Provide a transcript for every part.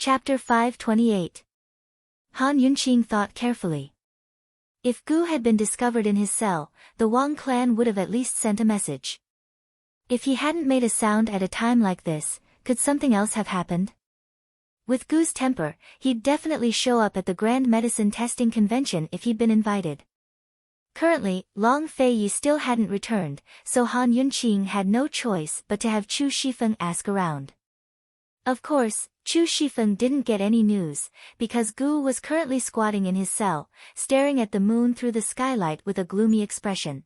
Chapter 528. Han Yunqing thought carefully. If Gu had been discovered in his cell, the Wang clan would have at least sent a message. If he hadn't made a sound at a time like this, could something else have happened? With Gu's temper, he'd definitely show up at the Grand Medicine Testing Convention if he'd been invited. Currently, Long Feiyi still hadn't returned, so Han Yunqing had no choice but to have Chu Shifeng ask around. Of course, Chu Shifeng didn't get any news, because Gu was currently squatting in his cell, staring at the moon through the skylight with a gloomy expression.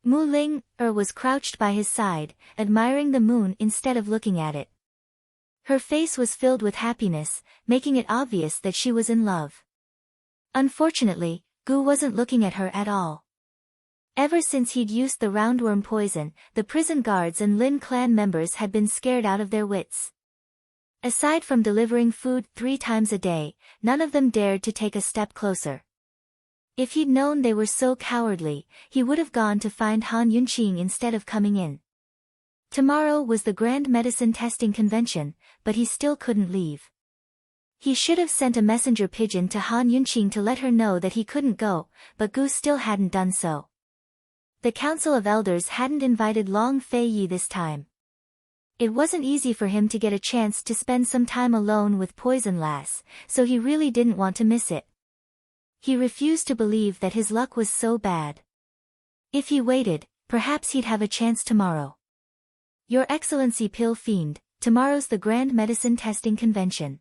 Mu Ling was crouched by his side, admiring the moon instead of looking at it. Her face was filled with happiness, making it obvious that she was in love. Unfortunately, Gu wasn't looking at her at all. Ever since he'd used the roundworm poison, the prison guards and Lin clan members had been scared out of their wits. Aside from delivering food 3 times a day, none of them dared to take a step closer. If he'd known they were so cowardly, he would have gone to find Han Yunqing instead of coming in. Tomorrow was the Grand Medicine Testing Convention, but he still couldn't leave. He should have sent a messenger pigeon to Han Yunqing to let her know that he couldn't go, but Gu still hadn't done so. The Council of Elders hadn't invited Long Feiyi this time. It wasn't easy for him to get a chance to spend some time alone with Poison Lass, so he really didn't want to miss it. He refused to believe that his luck was so bad. If he waited, perhaps he'd have a chance tomorrow. Your Excellency Pill Fiend, tomorrow's the Grand Medicine Testing Convention.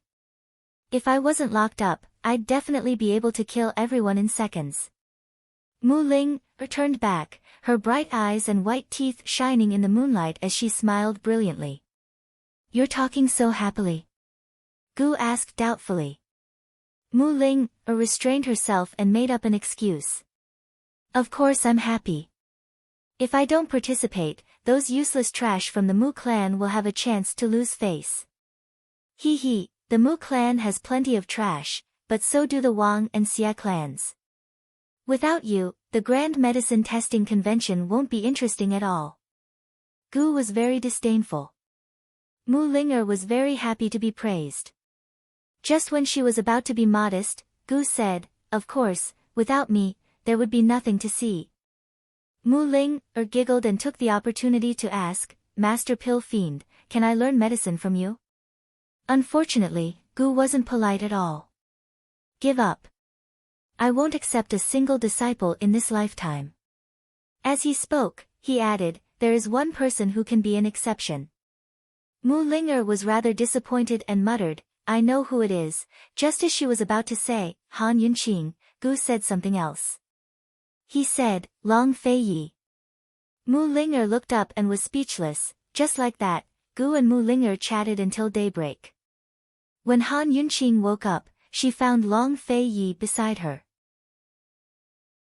If I wasn't locked up, I'd definitely be able to kill everyone in seconds. Mu Ling turned back, her bright eyes and white teeth shining in the moonlight as she smiled brilliantly. You're talking so happily? Gu asked doubtfully. Mu Ling restrained herself and made up an excuse. Of course I'm happy. If I don't participate, those useless trash from the Mu clan will have a chance to lose face. Hee, the Mu clan has plenty of trash, but so do the Wang and Xia clans. Without you, the Grand Medicine Testing Convention won't be interesting at all. Gu was very disdainful. Mu Linger was very happy to be praised. Just when she was about to be modest, Gu said, of course, without me, there would be nothing to see. Mu Ling giggled and took the opportunity to ask, Master Pill Fiend, can I learn medicine from you? Unfortunately, Gu wasn't polite at all. Give up. I won't accept a single disciple in this lifetime. As he spoke, he added, there is one person who can be an exception. Mu Linger was rather disappointed and muttered, I know who it is. Just as she was about to say, Han Yunqing, Gu said something else. He said, Long Feiyi. Mu Linger looked up and was speechless. Just like that, Gu and Mu Linger chatted until daybreak. When Han Yunqing woke up, she found Long Feiyi beside her.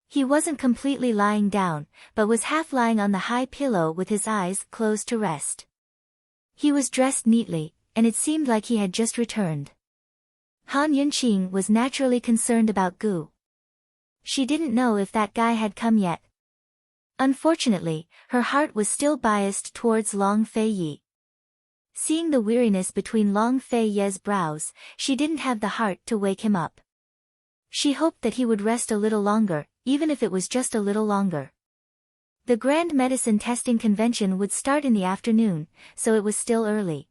He wasn't completely lying down, but was half lying on the high pillow with his eyes closed to rest. He was dressed neatly, and it seemed like he had just returned. Han Yunqing was naturally concerned about Gu. She didn't know if that guy had come yet. Unfortunately, her heart was still biased towards Long Feiyi. Seeing the weariness between Long Feiyi's brows, she didn't have the heart to wake him up. She hoped that he would rest a little longer, even if it was just a little longer. The Grand Medicine Testing Convention would start in the afternoon, so it was still early.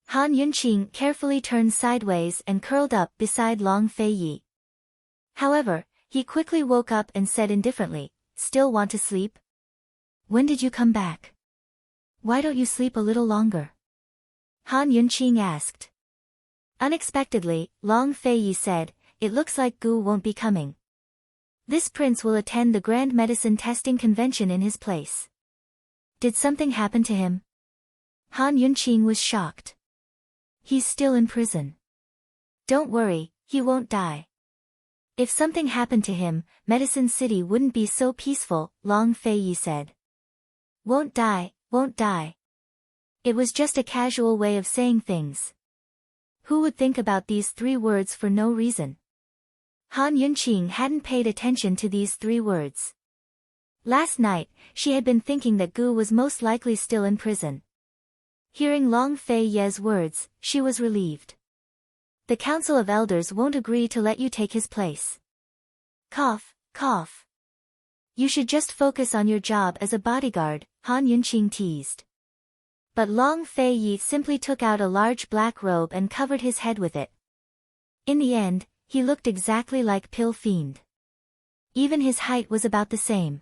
Han Yunqing carefully turned sideways and curled up beside Long Feiyi. However, he quickly woke up and said indifferently, Still want to sleep? When did you come back? Why don't you sleep a little longer? Han Yunqing asked. Unexpectedly, Long Feiyi said, It looks like Gu won't be coming. This prince will attend the Grand Medicine Testing Convention in his place. Did something happen to him? Han Yunqing was shocked. He's still in prison. Don't worry, he won't die. If something happened to him, Medicine City wouldn't be so peaceful, Long Feiyi said. Won't die, won't die. It was just a casual way of saying things. Who would think about these 3 words for no reason? Han Yunqing hadn't paid attention to these 3 words. Last night, she had been thinking that Gu was most likely still in prison. Hearing Long Feiyi's words, she was relieved. The Council of Elders won't agree to let you take his place. Cough, cough. You should just focus on your job as a bodyguard, Han Yunqing teased. But Long Fei Yi simply took out a large black robe and covered his head with it. In the end, he looked exactly like Pill Fiend. Even his height was about the same.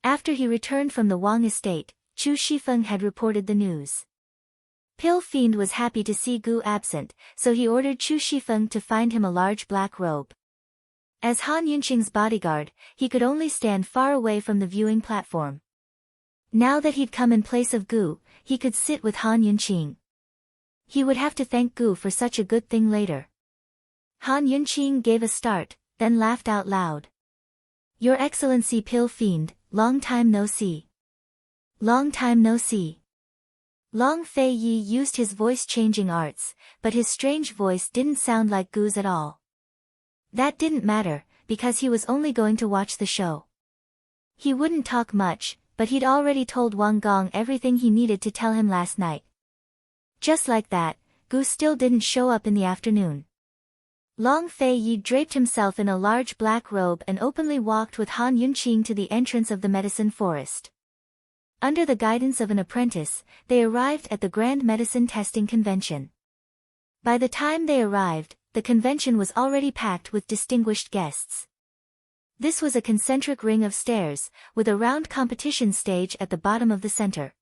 After he returned from the Wang estate, Chu Shifeng had reported the news. Pill Fiend was happy to see Gu absent, so he ordered Chu Shifeng to find him a large black robe. As Han Yunqing's bodyguard, he could only stand far away from the viewing platform. Now that he'd come in place of Gu, he could sit with Han Yunqing. He would have to thank Gu for such a good thing later. Han Yunqing gave a start, then laughed out loud. Your Excellency Pill Fiend, long time no see. Long time no see. Long Fei Yi used his voice-changing arts, but his strange voice didn't sound like Gu's at all. That didn't matter, because he was only going to watch the show. He wouldn't talk much, but he'd already told Wang Gong everything he needed to tell him last night. Just like that, Gu still didn't show up in the afternoon. Long Fei Yi draped himself in a large black robe and openly walked with Han Yunqing to the entrance of the medicine forest. Under the guidance of an apprentice, they arrived at the Grand Medicine Testing Convention. By the time they arrived, the convention was already packed with distinguished guests. This was a concentric ring of stairs, with a round competition stage at the bottom of the center.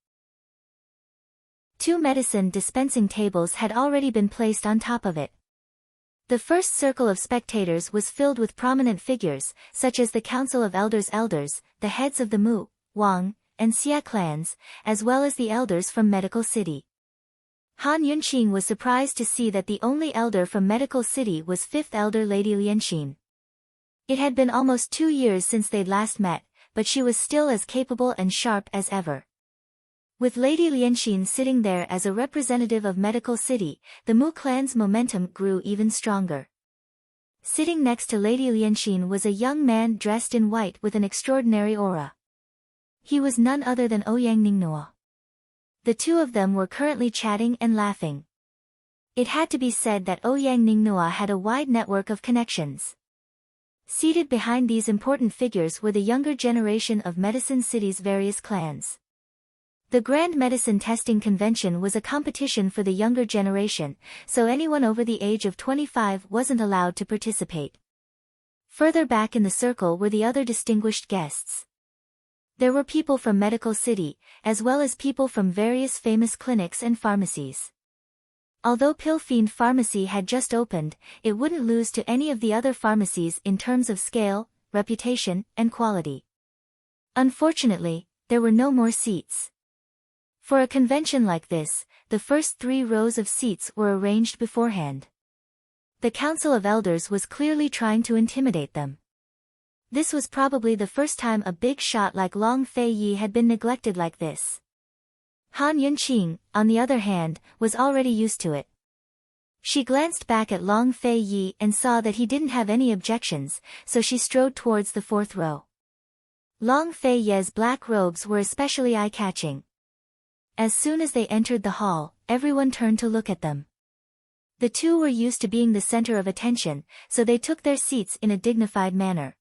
2 medicine dispensing tables had already been placed on top of it. The first circle of spectators was filled with prominent figures, such as the Council of Elders, the heads of the Mu, Wang, and Xia clans, as well as the elders from Medical City. Han Yunqing was surprised to see that the only elder from Medical City was 5th Elder Lady Lianxin. It had been almost 2 years since they'd last met, but she was still as capable and sharp as ever. With Lady Lianxin sitting there as a representative of Medical City, the Mu clan's momentum grew even stronger. Sitting next to Lady Lianxin was a young man dressed in white with an extraordinary aura. He was none other than Ouyang Ningnuo. The two of them were currently chatting and laughing. It had to be said that Ouyang Ningnuo had a wide network of connections. Seated behind these important figures were the younger generation of Medicine City's various clans. The Grand Medicine Testing Convention was a competition for the younger generation, so anyone over the age of 25 wasn't allowed to participate. Further back in the circle were the other distinguished guests. There were people from Medical City, as well as people from various famous clinics and pharmacies. Although Pill Fiend Pharmacy had just opened, it wouldn't lose to any of the other pharmacies in terms of scale, reputation, and quality. Unfortunately, there were no more seats. For a convention like this, the first 3 rows of seats were arranged beforehand. The Council of Elders was clearly trying to intimidate them. This was probably the first time a big shot like Long Fei Yi had been neglected like this. Han Yunqing, on the other hand, was already used to it. She glanced back at Long Fei Yi and saw that he didn't have any objections, so she strode towards the 4th row. Long Fei Yi's black robes were especially eye-catching. As soon as they entered the hall, everyone turned to look at them. The two were used to being the center of attention, so they took their seats in a dignified manner.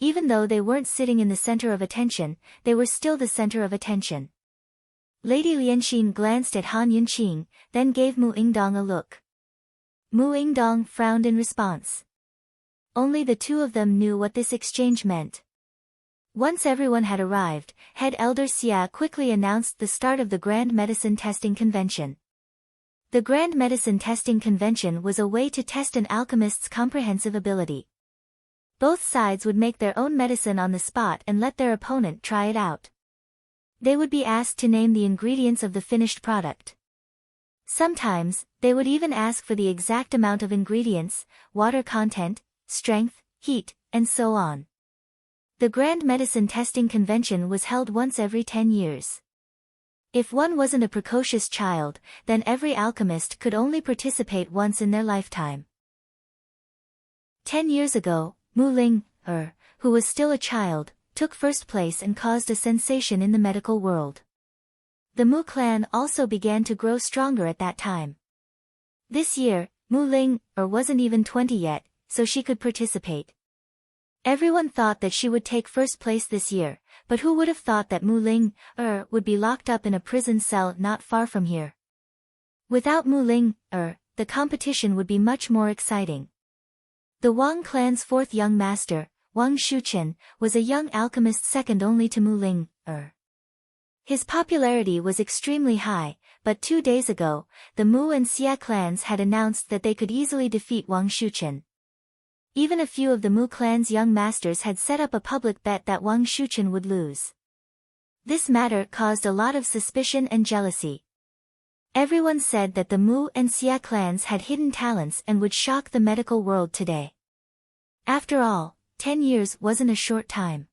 Even though they weren't sitting in the center of attention, they were still the center of attention. Lady Lianxin glanced at Han Yunqing, then gave Mu Yingdong a look. Mu Yingdong frowned in response. Only the two of them knew what this exchange meant. Once everyone had arrived, Head Elder Xia quickly announced the start of the Grand Medicine Testing Convention. The Grand Medicine Testing Convention was a way to test an alchemist's comprehensive ability. Both sides would make their own medicine on the spot and let their opponent try it out. They would be asked to name the ingredients of the finished product. Sometimes, they would even ask for the exact amount of ingredients, water content, strength, heat, and so on. The Grand Medicine Testing Convention was held once every 10 years. If one wasn't a precocious child, then every alchemist could only participate once in their lifetime. 10 years ago, Mu Ling, who was still a child, took first place and caused a sensation in the medical world. The Mu clan also began to grow stronger at that time. This year, Mu Ling wasn't even 20 yet, so she could participate. Everyone thought that she would take first place this year, but who would have thought that Mu Ling would be locked up in a prison cell not far from here? Without Mu Ling the competition would be much more exciting. The Wang clan's fourth young master, Wang Shuqian, was a young alchemist second only to Mu Ling His popularity was extremely high, but 2 days ago, the Mu and Xia clans had announced that they could easily defeat Wang Shuqian. Even a few of the Mu clan's young masters had set up a public bet that Wang Shuqian would lose. This matter caused a lot of suspicion and jealousy. Everyone said that the Mu and Xia clans had hidden talents and would shock the medical world today. After all, 10 years wasn't a short time.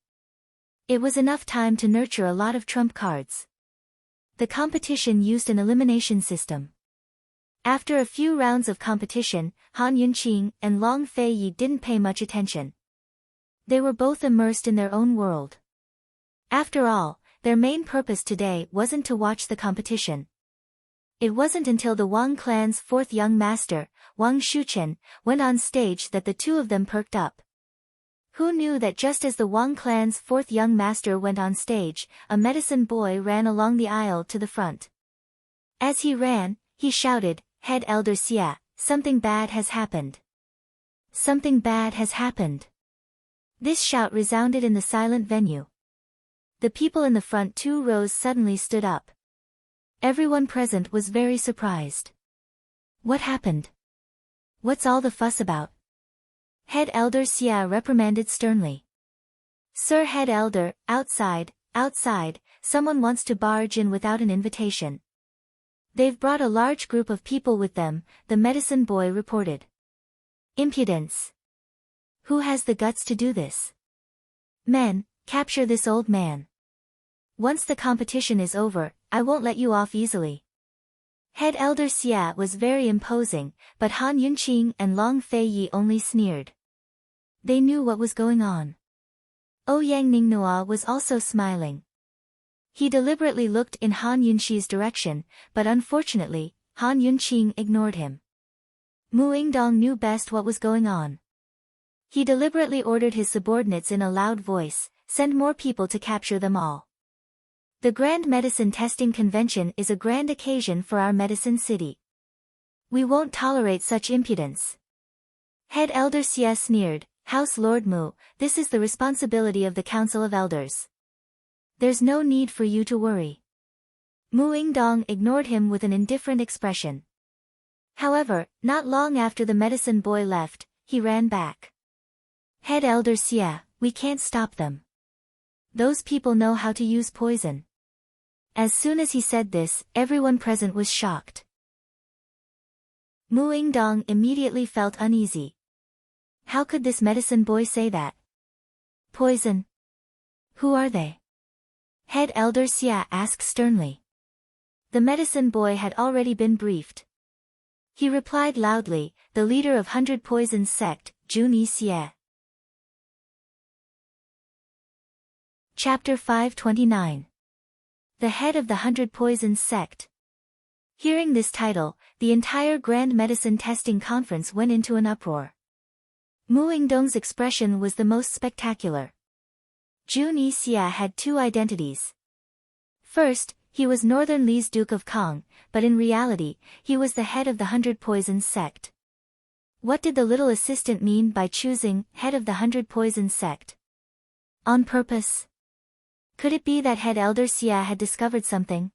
It was enough time to nurture a lot of trump cards. The competition used an elimination system. After a few rounds of competition, Han Yunqing and Long Feiyi didn't pay much attention. They were both immersed in their own world. After all, their main purpose today wasn't to watch the competition. It wasn't until the Wang clan's fourth young master, Wang Shuqian, went on stage that the two of them perked up. Who knew that just as the Wang clan's fourth young master went on stage, a medicine boy ran along the aisle to the front. As he ran, he shouted, "Head Elder Xia, something bad has happened. Something bad has happened." This shout resounded in the silent venue. The people in the front 2 rows suddenly stood up. Everyone present was very surprised. What happened? What's all the fuss about? Head Elder Xia reprimanded sternly. "Sir Head Elder, outside, someone wants to barge in without an invitation. They've brought a large group of people with them," the medicine boy reported. "Impudence. Who has the guts to do this? Men, capture this old man. Once the competition is over, I won't let you off easily." Head Elder Xia was very imposing, but Han Yunqing and Long Feiyi only sneered. They knew what was going on. Ouyang Ningnua was also smiling. He deliberately looked in Han Yunqi's direction, but unfortunately, Han Yunqing ignored him. Mu Yingdong knew best what was going on. He deliberately ordered his subordinates in a loud voice, "Send more people to capture them all. The Grand Medicine Testing Convention is a grand occasion for our medicine city. We won't tolerate such impudence." Head Elder Xia sneered, "House Lord Mu, this is the responsibility of the Council of Elders. There's no need for you to worry." Mu Yingdong ignored him with an indifferent expression. However, not long after the medicine boy left, he ran back. "Head Elder Xia, we can't stop them. Those people know how to use poison." As soon as he said this, everyone present was shocked. Mu Yingdong immediately felt uneasy. How could this medicine boy say that? Poison? Who are they? Head Elder Xia asked sternly. The medicine boy had already been briefed. He replied loudly, "The leader of 100 Poisons sect, Jun-Yi Xie." Chapter 529. The head of the 100 Poisons sect. Hearing this title, the entire Grand Medicine Testing Conference went into an uproar. Mu Yingdong's expression was the most spectacular. Jun-Yi Xie had 2 identities. First, he was Northern Li's Duke of Kong, but in reality, he was the head of the 100 Poisons sect. What did the little assistant mean by choosing head of the 100 Poisons sect? On purpose? Could it be that Head Elder Xia had discovered something?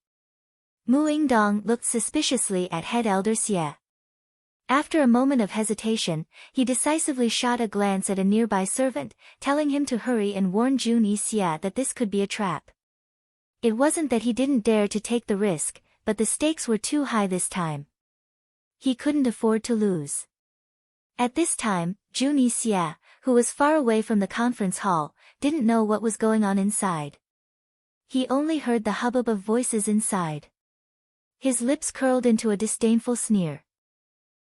Mu Yingdong looked suspiciously at Head Elder Xia. After a moment of hesitation, he decisively shot a glance at a nearby servant, telling him to hurry and warn Jun-Yi Xie that this could be a trap. It wasn't that he didn't dare to take the risk, but the stakes were too high this time. He couldn't afford to lose. At this time, Jun-Yi Xie, who was far away from the conference hall, didn't know what was going on inside. He only heard the hubbub of voices inside. His lips curled into a disdainful sneer.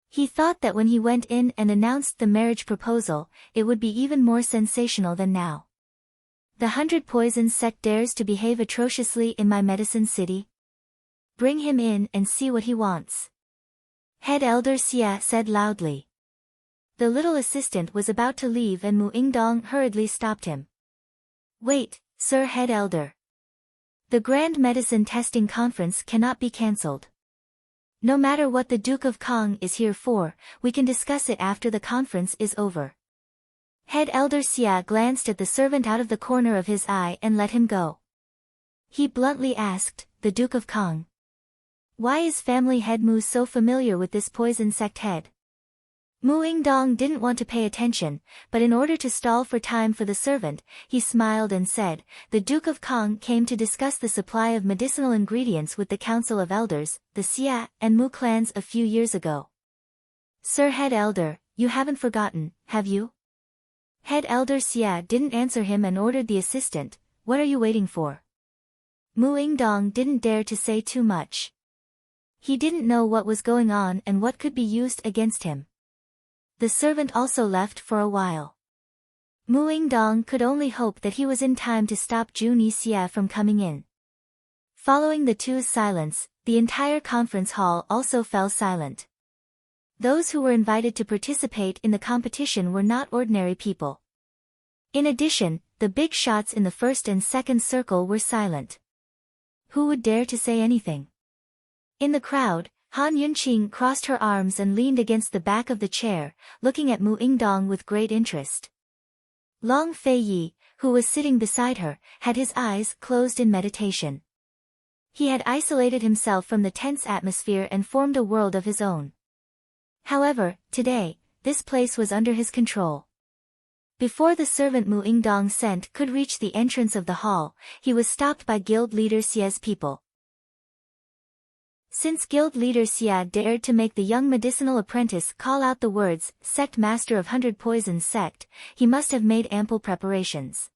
He thought that when he went in and announced the marriage proposal, it would be even more sensational than now. The 100 Poisons sect dares to behave atrociously in my medicine city? Bring him in and see what he wants. Head Elder Xia said loudly. The little assistant was about to leave and Mu Ingdong hurriedly stopped him. Wait, Sir Head Elder. The Grand Medicine Testing Conference cannot be cancelled. No matter what the Duke of Kong is here for, we can discuss it after the conference is over. Head Elder Xia glanced at the servant out of the corner of his eye and let him go. He bluntly asked, the Duke of Kong. Why is family head Mu so familiar with this poison sect head? Mu Ingdong didn't want to pay attention, but in order to stall for time for the servant, he smiled and said, the Duke of Kong came to discuss the supply of medicinal ingredients with the Council of Elders, the Xia and Mu clans a few years ago. Sir Head Elder, you haven't forgotten, have you? Head Elder Xia didn't answer him and ordered the assistant, what are you waiting for? Mu Ingdong didn't dare to say too much. He didn't know what was going on and what could be used against him. The servant also left for a while. Mu Ingdong could only hope that he was in time to stop Juni Xia from coming in. Following the two's silence, the entire conference hall also fell silent. Those who were invited to participate in the competition were not ordinary people. In addition, the big shots in the first and second circle were silent. Who would dare to say anything? In the crowd, Han Yunqing crossed her arms and leaned against the back of the chair, looking at Mu Ingdong with great interest. Long Fei Yi, who was sitting beside her, had his eyes closed in meditation. He had isolated himself from the tense atmosphere and formed a world of his own. However, today, this place was under his control. Before the servant Mu Ingdong sent could reach the entrance of the hall, he was stopped by guild leader Xia's people. Since guild leader Xia dared to make the young medicinal apprentice call out the words, Sect Master of 100 Poisons Sect, he must have made ample preparations.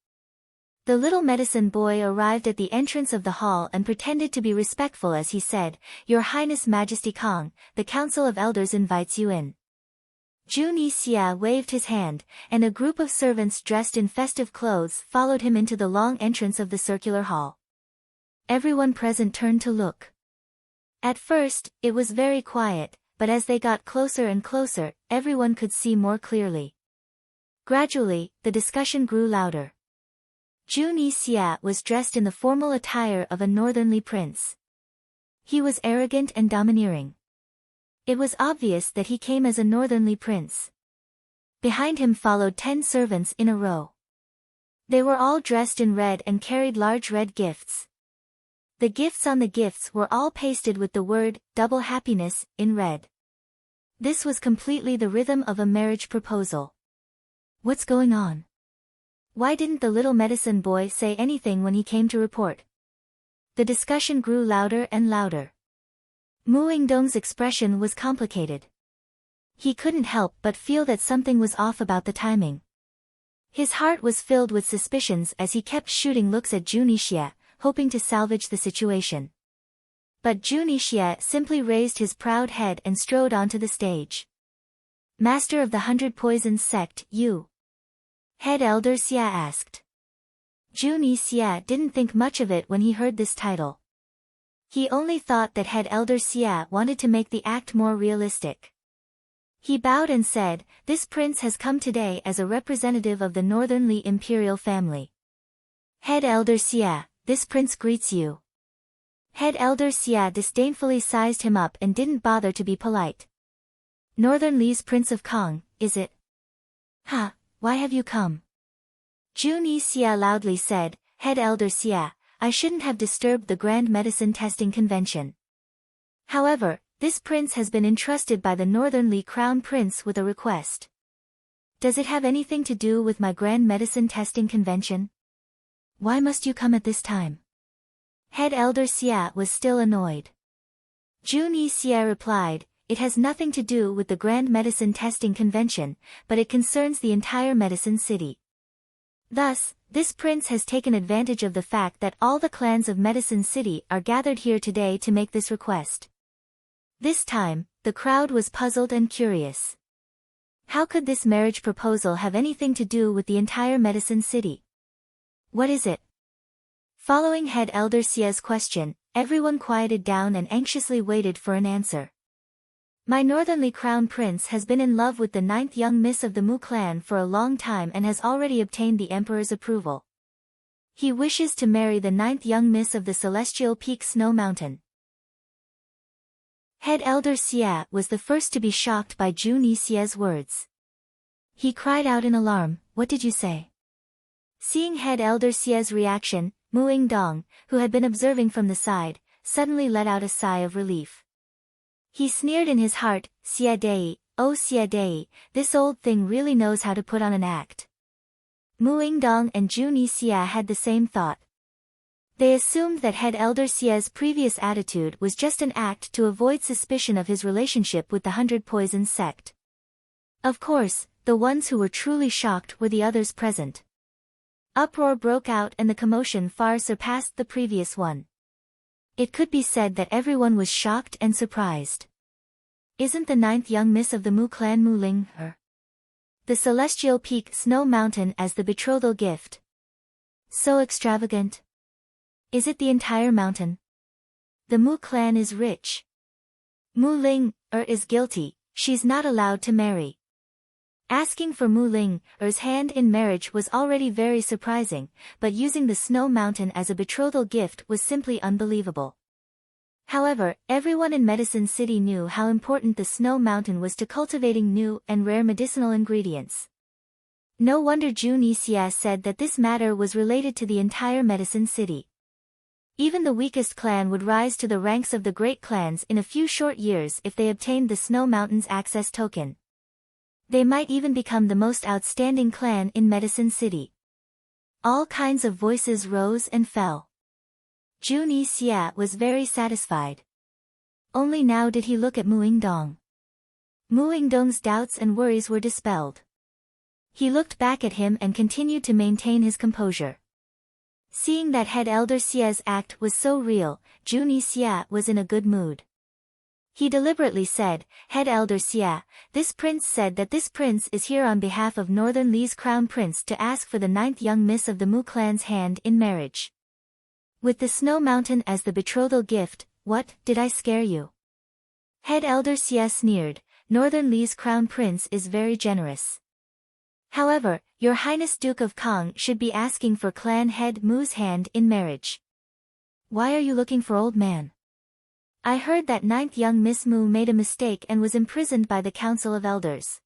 The little medicine boy arrived at the entrance of the hall and pretended to be respectful as he said, Your Highness Majesty Kong, the Council of Elders invites you in. Juni Xia waved his hand, and a group of servants dressed in festive clothes followed him into the long entrance of the circular hall. Everyone present turned to look. At first, it was very quiet, but as they got closer and closer, everyone could see more clearly. Gradually, the discussion grew louder. Juni Xia was dressed in the formal attire of a northernly prince. He was arrogant and domineering. It was obvious that he came as a northernly prince. Behind him followed 10 servants in a row. They were all dressed in red and carried large red gifts. The gifts on the gifts were all pasted with the word, double happiness, in red. This was completely the rhythm of a marriage proposal. What's going on? Why didn't the little medicine boy say anything when he came to report? The discussion grew louder and louder. Mu Ingdong's expression was complicated. He couldn't help but feel that something was off about the timing. His heart was filled with suspicions as he kept shooting looks at Juni Xia, hoping to salvage the situation. But Juni Xia simply raised his proud head and strode onto the stage. Master of the 100 Poisons Sect, you? Head Elder Xia asked. Juni Xia didn't think much of it when he heard this title. He only thought that Head Elder Xia wanted to make the act more realistic. He bowed and said, This prince has come today as a representative of the northernly imperial family. Head Elder Xia, this prince greets you. Head Elder Xia disdainfully sized him up and didn't bother to be polite. Northern Li's Prince of Kong, is it? Ha, why have you come? Juni Xia loudly said, Head Elder Xia, I shouldn't have disturbed the Grand Medicine Testing Convention. However, this prince has been entrusted by the Northern Li Crown Prince with a request. Does it have anything to do with my Grand Medicine Testing Convention? Why must you come at this time? Head Elder Xia was still annoyed. Juni Xia replied, It has nothing to do with the Grand Medicine Testing Convention, but it concerns the entire Medicine City. Thus, this prince has taken advantage of the fact that all the clans of Medicine City are gathered here today to make this request. This time, the crowd was puzzled and curious. How could this marriage proposal have anything to do with the entire Medicine City? What is it? Following Head Elder Xia's question, everyone quieted down and anxiously waited for an answer. My northerly crown prince has been in love with the 9th young miss of the Mu clan for a long time and has already obtained the emperor's approval. He wishes to marry the 9th young miss of the celestial peak Snow Mountain. Head Elder Xia was the first to be shocked by Zhu Nixie's words. He cried out in alarm, "What did you say?" Seeing Head Elder Xia's reaction, Mu Yingdong, who had been observing from the side, suddenly let out a sigh of relief. He sneered in his heart, "Xia Dei, oh Xia Dei, this old thing really knows how to put on an act." Mu Yingdong and Zhu Nixie had the same thought. They assumed that Head Elder Xia's previous attitude was just an act to avoid suspicion of his relationship with the 100 Poisons sect. Of course, the ones who were truly shocked were the others present. Uproar broke out and the commotion far surpassed the previous one. It could be said that everyone was shocked and surprised. Isn't the 9th young miss of the Mu clan Mu Ling her? The celestial peak Snow Mountain as the betrothal gift? So extravagant. Is it the entire mountain? The Mu clan is rich. Mu Ling is guilty, she's not allowed to marry. Asking for Mu Ling's hand in marriage was already very surprising, but using the Snow Mountain as a betrothal gift was simply unbelievable. However, everyone in Medicine City knew how important the Snow Mountain was to cultivating new and rare medicinal ingredients. No wonder Zhu Nixie said that this matter was related to the entire Medicine City. Even the weakest clan would rise to the ranks of the great clans in a few short years if they obtained the Snow Mountain's access token. They might even become the most outstanding clan in Medicine City. All kinds of voices rose and fell. Zhu Nixie was very satisfied. Only now did he look at Mu Yingdong. Mu Yingdong's doubts and worries were dispelled. He looked back at him and continued to maintain his composure. Seeing that Head Elder Xia's act was so real, Zhu Nixie was in a good mood. He deliberately said, "Head Elder Xia, this prince said that this prince is here on behalf of Northern Li's crown prince to ask for the 9th young miss of the Mu clan's hand in marriage. With the Snow Mountain as the betrothal gift, what, did I scare you?" Head Elder Xia sneered, "Northern Li's crown prince is very generous. However, Your Highness Duke of Kong should be asking for clan head Mu's hand in marriage. Why are you looking for old man? I heard that 9th young Miss Mu made a mistake and was imprisoned by the Council of Elders.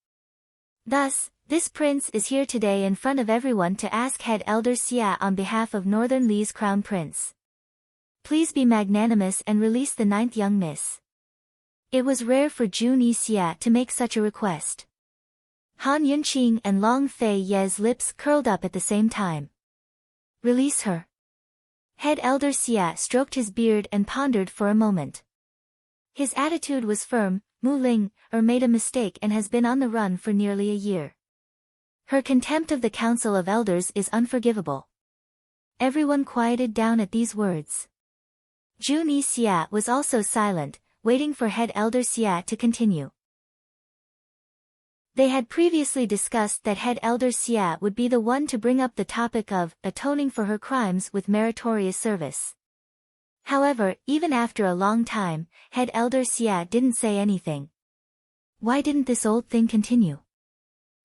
Thus, this prince is here today in front of everyone to ask Head Elder Xia on behalf of Northern Li's crown prince. Please be magnanimous and release the 9th young miss." It was rare for Zhu Nixie to make such a request. Han Yunqing and Long Fei Ye's lips curled up at the same time. "Release her." Head Elder Xia stroked his beard and pondered for a moment. His attitude was firm. Mu Ling made a mistake and has been on the run for nearly a year. Her contempt of the Council of Elders is unforgivable. Everyone quieted down at these words. Zhu Nixie was also silent, waiting for Head Elder Xia to continue. They had previously discussed that Head Elder Xia would be the one to bring up the topic of atoning for her crimes with meritorious service. However, even after a long time, Head Elder Xia didn't say anything. Why didn't this old thing continue?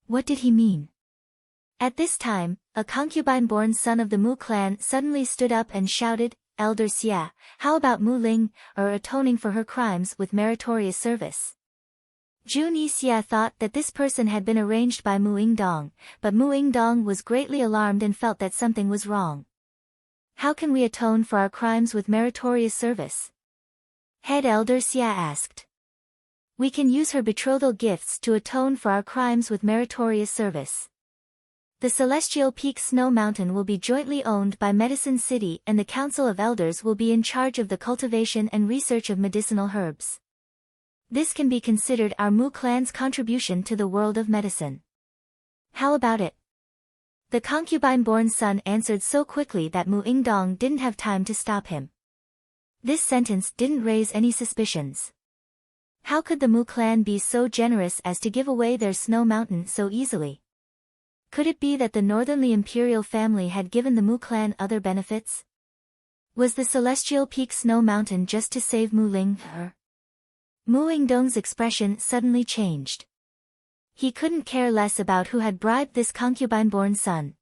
What did he mean? At this time, a concubine-born son of the Mu clan suddenly stood up and shouted, "Elder Xia, how about Mu Ling, atoning for her crimes with meritorious service?" Zhu Nixie thought that this person had been arranged by Mu Yingdong, but Mu Yingdong was greatly alarmed and felt that something was wrong. "How can we atone for our crimes with meritorious service?" Head Elder Xia asked. "We can use her betrothal gifts to atone for our crimes with meritorious service. The Celestial Peak Snow Mountain will be jointly owned by Medicine City and the Council of Elders will be in charge of the cultivation and research of medicinal herbs. This can be considered our Mu clan's contribution to the world of medicine. How about it?" The concubine-born son answered so quickly that Mu Yingdong didn't have time to stop him. This sentence didn't raise any suspicions. How could the Mu clan be so generous as to give away their Snow Mountain so easily? Could it be that the Northernly Imperial family had given the Mu clan other benefits? Was the Celestial Peak Snow Mountain just to save Mu Ling her? Muingdong's expression suddenly changed. He couldn't care less about who had bribed this concubine-born son.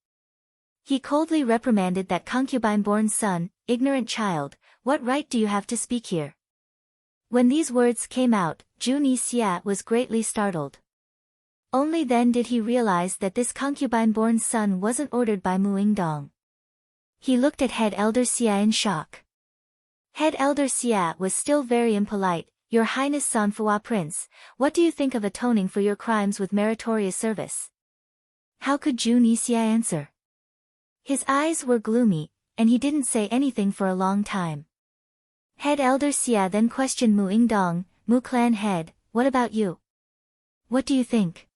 He coldly reprimanded that concubine-born son, "Ignorant child, what right do you have to speak here?" When these words came out, Jun Xia was greatly startled. Only then did he realize that this concubine-born son wasn't ordered by Muingdong. He looked at head elder Xia in shock. Head elder Xia was still very impolite. "Your Highness Sanfua Prince, what do you think of atoning for your crimes with meritorious service?" How could Jun Xia answer? His eyes were gloomy, and he didn't say anything for a long time. Head elder Xia then questioned Muingdong, "Mu clan head, what about you? What do you think?"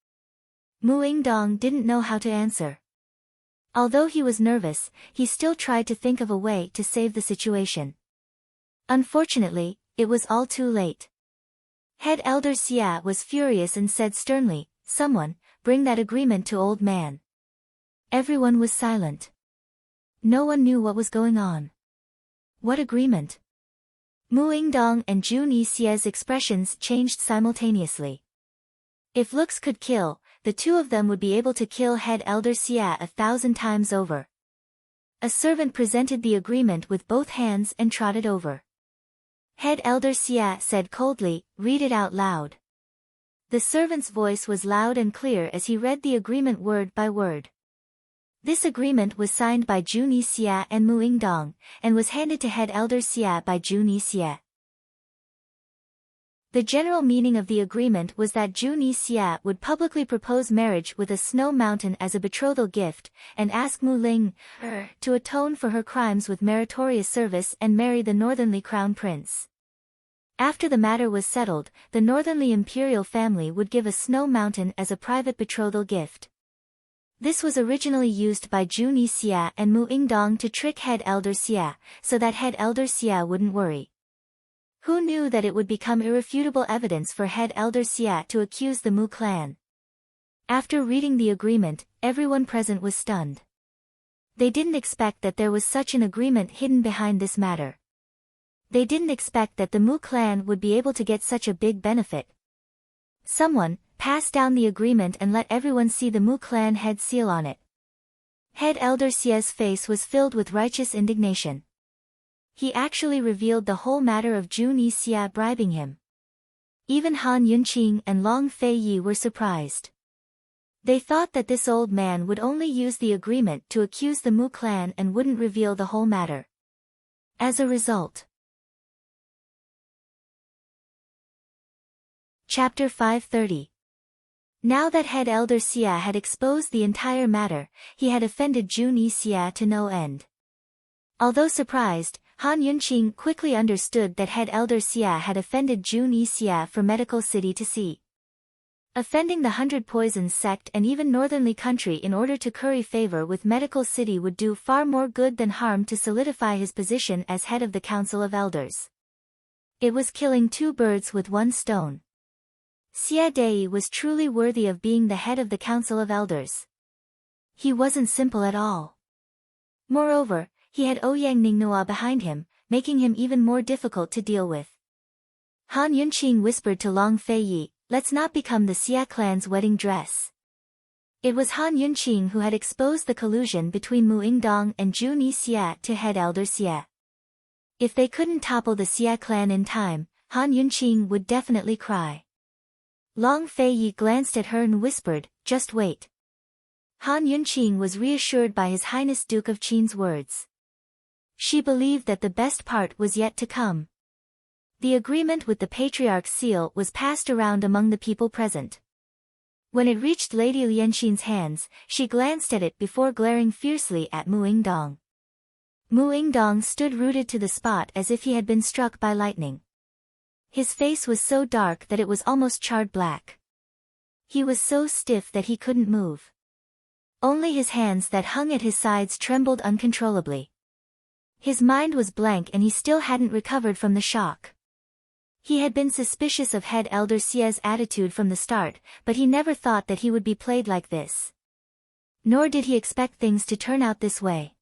Muingdong didn't know how to answer. Although he was nervous, he still tried to think of a way to save the situation. Unfortunately, it was all too late. Head elder Xia was furious and said sternly, "Someone, bring that agreement to old man." Everyone was silent. No one knew what was going on. What agreement? Muingdong and Jun Xia's expressions changed simultaneously. If looks could kill, the two of them would be able to kill head elder Xia 1,000 times over. A servant presented the agreement with both hands and trotted over. Head elder Xia said coldly, "Read it out loud." The servant's voice was loud and clear as he read the agreement word by word. This agreement was signed by Jun Xia and Muingdong, and was handed to head elder Xia by Jun Xia. The general meaning of the agreement was that Jun Xia would publicly propose marriage with a snow mountain as a betrothal gift, and ask Mu Ling to atone for her crimes with meritorious service and marry the northernly crown prince. After the matter was settled, the northernly imperial family would give a snow mountain as a private betrothal gift. This was originally used by Jun Xia and Muingdong to trick head elder Xia, so that head elder Xia wouldn't worry. Who knew that it would become irrefutable evidence for head elder Xia to accuse the Mu clan? After reading the agreement, everyone present was stunned. They didn't expect that there was such an agreement hidden behind this matter. They didn't expect that the Mu clan would be able to get such a big benefit. Someone, pass down the agreement and let everyone see the Mu clan head seal on it. Head elder Xia's face was filled with righteous indignation. He actually revealed the whole matter of Jun Xia bribing him. Even Han Yunqing and Long Fei Yi were surprised. They thought that this old man would only use the agreement to accuse the Mu clan and wouldn't reveal the whole matter. As a result. Chapter 530. Now that head elder Xia had exposed the entire matter, he had offended Jun Xia to no end. Although surprised, Han Yunqing quickly understood that head elder Xia had offended Jun Xia for medical city to see. Offending the 100 Poisons sect and even northernly country in order to curry favor with medical city would do far more good than harm to solidify his position as head of the Council of Elders. It was killing two birds with one stone. Xia Dei was truly worthy of being the head of the Council of Elders. He wasn't simple at all. Moreover, he had Ouyang Ningnua behind him, making him even more difficult to deal with. Han Yunqing whispered to Long Fei Yi, "Let's not become the Xia clan's wedding dress." It was Han Yunqing who had exposed the collusion between Muingdong and Jun Xia to head elder Xia. If they couldn't topple the Xia clan in time, Han Yunqing would definitely cry. Long Fei Yi glanced at her and whispered, "Just wait." Han Yunqing was reassured by His Highness Duke of Qin's words. She believed that the best part was yet to come. The agreement with the Patriarch's seal was passed around among the people present. When it reached Lady Lianxin's hands, she glanced at it before glaring fiercely at Muingdong. Muingdong stood rooted to the spot as if he had been struck by lightning. His face was so dark that it was almost charred black. He was so stiff that he couldn't move. Only his hands that hung at his sides trembled uncontrollably. His mind was blank and he still hadn't recovered from the shock. He had been suspicious of head elder Xia's attitude from the start, but he never thought that he would be played like this. Nor did he expect things to turn out this way.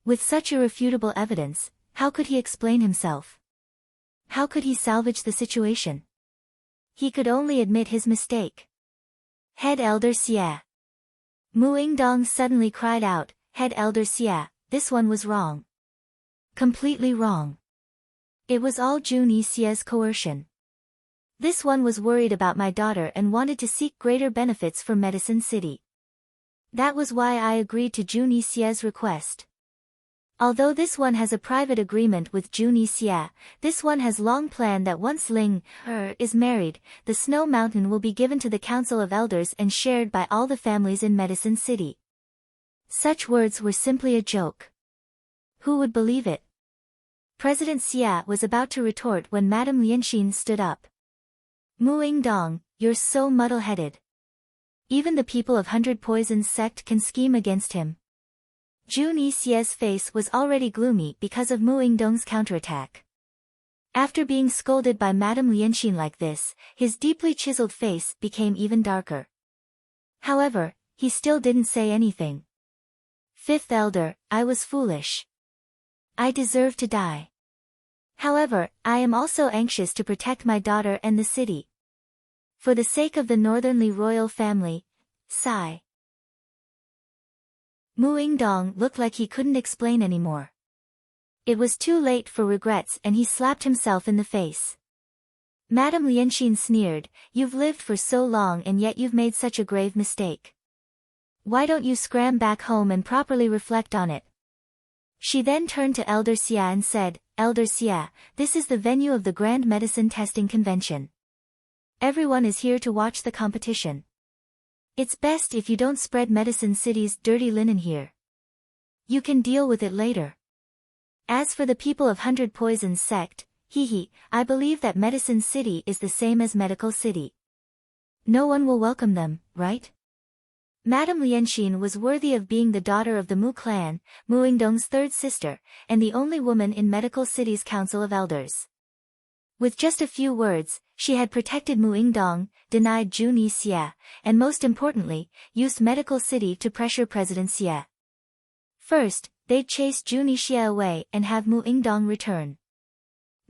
With such irrefutable evidence, how could he explain himself? How could he salvage the situation? He could only admit his mistake. Head Elder Xia. Mu Dong suddenly cried out, Head Elder Xia, this one was wrong. Completely wrong. It was all Jun Xia's coercion. This one was worried about my daughter and wanted to seek greater benefits for Medicine City. That was why I agreed to Jun Xia's request. Although this one has a private agreement with Jun Xia, this one has long planned that once Ling is married, the Snow Mountain will be given to the Council of Elders and shared by all the families in Medicine City. Such words were simply a joke. Who would believe it? President Xia was about to retort when Madame Lianxin stood up. Mu Dong, you're so muddle-headed. Even the people of 100 Poisons sect can scheme against him. Jun Xia's face was already gloomy because of Mu Dong's counterattack. After being scolded by Madame Lianxin like this, his deeply chiseled face became even darker. However, he still didn't say anything. Fifth Elder, I was foolish. I deserve to die. However, I am also anxious to protect my daughter and the city. For the sake of the Northernly royal family, sigh. Mu Dong looked like he couldn't explain anymore. It was too late for regrets and he slapped himself in the face. Madame Lianxin sneered, You've lived for so long and yet you've made such a grave mistake. Why don't you scram back home and properly reflect on it? She then turned to Elder Xia and said, Elder Xia, this is the venue of the Grand Medicine Testing Convention. Everyone is here to watch the competition. It's best if you don't spread Medicine City's dirty linen here. You can deal with it later. As for the people of 100 Poisons sect, I believe that Medicine City is the same as Medical City. No one will welcome them, right? Madame Lianxin was worthy of being the daughter of the Mu clan, Mu Dong's third sister, and the only woman in Medical City's Council of Elders. With just a few words, she had protected Mu Dong, denied Jun Xia, and most importantly, used Medical City to pressure President Xia. First, they'd chase Jun Xia away and have Mu Dong return.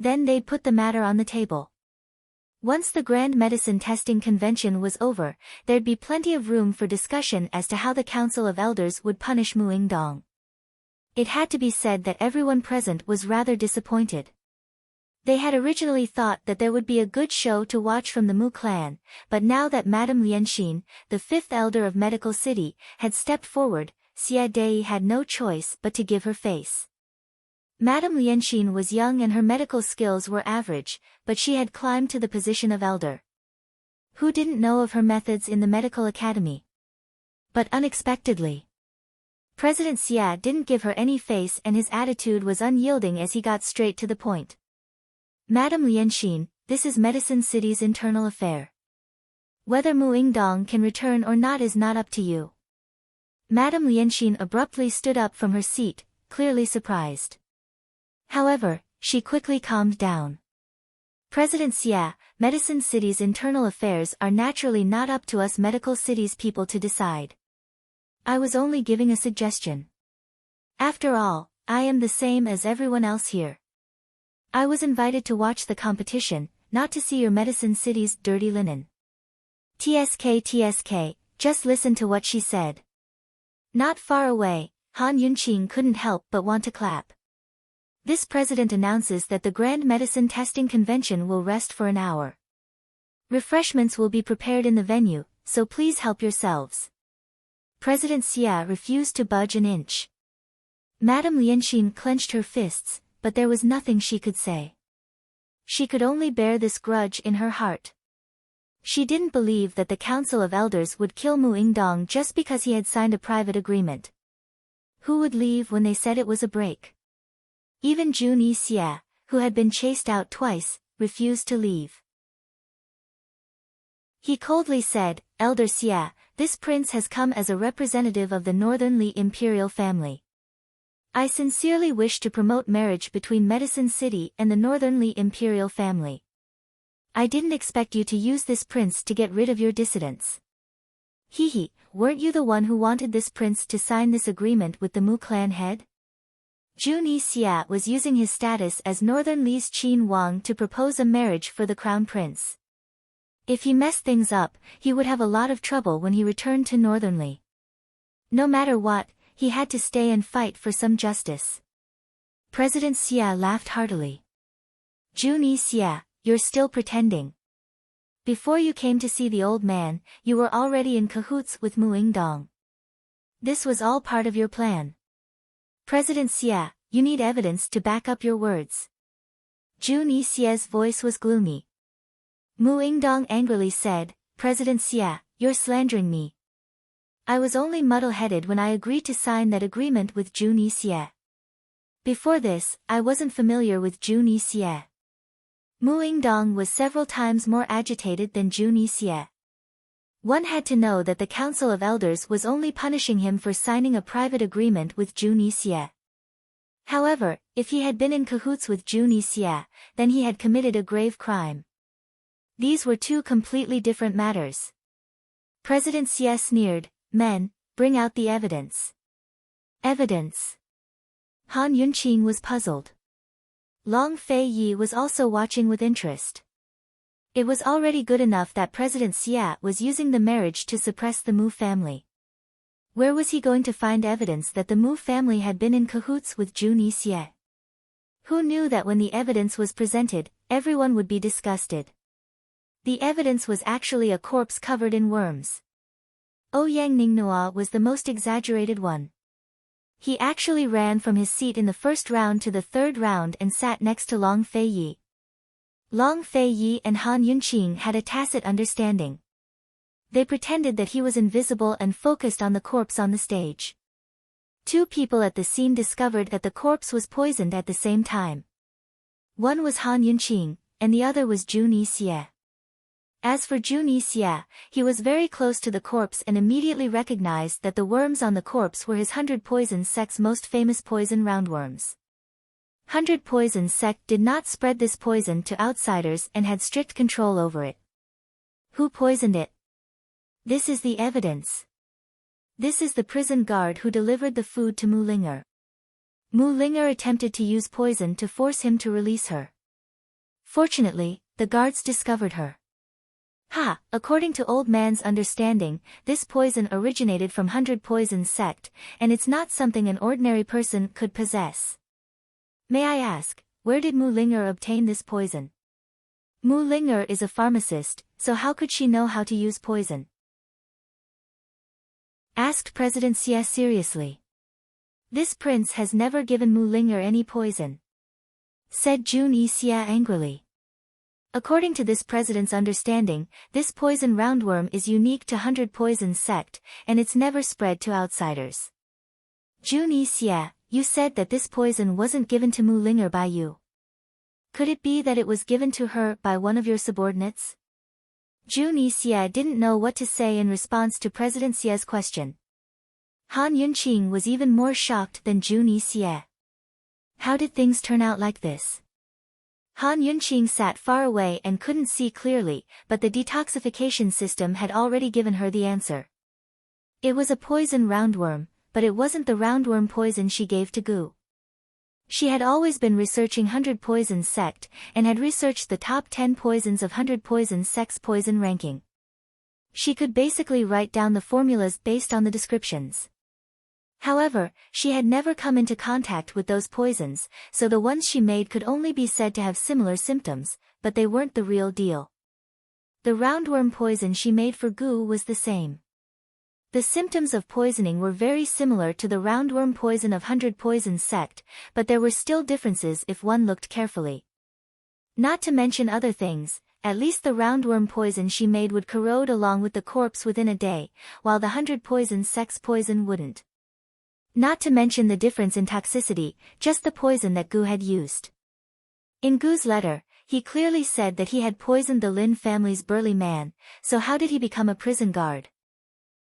Then they'd put the matter on the table. Once the Grand Medicine Testing Convention was over, there'd be plenty of room for discussion as to how the Council of Elders would punish Mu Dong. It had to be said that everyone present was rather disappointed. They had originally thought that there would be a good show to watch from the Mu clan, but now that Madame Lianxin, the fifth elder of Medical City, had stepped forward, Xia Dei had no choice but to give her face. Madame Lianxin was young and her medical skills were average, but she had climbed to the position of elder. Who didn't know of her methods in the medical academy? But unexpectedly, President Xia didn't give her any face and his attitude was unyielding as he got straight to the point. Madame Lianxin, this is Medicine City's internal affair. Whether Mu Dong can return or not is not up to you. Madame Lianxin abruptly stood up from her seat, clearly surprised. However, she quickly calmed down. President Xia, Medicine City's internal affairs are naturally not up to us Medical City's people to decide. I was only giving a suggestion. After all, I am the same as everyone else here. I was invited to watch the competition, not to see your Medicine City's dirty linen. TSK, just listen to what she said. Not far away, Han Yunqing couldn't help but want to clap. This president announces that the Grand Medicine Testing Convention will rest for an hour. Refreshments will be prepared in the venue, so please help yourselves. President Xia refused to budge an inch. Madame Lianxin clenched her fists, but there was nothing she could say. She could only bear this grudge in her heart. She didn't believe that the Council of Elders would kill Mu Dong just because he had signed a private agreement. Who would leave when they said it was a break? Even Jun Xia, who had been chased out twice, refused to leave. He coldly said, Elder Xia, this prince has come as a representative of the Northernly imperial family. I sincerely wish to promote marriage between Medicine City and the Northernly imperial family. I didn't expect you to use this prince to get rid of your dissidents. Weren't you the one who wanted this prince to sign this agreement with the Mu clan head? Jun Xia was using his status as Northernly's Qin Wang to propose a marriage for the crown prince. If he messed things up, he would have a lot of trouble when he returned to Northernly. No matter what, he had to stay and fight for some justice. President Xia laughed heartily. Junyi Xia, you're still pretending. Before you came to see the old man, you were already in cahoots with Mu Yingdong. This was all part of your plan. President Xia, you need evidence to back up your words. Junyi Xia's voice was gloomy. Mu Yingdong angrily said, President Xia, you're slandering me. I was only muddle-headed when I agreed to sign that agreement with Junyi Xia. Before this, I wasn't familiar with Junyi Xia. Mu Yingdong was several times more agitated than Junyi Xia. One had to know that the Council of Elders was only punishing him for signing a private agreement with Junyi Xia. However, if he had been in cahoots with Junyi Xia, then he had committed a grave crime. These were two completely different matters. President Xia sneered, Men, bring out the evidence. Evidence. Han Yunqing was puzzled. Long Fei Yi was also watching with interest. It was already good enough that President Xia was using the marriage to suppress the Mu family. Where was he going to find evidence that the Mu family had been in cahoots with Junyi Xia? Who knew that when the evidence was presented, everyone would be disgusted? The evidence was actually a corpse covered in worms. Ouyang Ningnua was the most exaggerated one. He actually ran from his seat in the first round to the third round and sat next to Long Fei Yi. Long Fei Yi and Han Yunqing had a tacit understanding. They pretended that he was invisible and focused on the corpse on the stage. Two people at the scene discovered that the corpse was poisoned at the same time. One was Han Yunqing, and the other was Junyi Xia. As for Junyi Xia, he was very close to the corpse and immediately recognized that the worms on the corpse were his 100 Poison sect's most famous poison roundworms. 100 Poison sect did not spread this poison to outsiders and had strict control over it. Who poisoned it? This is the evidence. This is the prison guard who delivered the food to Mu Linger. Mu Linger attempted to use poison to force him to release her. Fortunately, the guards discovered her. According to Old Man's understanding, this poison originated from 100 Poison sect, and it's not something an ordinary person could possess. May I ask, where did Mu Linger obtain this poison? Mu Linger is a pharmacist, so how could she know how to use poison? Asked President Xia seriously. This prince has never given Mu Linger any poison. Said Junyi Xia angrily. According to this president's understanding, this poison roundworm is unique to 100 Poison sect, and it's never spread to outsiders. Junyi Xia, you said that this poison wasn't given to Mu Linger by you. Could it be that it was given to her by one of your subordinates? Junyi Xia didn't know what to say in response to President Xia's question. Han Yunqing was even more shocked than Junyi Xia. How did things turn out like this? Han Yunqing sat far away and couldn't see clearly, but the detoxification system had already given her the answer. It was a poison roundworm, but it wasn't the roundworm poison she gave to Gu. She had always been researching 100 Poison sect, and had researched the top 10 poisons of 100 Poison sect's poison ranking. She could basically write down the formulas based on the descriptions. However, she had never come into contact with those poisons, so the ones she made could only be said to have similar symptoms, but they weren't the real deal. The roundworm poison she made for Gu was the same. The symptoms of poisoning were very similar to the roundworm poison of 100 Poison sect, but there were still differences if one looked carefully. Not to mention other things, at least the roundworm poison she made would corrode along with the corpse within a day, while the 100 Poison sect's poison wouldn't. Not to mention the difference in toxicity, just the poison that Gu had used. In Gu's letter, he clearly said that he had poisoned the Lin family's burly man, so how did he become a prison guard?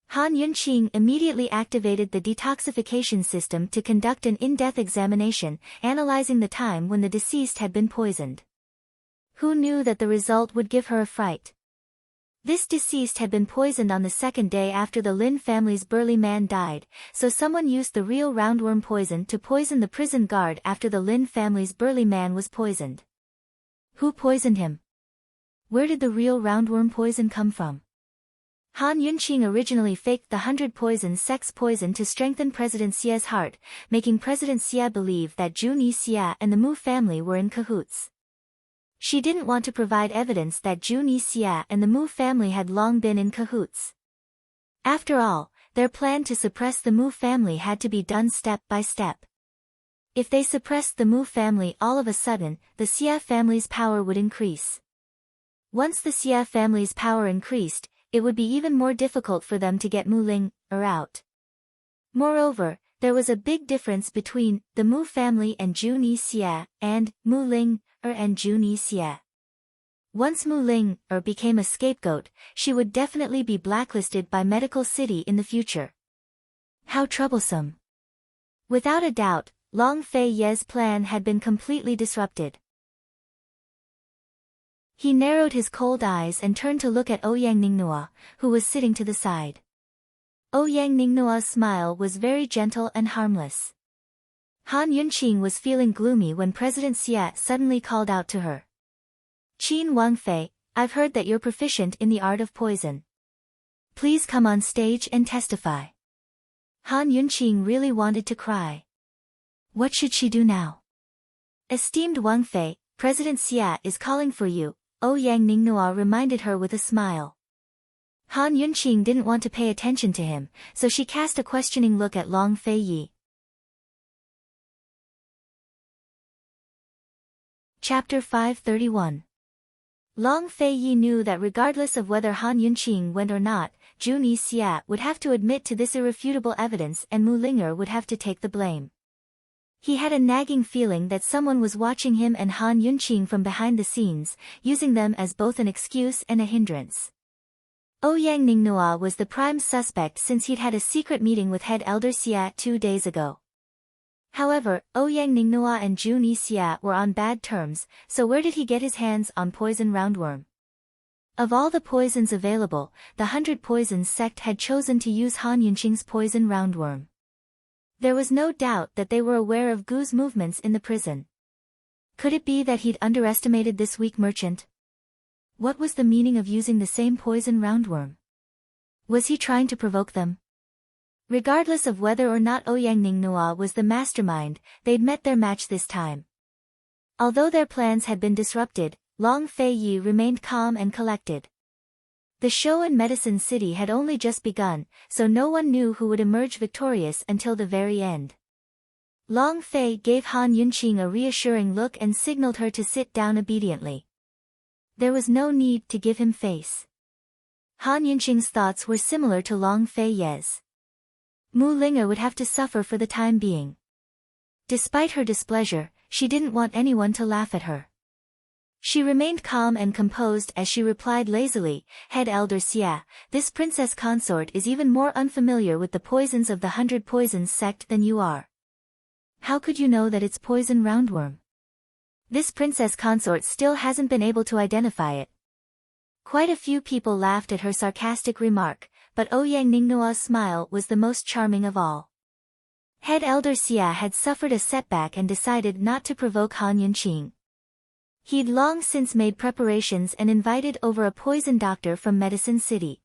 Han Yunqing immediately activated the detoxification system to conduct an in-depth examination, analyzing the time when the deceased had been poisoned. Who knew that the result would give her a fright? This deceased had been poisoned on the second day after the Lin family's burly man died, so someone used the real roundworm poison to poison the prison guard after the Lin family's burly man was poisoned. Who poisoned him? Where did the real roundworm poison come from? Han Yunqing originally faked the 100 poison sect's poison to strengthen President Xia's heart, making President Xia believe that Junyi Xia and the Mu family were in cahoots. She didn't want to provide evidence that Junyi Xia and the Mu family had long been in cahoots. After all, their plan to suppress the Mu family had to be done step by step. If they suppressed the Mu family all of a sudden, the Xia family's power would increase. Once the Xia family's power increased, it would be even more difficult for them to get Mu Ling out. Moreover, there was a big difference between the Mu family and Junyi Xia, and Mu Ling and Junyi Xia. Once Mu Ling became a scapegoat, she would definitely be blacklisted by Medical City in the future. How troublesome. Without a doubt, Long Fei Ye's plan had been completely disrupted. He narrowed his cold eyes and turned to look at Ouyang Ningnua, who was sitting to the side. Ouyang Ningnua's smile was very gentle and harmless. Han Yunqing was feeling gloomy when President Xia suddenly called out to her. "Qin Wangfei, I've heard that you're proficient in the art of poison. Please come on stage and testify." Han Yunqing really wanted to cry. What should she do now? "Esteemed Wangfei, President Xia is calling for you," Ouyang Ningnua reminded her with a smile. Han Yunqing didn't want to pay attention to him, so she cast a questioning look at Long Fei Yi. Chapter 531. Long Fei Yi knew that regardless of whether Han Yunqing went or not, Junyi Xia would have to admit to this irrefutable evidence and Mu Linger would have to take the blame. He had a nagging feeling that someone was watching him and Han Yunqing from behind the scenes, using them as both an excuse and a hindrance. Ouyang Ningnua was the prime suspect since he'd had a secret meeting with head elder Xia 2 days ago. However, Ouyang Ningnua and Junyi Xia were on bad terms, so where did he get his hands on poison roundworm? Of all the poisons available, the 100 Poisons sect had chosen to use Han Yunqing's poison roundworm. There was no doubt that they were aware of Gu's movements in the prison. Could it be that he'd underestimated this weak merchant? What was the meaning of using the same poison roundworm? Was he trying to provoke them? Regardless of whether or not Ouyang Ningnua was the mastermind, they'd met their match this time. Although their plans had been disrupted, Long Fei Yi remained calm and collected. The show in Medicine City had only just begun, so no one knew who would emerge victorious until the very end. Long Fei gave Han Yunqing a reassuring look and signaled her to sit down obediently. There was no need to give him face. Han Yunqing's thoughts were similar to Long Fei Ye's. Mu Linger would have to suffer for the time being. Despite her displeasure, she didn't want anyone to laugh at her. She remained calm and composed as she replied lazily, "Head Elder Xia, this Princess Consort is even more unfamiliar with the poisons of the 100 Poisons sect than you are. How could you know that it's poison roundworm? This Princess Consort still hasn't been able to identify it." Quite a few people laughed at her sarcastic remark, but Ouyang Ningnua's smile was the most charming of all. Head Elder Xia had suffered a setback and decided not to provoke Han Yunqing. He'd long since made preparations and invited over a poison doctor from Medicine City.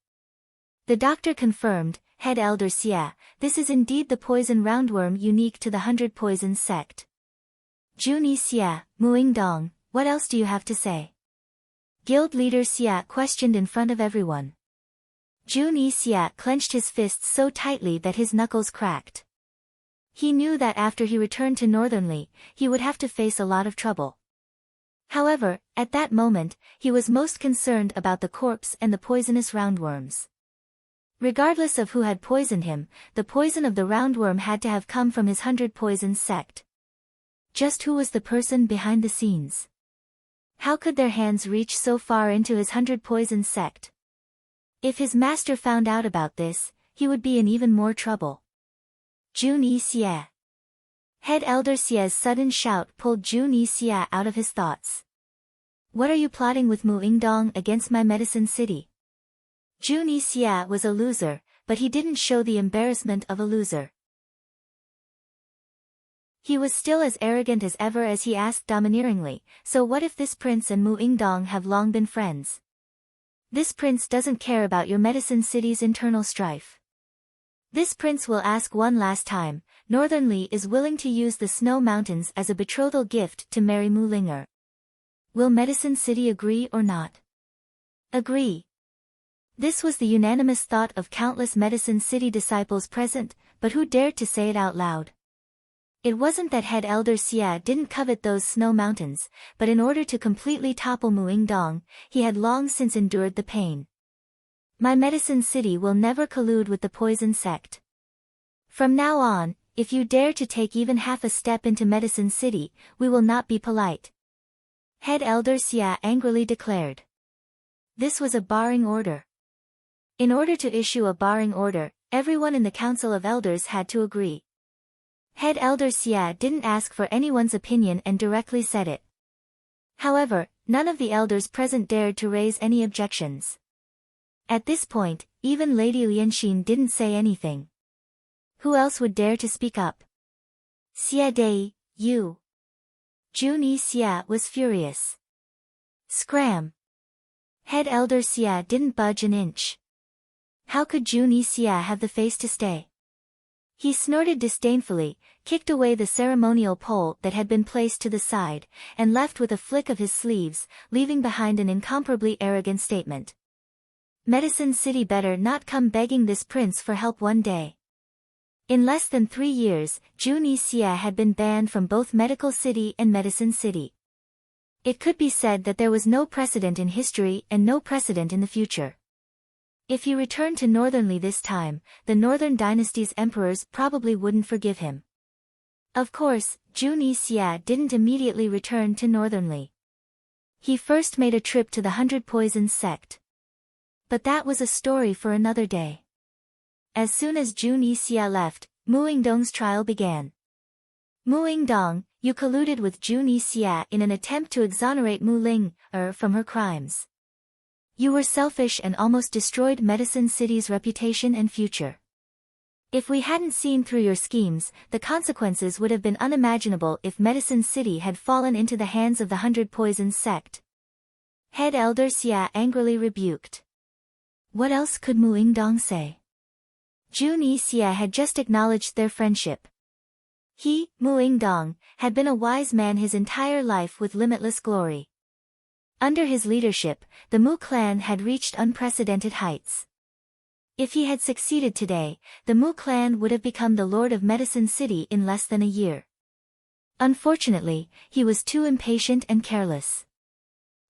The doctor confirmed, "Head Elder Xia, this is indeed the poison roundworm unique to the 100 Poisons sect." "Junyi Xia, Muing Dong, what else do you have to say?" Guild leader Xia questioned in front of everyone. Junyi Xia clenched his fists so tightly that his knuckles cracked. He knew that after he returned to Northernly, he would have to face a lot of trouble. However, at that moment, he was most concerned about the corpse and the poisonous roundworms. Regardless of who had poisoned him, the poison of the roundworm had to have come from his 100 Poisons sect. Just who was the person behind the scenes? How could their hands reach so far into his 100 Poisons sect? If his master found out about this, he would be in even more trouble. Junyi Xia. Head Elder Xia's sudden shout pulled Junyi Xia out of his thoughts. "What are you plotting with Muing Dong against my Medicine City?" Junyi Xia was a loser, but he didn't show the embarrassment of a loser. He was still as arrogant as ever as he asked domineeringly, "So what if this prince and Mu Ingdong have long been friends? This prince doesn't care about your Medicine City's internal strife. This prince will ask one last time, Northern Li is willing to use the snow mountains as a betrothal gift to marry Mu Linger. Will Medicine City agree or not?" "Agree." This was the unanimous thought of countless Medicine City disciples present, but who dared to say it out loud? It wasn't that head elder Xia didn't covet those snow mountains, but in order to completely topple Mu Ingdong, he had long since endured the pain. "My Medicine City will never collude with the poison sect. From now on, if you dare to take even half a step into Medicine City, we will not be polite," head elder Xia angrily declared. This was a barring order. In order to issue a barring order, everyone in the Council of Elders had to agree. Head elder Xia didn't ask for anyone's opinion and directly said it. However, none of the elders present dared to raise any objections. At this point, even Lady Lianxin didn't say anything. Who else would dare to speak up? "Xia Dei, you." Junyi Xia was furious. Scram! Head elder Xia didn't budge an inch. How could Junyi Xia have the face to stay? He snorted disdainfully, kicked away the ceremonial pole that had been placed to the side, and left with a flick of his sleeves, leaving behind an incomparably arrogant statement. Medicine City better not come begging this prince for help one day. In less than 3 years, Junyi Xia had been banned from both Medical City and Medicine City. It could be said that there was no precedent in history and no precedent in the future. If he returned to Northern Li this time, the Northern Dynasty's emperors probably wouldn't forgive him. Of course, Junyi Xia didn't immediately return to Northern Li. He first made a trip to the 100 Poisons sect. But that was a story for another day. As soon as Junyi Xia left, Mu Ingdong's trial began. "Mu Ingdong, you colluded with Junyi Xia in an attempt to exonerate Mu Linger from her crimes. You were selfish and almost destroyed Medicine City's reputation and future. If we hadn't seen through your schemes, the consequences would have been unimaginable if Medicine City had fallen into the hands of the 100 Poisons sect." Head elder Xia angrily rebuked. What else could Mu Ingdong say? Junyi Xia had just acknowledged their friendship. He, Mu Ingdong, had been a wise man his entire life with limitless glory. Under his leadership, the Mu clan had reached unprecedented heights. If he had succeeded today, the Mu clan would have become the Lord of Medicine City in less than a year. Unfortunately, he was too impatient and careless.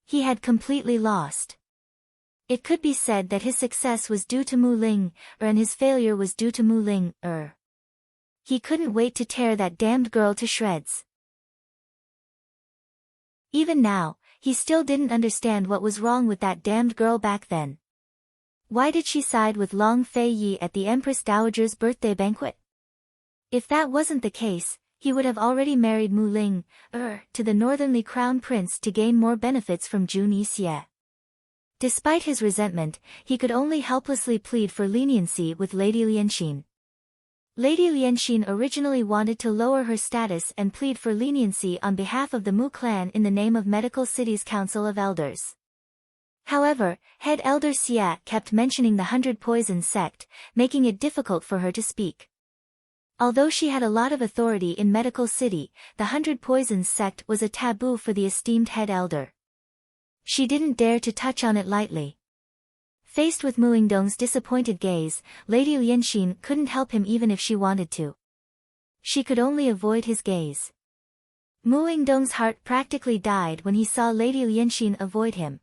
He had completely lost. It could be said that his success was due to Mu Linger and his failure was due to Mu Linger. He couldn't wait to tear that damned girl to shreds. Even now, he still didn't understand what was wrong with that damned girl back then. Why did she side with Long Fei Yi at the Empress Dowager's birthday banquet? If that wasn't the case, he would have already married Mu Linger to the Northern Li Crown Prince to gain more benefits from Junyi Xia. Despite his resentment, he could only helplessly plead for leniency with Lady Lianxin. Lady Lianxin originally wanted to lower her status and plead for leniency on behalf of the Mu clan in the name of Medical City's Council of Elders. However, head elder Xia kept mentioning the 100 Poisons sect, making it difficult for her to speak. Although she had a lot of authority in Medical City, the 100 Poisons sect was a taboo for the esteemed head elder. She didn't dare to touch on it lightly. Faced with Mu Ingdong's disappointed gaze, Lady Lianxin couldn't help him even if she wanted to. She could only avoid his gaze. Mu Ingdong's heart practically died when he saw Lady Lianxin avoid him.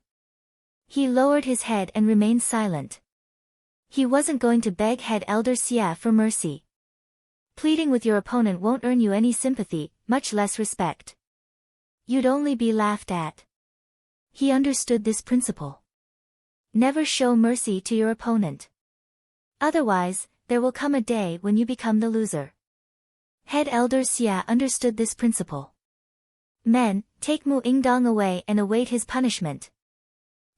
He lowered his head and remained silent. He wasn't going to beg head elder Xia for mercy. Pleading with your opponent won't earn you any sympathy, much less respect. You'd only be laughed at. He understood this principle. Never show mercy to your opponent. Otherwise, there will come a day when you become the loser. Head elder Xia understood this principle. Men, take Mu Ingdong away and await his punishment.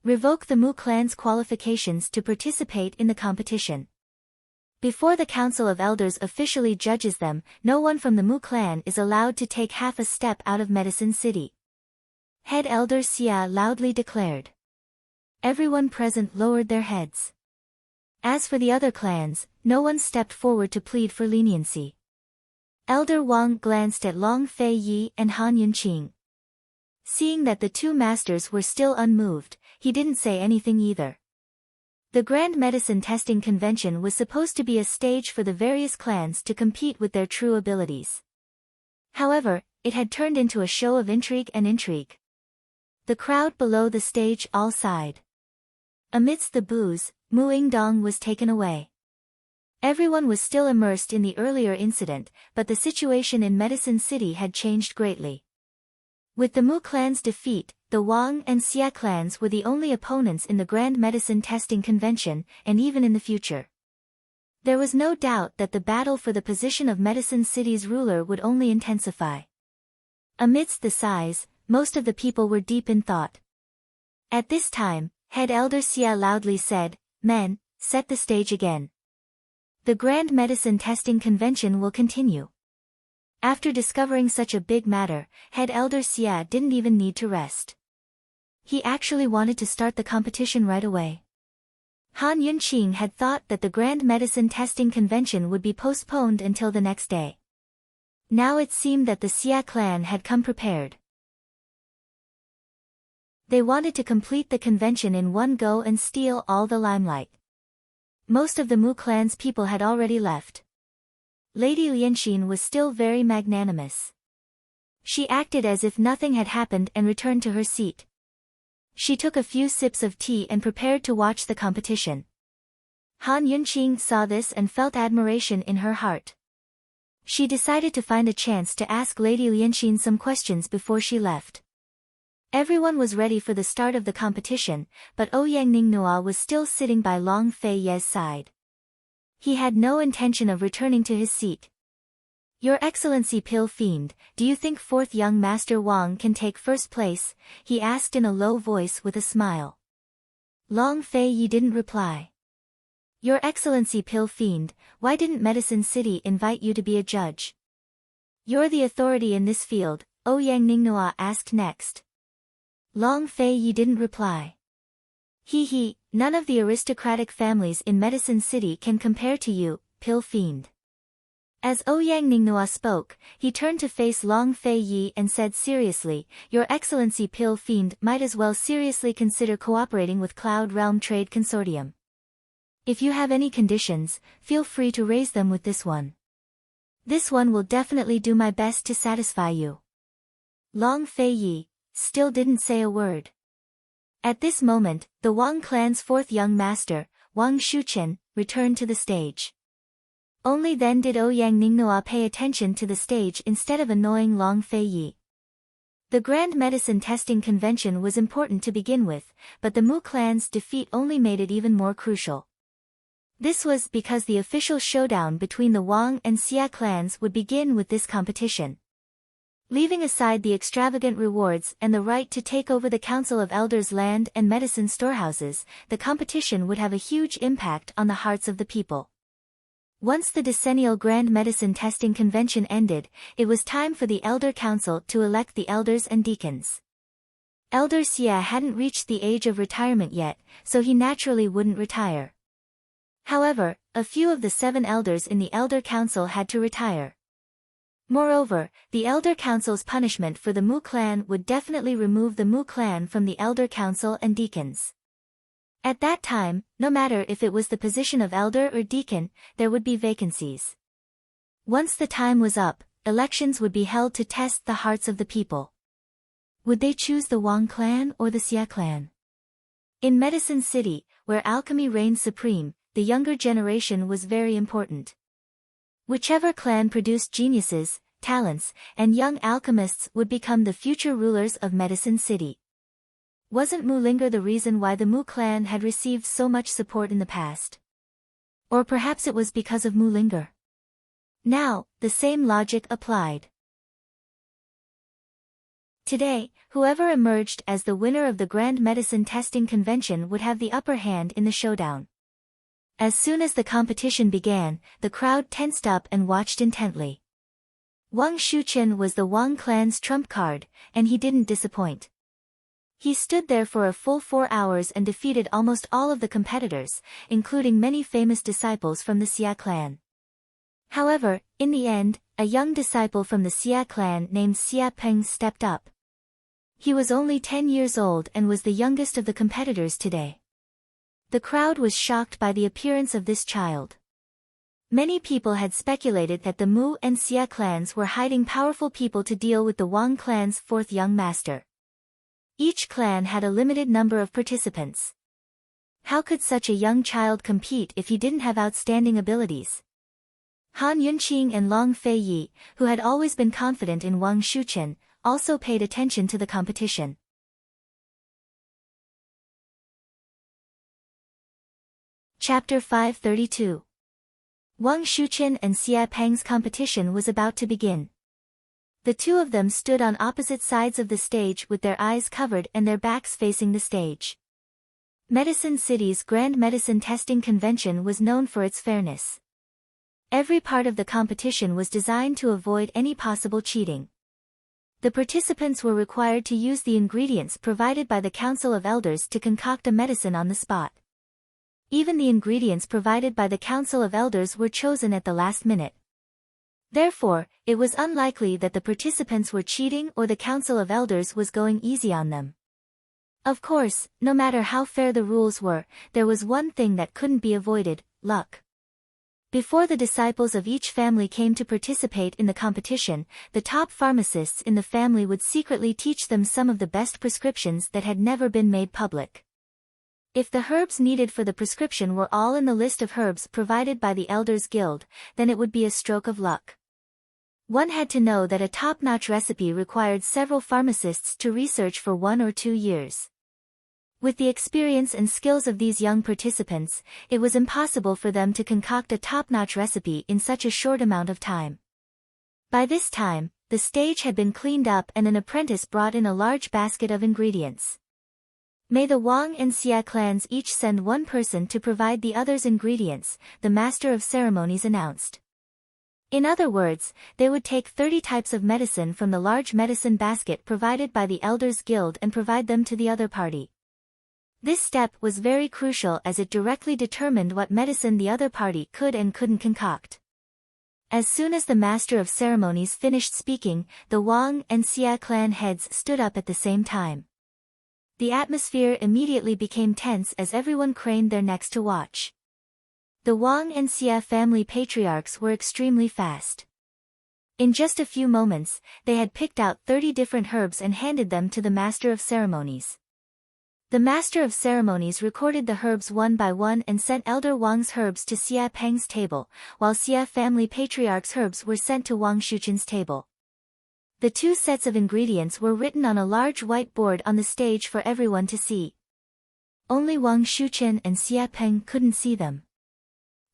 Revoke the Mu clan's qualifications to participate in the competition. Before the Council of Elders officially judges them, no one from the Mu clan is allowed to take half a step out of Medicine City. Head Elder Xia loudly declared. Everyone present lowered their heads. As for the other clans, no one stepped forward to plead for leniency. Elder Wang glanced at Long Fei Yi and Han Yunqing. Seeing that the two masters were still unmoved, he didn't say anything either. The Grand Medicine Testing Convention was supposed to be a stage for the various clans to compete with their true abilities. However, it had turned into a show of intrigue and intrigue. The crowd below the stage all sighed. Amidst the boos, Mu Yingdong was taken away. Everyone was still immersed in the earlier incident, but the situation in Medicine City had changed greatly. With the Mu clan's defeat, the Wang and Xia clans were the only opponents in the Grand Medicine Testing Convention, and even in the future. There was no doubt that the battle for the position of Medicine City's ruler would only intensify. Amidst the sighs, most of the people were deep in thought. At this time, Head Elder Xia loudly said, "Men, set the stage again. The Grand Medicine Testing Convention will continue." After discovering such a big matter, Head Elder Xia didn't even need to rest. He actually wanted to start the competition right away. Han Yunqing had thought that the Grand Medicine Testing Convention would be postponed until the next day. Now it seemed that the Xia clan had come prepared. They wanted to complete the convention in one go and steal all the limelight. Most of the Mu clan's people had already left. Lady Lianxin was still very magnanimous. She acted as if nothing had happened and returned to her seat. She took a few sips of tea and prepared to watch the competition. Han Yunqing saw this and felt admiration in her heart. She decided to find a chance to ask Lady Lianxin some questions before she left. Everyone was ready for the start of the competition, but Ouyang Ningnua was still sitting by Long Fei Ye's side. He had no intention of returning to his seat. "Your Excellency Pill Fiend, do you think fourth young Master Wang can take first place?" he asked in a low voice with a smile. Long Fei Yi didn't reply. "Your Excellency Pill Fiend, why didn't Medicine City invite you to be a judge?" "You're the authority in this field," Ouyang Ningnua asked next. Long Fei Yi didn't reply. He, none of the aristocratic families in Medicine City can compare to you, Pill Fiend." As Ouyang Ningnua spoke, he turned to face Long Fei Yi and said seriously, "Your Excellency Pill Fiend might as well seriously consider cooperating with Cloud Realm Trade Consortium. If you have any conditions, feel free to raise them with this one. This one will definitely do my best to satisfy you." Long Fei Yi still didn't say a word. At this moment, the Wang clan's fourth young master, Wang Shuchen, returned to the stage. Only then did Ouyang Ningnua pay attention to the stage instead of annoying Long Fei Yi. The Grand Medicine Testing Convention was important to begin with, but the Mu clan's defeat only made it even more crucial. This was because the official showdown between the Wang and Xia clans would begin with this competition. Leaving aside the extravagant rewards and the right to take over the Council of Elders' land and medicine storehouses, the competition would have a huge impact on the hearts of the people. Once the decennial Grand Medicine Testing Convention ended, it was time for the Elder Council to elect the elders and deacons. Elder Xia hadn't reached the age of retirement yet, so he naturally wouldn't retire. However, a few of the 7 elders in the Elder Council had to retire. Moreover, the Elder Council's punishment for the Mu clan would definitely remove the Mu clan from the Elder Council and deacons. At that time, no matter if it was the position of elder or deacon, there would be vacancies. Once the time was up, elections would be held to test the hearts of the people. Would they choose the Wang clan or the Xia clan? In Medicine City, where alchemy reigned supreme, the younger generation was very important. Whichever clan produced geniuses, talents, and young alchemists would become the future rulers of Medicine City. Wasn't Mu Linger the reason why the Mu clan had received so much support in the past? Or perhaps it was because of Mu Linger. Now, the same logic applied. Today, whoever emerged as the winner of the Grand Medicine Testing Convention would have the upper hand in the showdown. As soon as the competition began, the crowd tensed up and watched intently. Wang Shuqian was the Wang clan's trump card, and he didn't disappoint. He stood there for a full 4 hours and defeated almost all of the competitors, including many famous disciples from the Xia clan. However, in the end, a young disciple from the Xia clan named Xia Peng stepped up. He was only 10 years old and was the youngest of the competitors today. The crowd was shocked by the appearance of this child. Many people had speculated that the Mu and Xia clans were hiding powerful people to deal with the Wang clan's fourth young master. Each clan had a limited number of participants. How could such a young child compete if he didn't have outstanding abilities? Han Yunqing and Long Feiyi, who had always been confident in Wang Shuqian, also paid attention to the competition. Chapter 532. Wang Shuqian and Xia Peng's competition was about to begin. The two of them stood on opposite sides of the stage with their eyes covered and their backs facing the stage. Medicine City's Grand Medicine Testing Convention was known for its fairness. Every part of the competition was designed to avoid any possible cheating. The participants were required to use the ingredients provided by the Council of Elders to concoct a medicine on the spot. Even the ingredients provided by the Council of Elders were chosen at the last minute. Therefore, it was unlikely that the participants were cheating or the Council of Elders was going easy on them. Of course, no matter how fair the rules were, there was one thing that couldn't be avoided: luck. Before the disciples of each family came to participate in the competition, the top pharmacists in the family would secretly teach them some of the best prescriptions that had never been made public. If the herbs needed for the prescription were all in the list of herbs provided by the Elders Guild, then it would be a stroke of luck. One had to know that a top-notch recipe required several pharmacists to research for 1 or 2 years. With the experience and skills of these young participants, it was impossible for them to concoct a top-notch recipe in such a short amount of time. By this time, the stage had been cleaned up and an apprentice brought in a large basket of ingredients. May the Wang and Xia clans each send one person to provide the others ingredients, the Master of Ceremonies announced. In other words, they would take 30 types of medicine from the large medicine basket provided by the Elders Guild and provide them to the other party. This step was very crucial as it directly determined what medicine the other party could and couldn't concoct. As soon as the Master of Ceremonies finished speaking, the Wang and Xia clan heads stood up at the same time. The atmosphere immediately became tense as everyone craned their necks to watch. The Wang and Xia family patriarchs were extremely fast. In just a few moments, they had picked out 30 different herbs and handed them to the Master of Ceremonies. The Master of Ceremonies recorded the herbs one by one and sent Elder Wang's herbs to Xia Peng's table, while Xia family patriarch's herbs were sent to Wang Shuqian's table. The 2 sets of ingredients were written on a large white board on the stage for everyone to see. Only Wang Shuqian and Xia Peng couldn't see them.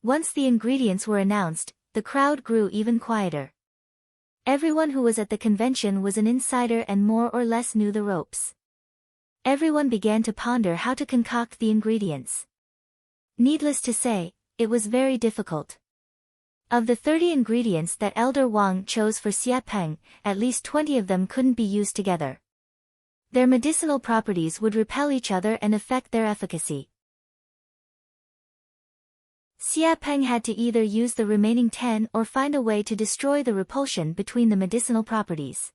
Once the ingredients were announced, the crowd grew even quieter. Everyone who was at the convention was an insider and more or less knew the ropes. Everyone began to ponder how to concoct the ingredients. Needless to say, it was very difficult. Of the 30 ingredients that Elder Wang chose for Xia Peng, at least 20 of them couldn't be used together. Their medicinal properties would repel each other and affect their efficacy. Xia Peng had to either use the remaining 10 or find a way to destroy the repulsion between the medicinal properties.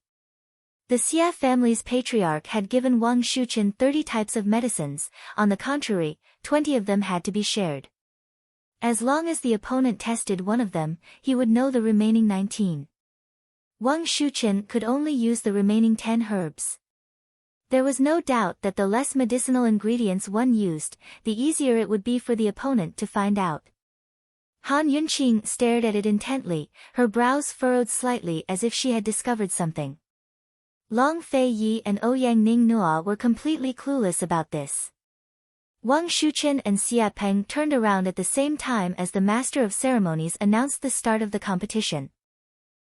The Xia family's patriarch had given Wang Shuqian 30 types of medicines, on the contrary, 20 of them had to be shared. As long as the opponent tested one of them, he would know the remaining 19. Wang Shuqian could only use the remaining 10 herbs. There was no doubt that the less medicinal ingredients one used, the easier it would be for the opponent to find out. Han Yunqing stared at it intently, her brows furrowed slightly as if she had discovered something. Long Feiyi and Ouyang Ningnua were completely clueless about this. Wang Shuqian and Xia Peng turned around at the same time as the Master of Ceremonies announced the start of the competition.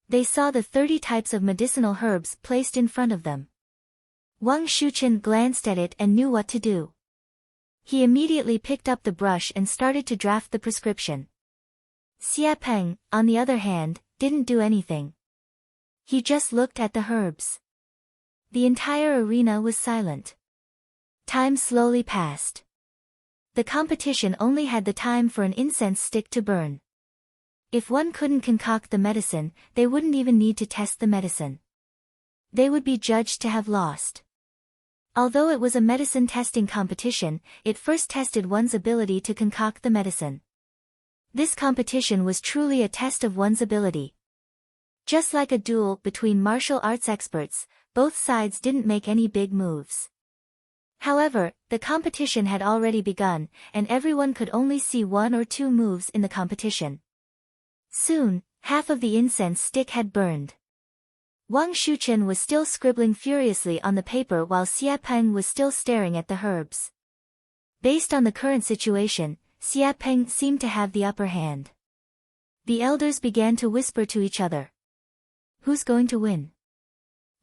They saw the 30 types of medicinal herbs placed in front of them. Wang Shuqian glanced at it and knew what to do. He immediately picked up the brush and started to draft the prescription. Xia Peng, on the other hand, didn't do anything. He just looked at the herbs. The entire arena was silent. Time slowly passed. The competition only had the time for an incense stick to burn. If one couldn't concoct the medicine, they wouldn't even need to test the medicine. They would be judged to have lost. Although it was a medicine testing competition, it first tested one's ability to concoct the medicine. This competition was truly a test of one's ability. Just like a duel between martial arts experts, both sides didn't make any big moves. However, the competition had already begun, and everyone could only see one or two moves in the competition. Soon, half of the incense stick had burned. Wang Shuchen was still scribbling furiously on the paper while Xia Peng was still staring at the herbs. Based on the current situation, Xia Peng seemed to have the upper hand. The elders began to whisper to each other. Who's going to win?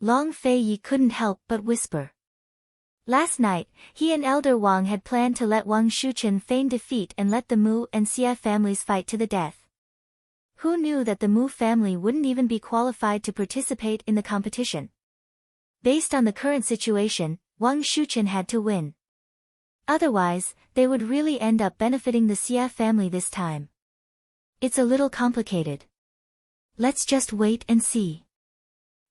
Long Fei Yi couldn't help but whisper. Last night, he and Elder Wang had planned to let Wang Shuchen feign defeat and let the Mu and Xia families fight to the death. Who knew that the Mu family wouldn't even be qualified to participate in the competition? Based on the current situation, Wang Shuchen had to win. Otherwise, they would really end up benefiting the Xia family this time. It's a little complicated. Let's just wait and see.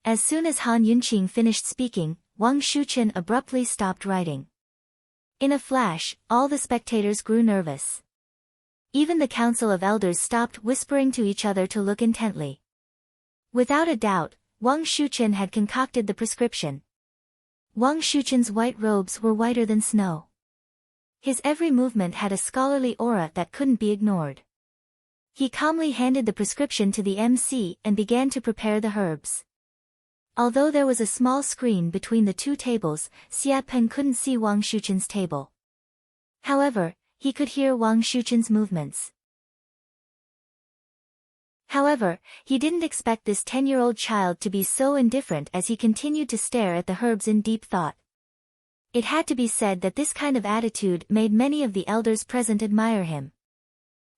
As soon as Han Yunqing finished speaking, Wang Shuchen abruptly stopped writing. In a flash, all the spectators grew nervous. Even the Council of Elders stopped whispering to each other to look intently. Without a doubt, Wang Shuchen had concocted the prescription. Wang Shuchen's white robes were whiter than snow. His every movement had a scholarly aura that couldn't be ignored. He calmly handed the prescription to the MC and began to prepare the herbs. Although there was a small screen between the two tables, Xia Peng couldn't see Wang Shuchen's table. However, he could hear Wang Shuchen's movements. However, he didn't expect this 10-year-old child to be so indifferent as he continued to stare at the herbs in deep thought. It had to be said that this kind of attitude made many of the elders present admire him.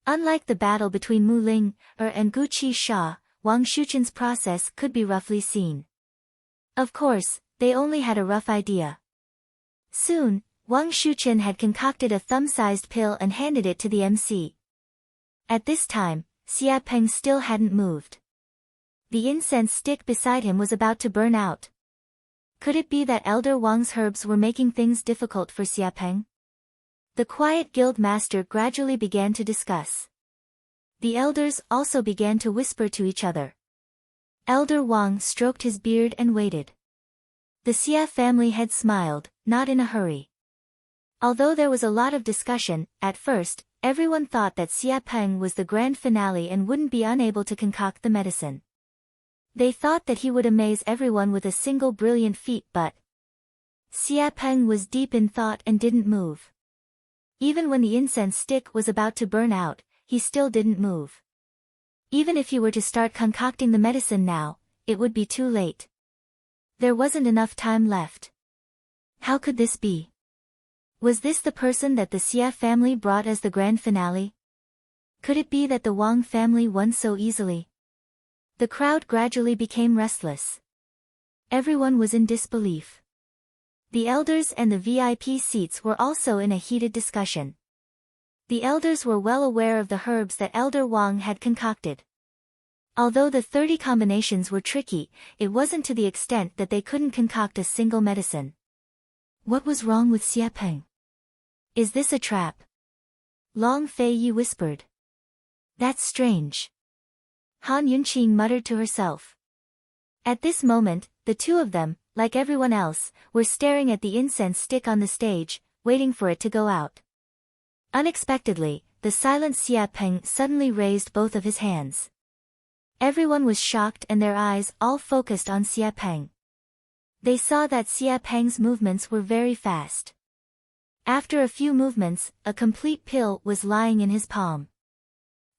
Unlike the battle between Mu Ling and Gu Qi Sha, Wang Shuchen's process could be roughly seen. Of course, they only had a rough idea. Soon, Wang Shuchen had concocted a thumb-sized pill and handed it to the MC. At this time, Xia Peng still hadn't moved. The incense stick beside him was about to burn out. Could it be that Elder Wang's herbs were making things difficult for Xia Peng? The quiet guild master gradually began to discuss. The elders also began to whisper to each other. Elder Wang stroked his beard and waited. The Xia family had smiled, not in a hurry. Although there was a lot of discussion, at first, everyone thought that Xia Peng was the grand finale and wouldn't be unable to concoct the medicine. They thought that he would amaze everyone with a single brilliant feat, but Xia Peng was deep in thought and didn't move. Even when the incense stick was about to burn out, he still didn't move. Even if he were to start concocting the medicine now, it would be too late. There wasn't enough time left. How could this be? Was this the person that the Xia family brought as the grand finale? Could it be that the Wang family won so easily? The crowd gradually became restless. Everyone was in disbelief. The elders and the VIP seats were also in a heated discussion. The elders were well aware of the herbs that Elder Wang had concocted. Although the 30 combinations were tricky, it wasn't to the extent that they couldn't concoct a single medicine. What was wrong with Xia Peng? Is this a trap? Long Fei Yi whispered. That's strange. Han Yunqing muttered to herself. At this moment, the two of them, like everyone else, were staring at the incense stick on the stage, waiting for it to go out. Unexpectedly, the silent Xia Peng suddenly raised both of his hands. Everyone was shocked and their eyes all focused on Xia Peng. They saw that Xia Peng's movements were very fast. After a few movements, a complete pill was lying in his palm.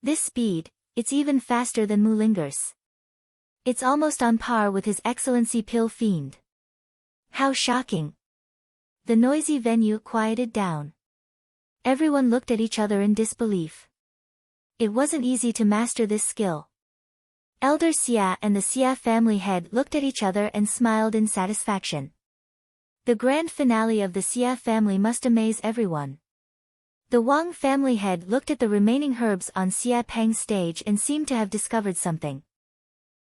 This speed, it's even faster than Mu Linger's. It's almost on par with His Excellency Pill Fiend. How shocking! The noisy venue quieted down. Everyone looked at each other in disbelief. It wasn't easy to master this skill. Elder Xia and the Xia family head looked at each other and smiled in satisfaction. The grand finale of the Xia family must amaze everyone. The Wang family head looked at the remaining herbs on Xia Peng's stage and seemed to have discovered something.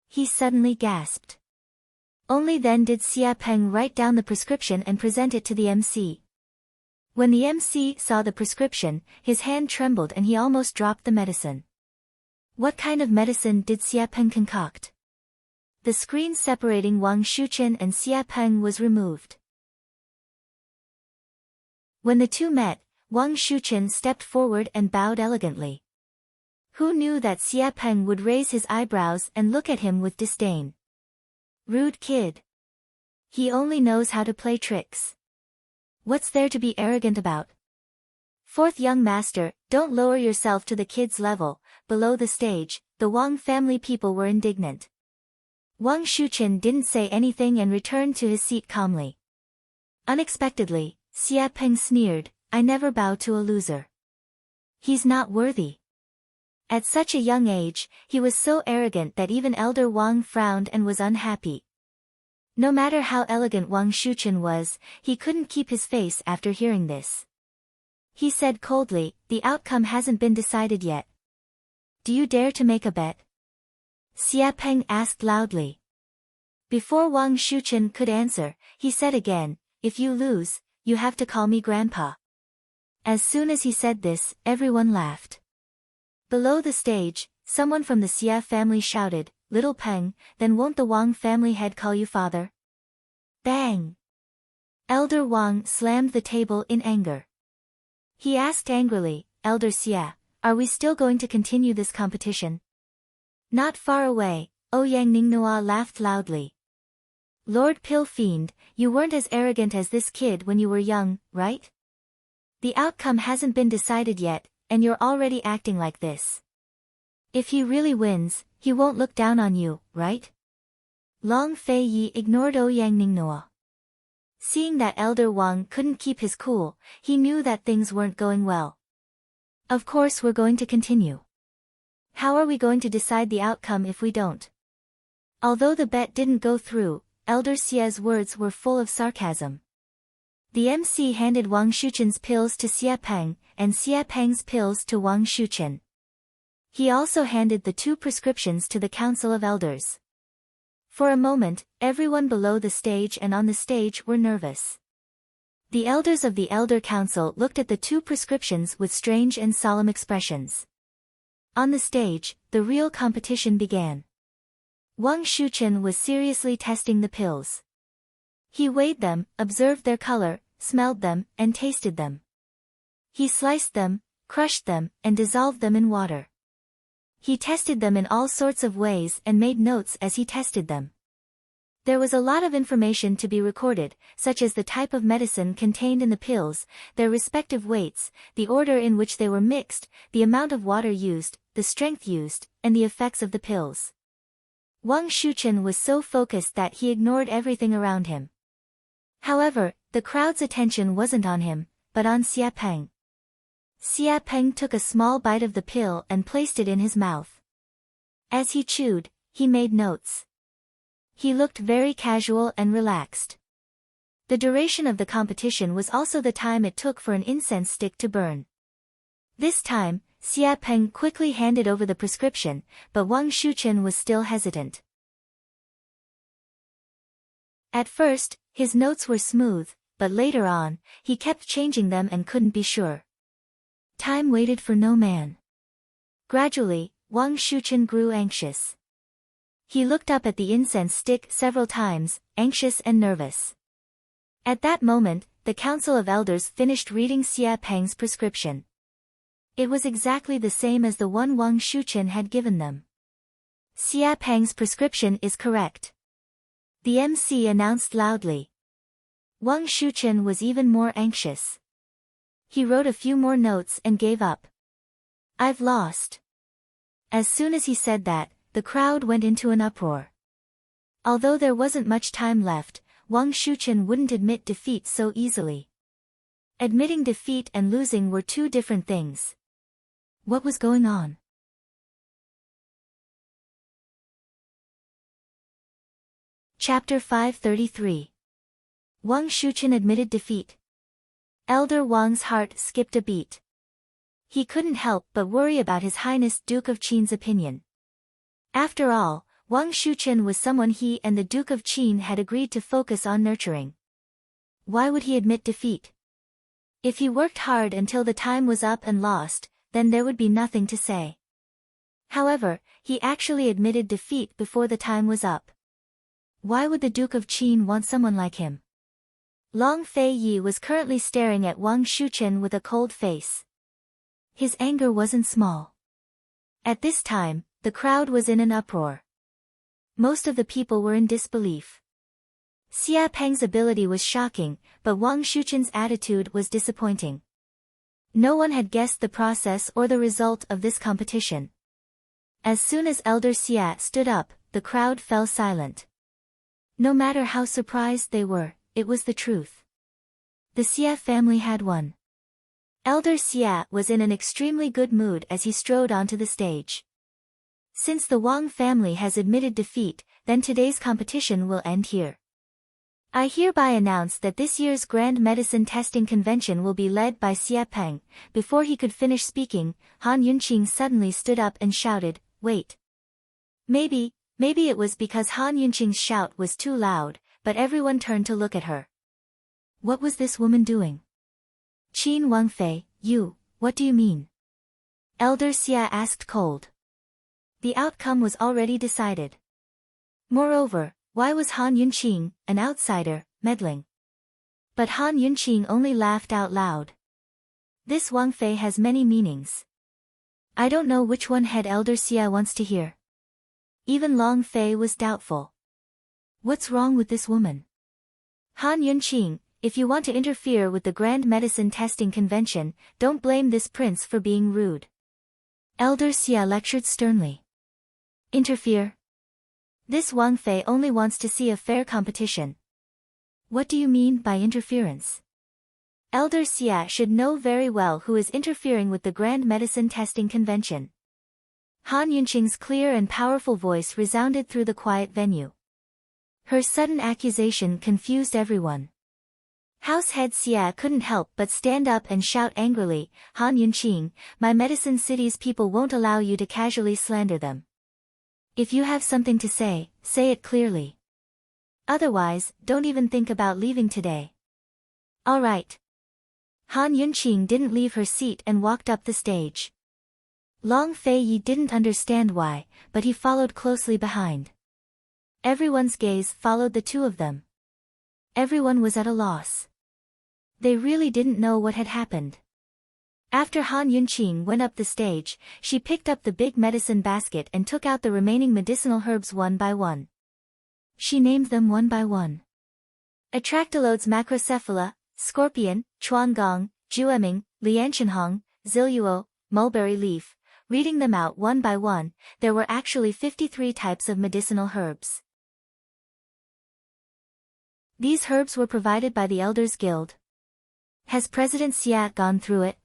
He suddenly gasped. Only then did Xia Peng write down the prescription and present it to the MC. When the MC saw the prescription, his hand trembled and he almost dropped the medicine. What kind of medicine did Xia Peng concoct? The screen separating Wang Shuchen and Xia Peng was removed. When the two met, Wang Shuchen stepped forward and bowed elegantly. Who knew that Xia Peng would raise his eyebrows and look at him with disdain? Rude kid. He only knows how to play tricks. What's there to be arrogant about? Fourth young master, don't lower yourself to the kid's level. Below the stage, the Wang family people were indignant. Wang Shuchen didn't say anything and returned to his seat calmly. Unexpectedly, Xia Peng sneered, I never bow to a loser. He's not worthy. At such a young age, he was so arrogant that even Elder Wang frowned and was unhappy. No matter how elegant Wang Shuchen was, he couldn't keep his face after hearing this. He said coldly, the outcome hasn't been decided yet. Do you dare to make a bet? Xia Peng asked loudly. Before Wang Shuchen could answer, he said again, if you lose, you have to call me grandpa. As soon as he said this, everyone laughed. Below the stage, someone from the Xia family shouted, Little Peng, then won't the Wang family head call you father? Bang! Elder Wang slammed the table in anger. He asked angrily, Elder Xia, are we still going to continue this competition? Not far away, Ouyang Ningnua laughed loudly. Lord Pill Fiend, you weren't as arrogant as this kid when you were young, right? The outcome hasn't been decided yet, and you're already acting like this. If he really wins, he won't look down on you, right? Long Fei Yi ignored Ouyang Ningnua. Seeing that Elder Wang couldn't keep his cool, he knew that things weren't going well. Of course we're going to continue. How are we going to decide the outcome if we don't? Although the bet didn't go through, Elder Xia's words were full of sarcasm. The MC handed Wang Shuchen's pills to Xia Peng, and Xia Peng's pills to Wang Shuchen. He also handed the 2 prescriptions to the Council of Elders. For a moment, everyone below the stage and on the stage were nervous. The elders of the Elder Council looked at the 2 prescriptions with strange and solemn expressions. On the stage, the real competition began. Wang Shuchen was seriously testing the pills. He weighed them, observed their color, smelled them, and tasted them. He sliced them, crushed them, and dissolved them in water. He tested them in all sorts of ways and made notes as he tested them. There was a lot of information to be recorded, such as the type of medicine contained in the pills, their respective weights, the order in which they were mixed, the amount of water used, the strength used, and the effects of the pills. Wang Shuchen was so focused that he ignored everything around him. However, the crowd's attention wasn't on him, but on Xia Peng. Xia Peng took a small bite of the pill and placed it in his mouth. As he chewed, he made notes. He looked very casual and relaxed. The duration of the competition was also the time it took for an incense stick to burn. This time, Xia Peng quickly handed over the prescription, but Wang Shuchen was still hesitant. At first, his notes were smooth, but later on, he kept changing them and couldn't be sure. Time waited for no man. Gradually, Wang Shuchen grew anxious. He looked up at the incense stick several times, anxious and nervous. At that moment, the Council of Elders finished reading Xia Peng's prescription. It was exactly the same as the one Wang Shuchen had given them. Xia Peng's prescription is correct. The MC announced loudly. Wang Shuchen was even more anxious. He wrote a few more notes and gave up. I've lost. As soon as he said that, the crowd went into an uproar. Although there wasn't much time left, Wang Shuchen wouldn't admit defeat so easily. Admitting defeat and losing were two different things. What was going on? Chapter 533. Wang Shuqian admitted defeat. Elder Wang's heart skipped a beat. He couldn't help but worry about His Highness Duke of Qin's opinion. After all, Wang Shuqian was someone he and the Duke of Qin had agreed to focus on nurturing. Why would he admit defeat? If he worked hard until the time was up and lost, then there would be nothing to say. However, he actually admitted defeat before the time was up. Why would the Duke of Qin want someone like him? Long Fei Yi was currently staring at Wang Shuqian with a cold face. His anger wasn't small. At this time, the crowd was in an uproar. Most of the people were in disbelief. Xia Peng's ability was shocking, but Wang Shuqian's attitude was disappointing. No one had guessed the process or the result of this competition. As soon as Elder Xia stood up, the crowd fell silent. No matter how surprised they were, it was the truth. The Xia family had won. Elder Xia was in an extremely good mood as he strode onto the stage. Since the Wang family has admitted defeat, then today's competition will end here. I hereby announce that this year's Grand Medicine Testing Convention will be led by Xia Peng. Before he could finish speaking, Han Yunqing suddenly stood up and shouted, "Wait." Maybe it was because Han Yunqing's shout was too loud, but everyone turned to look at her. What was this woman doing? "Qin Wangfei, what do you mean?" Elder Xia asked cold. The outcome was already decided. Moreover, why was Han Yunqing, an outsider, meddling? But Han Yunqing only laughed out loud. This Wangfei has many meanings. I don't know which one head Elder Xia wants to hear. Even Long Fei was doubtful. What's wrong with this woman? Han Yunqing, if you want to interfere with the Grand Medicine Testing Convention, don't blame this prince for being rude. Elder Xia lectured sternly. Interfere? This Wang Fei only wants to see a fair competition. What do you mean by interference? Elder Xia should know very well who is interfering with the Grand Medicine Testing Convention. Han Yunqing's clear and powerful voice resounded through the quiet venue. Her sudden accusation confused everyone. Househead Xia couldn't help but stand up and shout angrily, "Han Yunqing, my Medicine City's people won't allow you to casually slander them. If you have something to say it clearly. Otherwise, don't even think about leaving today." All right. Han Yunqing didn't leave her seat and walked up the stage. Long Fei Yi didn't understand why, but he followed closely behind. Everyone's gaze followed the two of them. Everyone was at a loss. They really didn't know what had happened. After Han Yunqing went up the stage, she picked up the big medicine basket and took out the remaining medicinal herbs one by one. She named them one by one. Atractylodes macrocephala, scorpion, chuangong, jueming, lianchenhong, ziluo, mulberry leaf. Reading them out one by one, there were actually 53 types of medicinal herbs. These herbs were provided by the Elders Guild. Has President Xia gone through it?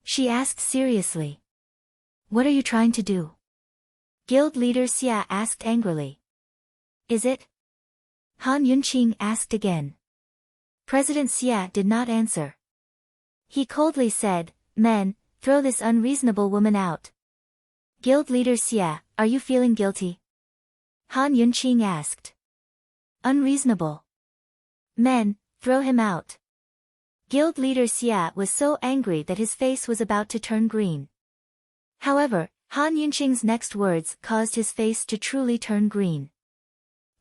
She asked seriously. What are you trying to do? Guild leader Xia asked angrily. Is it? Han Yunqing asked again. President Xia did not answer. He coldly said, "Men, throw this unreasonable woman out." Guild leader Xia, are you feeling guilty? Han Yunqing asked. Unreasonable. Men, throw him out. Guild leader Xia was so angry that his face was about to turn green. However, Han Yunqing's next words caused his face to truly turn green.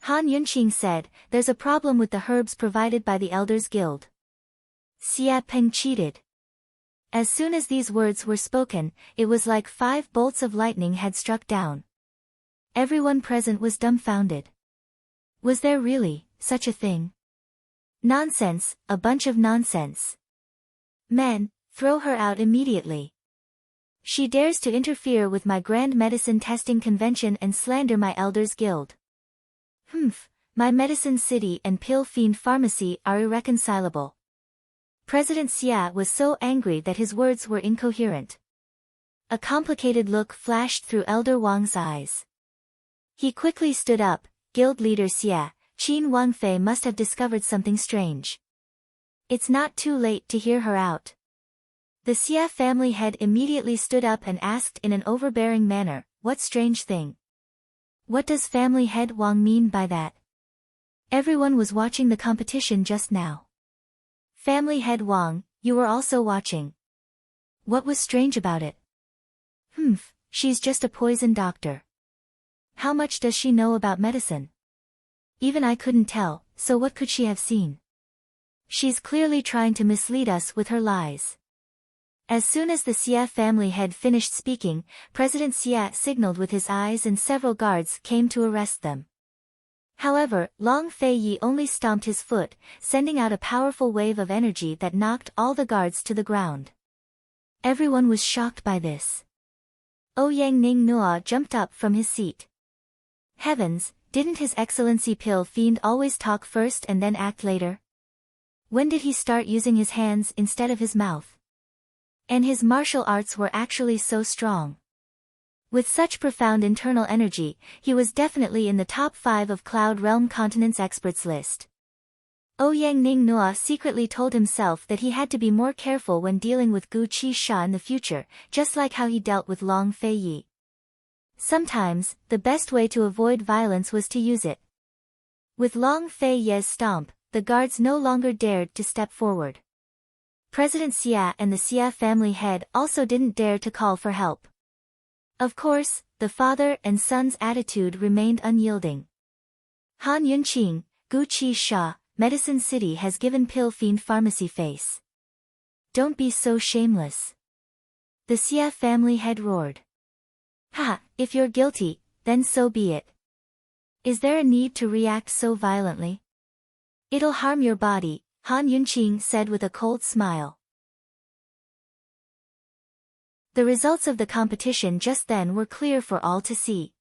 Han Yunqing said, "There's a problem with the herbs provided by the Elders Guild." Xia Peng cheated. As soon as these words were spoken, it was like 5 bolts of lightning had struck down. Everyone present was dumbfounded. Was there really such a thing? Nonsense, a bunch of nonsense. Men, throw her out immediately. She dares to interfere with my Grand Medicine Testing Convention and slander my Elders Guild. My Medicine City and Pill Fiend Pharmacy are irreconcilable. President Xia was so angry that his words were incoherent. A complicated look flashed through Elder Wang's eyes. He quickly stood up. Guild leader Xia, Qin Wangfei must have discovered something strange. It's not too late to hear her out. The Xia family head immediately stood up and asked in an overbearing manner, "What strange thing? What does family head Wang mean by that?" Everyone was watching the competition just now. Family head Wang, you were also watching. What was strange about it? She's just a poison doctor. How much does she know about medicine? Even I couldn't tell, so what could she have seen? She's clearly trying to mislead us with her lies. As soon as the Xia family head finished speaking, President Xia signaled with his eyes and several guards came to arrest them. However, Long Feiyi only stomped his foot, sending out a powerful wave of energy that knocked all the guards to the ground. Everyone was shocked by this. Ouyang Ning Nua jumped up from his seat. Heavens, didn't His Excellency Pill Fiend always talk first and then act later? When did he start using his hands instead of his mouth? And his martial arts were actually so strong. With such profound internal energy, he was definitely in the top 5 of Cloud Realm Continent's experts list. Ouyang Ning Nua secretly told himself that he had to be more careful when dealing with Gu Qi Sha in the future, just like how he dealt with Long Feiyi. Sometimes, the best way to avoid violence was to use it. With Long Feiyi's stomp, the guards no longer dared to step forward. President Xia and the Xia family head also didn't dare to call for help. Of course, the father and son's attitude remained unyielding. Han Yunqing, Gu Qi Sha, Medicine City has given Pill Fiend pharmacy face. Don't be so shameless. The Xia family head roared. Ha, if you're guilty, then so be it. Is there a need to react so violently? It'll harm your body, Han Yunqing said with a cold smile. The results of the competition just then were clear for all to see.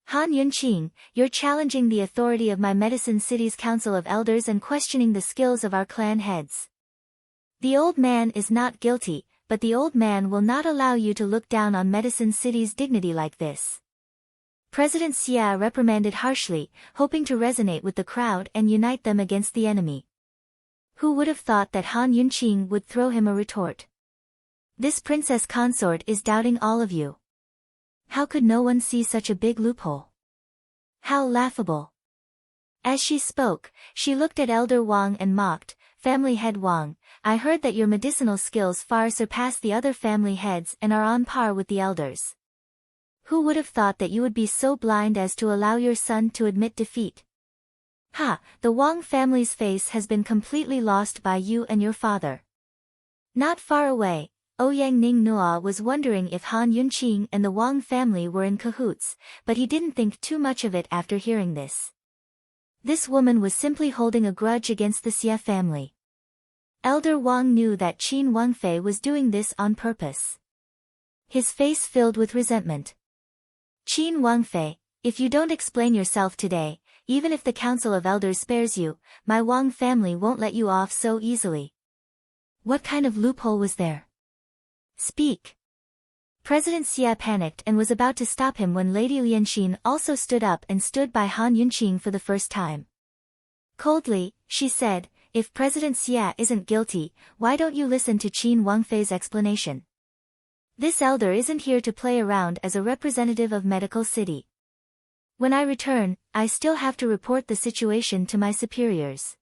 Han Yunqing, you're challenging the authority of my Medicine City's Council of Elders and questioning the skills of our clan heads. The old man is not guilty, but the old man will not allow you to look down on Medicine City's dignity like this. President Xia reprimanded harshly, hoping to resonate with the crowd and unite them against the enemy. Who would have thought that Han Yunqing would throw him a retort? This Princess Consort is doubting all of you. How could no one see such a big loophole? How laughable. As she spoke, she looked at Elder Wang and mocked, Family Head Wang, I heard that your medicinal skills far surpass the other family heads and are on par with the elders. Who would have thought that you would be so blind as to allow your son to admit defeat? Ha, the Wang family's face has been completely lost by you and your father. Not far away, Ouyang Ning Nua was wondering if Han Yunqing and the Wang family were in cahoots, but he didn't think too much of it after hearing this. This woman was simply holding a grudge against the Xia family. Elder Wang knew that Qin Wangfei was doing this on purpose. His face filled with resentment. Qin Wangfei, if you don't explain yourself today, even if the Council of Elders spares you, my Wang family won't let you off so easily. What kind of loophole was there? Speak. President Xia panicked and was about to stop him when Lady Lianxin also stood up and stood by Han Yunqing for the first time. Coldly, she said, if President Xia isn't guilty, why don't you listen to Qin Wangfei's explanation? This elder isn't here to play around as a representative of Medical City. When I return, I still have to report the situation to my superiors.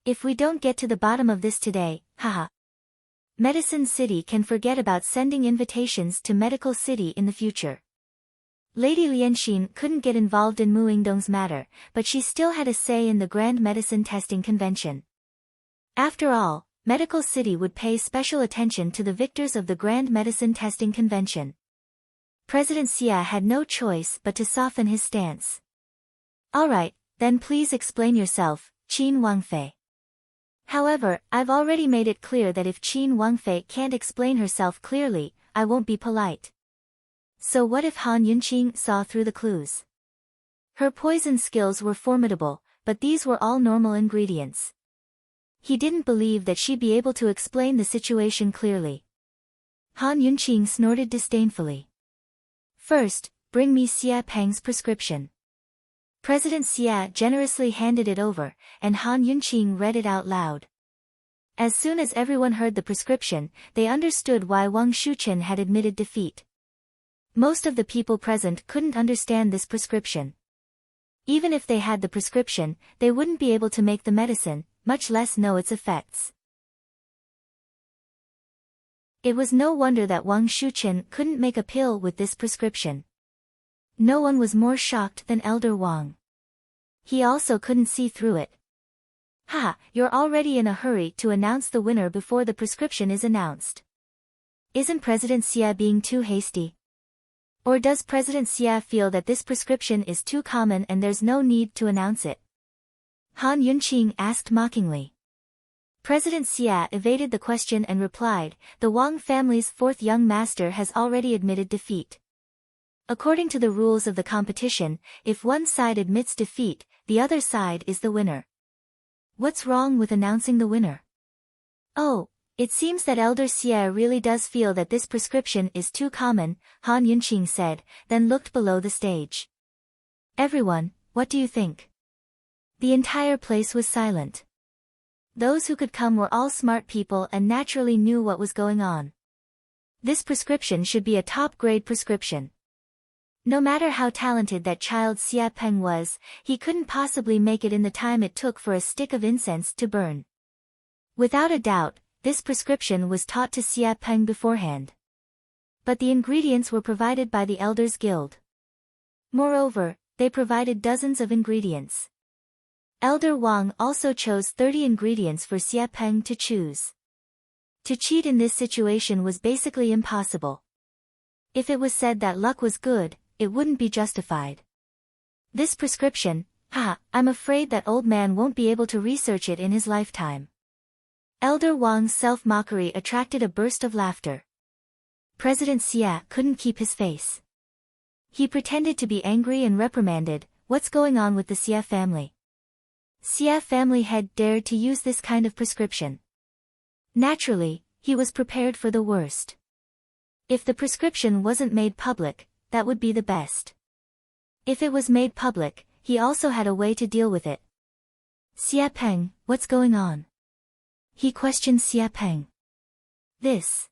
If we don't get to the bottom of this today, haha. Medicine City can forget about sending invitations to Medical City in the future. Lady Lianxin couldn't get involved in Muingdong's matter, but she still had a say in the Grand Medicine Testing Convention. After all, Medical City would pay special attention to the victors of the Grand Medicine Testing Convention. President Xia had no choice but to soften his stance. Alright, then please explain yourself, Qin Wangfei. However, I've already made it clear that if Qin Wangfei can't explain herself clearly, I won't be polite. So what if Han Yunqing saw through the clues? Her poison skills were formidable, but these were all normal ingredients. He didn't believe that she'd be able to explain the situation clearly. Han Yunqing snorted disdainfully. First, bring me Xia Peng's prescription. President Xia generously handed it over, and Han Yunqing read it out loud. As soon as everyone heard the prescription, they understood why Wang Shuchen had admitted defeat. Most of the people present couldn't understand this prescription. Even if they had the prescription, they wouldn't be able to make the medicine, much less know its effects. It was no wonder that Wang Shuchen couldn't make a pill with this prescription. No one was more shocked than Elder Wang. He also couldn't see through it. Ha, you're already in a hurry to announce the winner before the prescription is announced. Isn't President Xia being too hasty? Or does President Xia feel that this prescription is too common and there's no need to announce it? Han Yunqing asked mockingly. President Xia evaded the question and replied, the Wang family's fourth young master has already admitted defeat. According to the rules of the competition, if one side admits defeat, the other side is the winner. What's wrong with announcing the winner? Oh, it seems that Elder Xia really does feel that this prescription is too common, Han Yunqing said, then looked below the stage. Everyone, what do you think? The entire place was silent. Those who could come were all smart people and naturally knew what was going on. This prescription should be a top-grade prescription. No matter how talented that child Xia Peng was, he couldn't possibly make it in the time it took for a stick of incense to burn. Without a doubt, this prescription was taught to Xia Peng beforehand. But the ingredients were provided by the Elders Guild. Moreover, they provided dozens of ingredients. Elder Wang also chose 30 ingredients for Xia Peng to choose. To cheat in this situation was basically impossible. If it was said that luck was good, it wouldn't be justified. This prescription, I'm afraid that old man won't be able to research it in his lifetime. Elder Wang's self-mockery attracted a burst of laughter. President Xia couldn't keep his face. He pretended to be angry and reprimanded, what's going on with the Xia family? Xia family head dared to use this kind of prescription. Naturally, he was prepared for the worst. If the prescription wasn't made public, that would be the best. If it was made public, he also had a way to deal with it. Xia Peng, what's going on? He questioned Xia Peng. This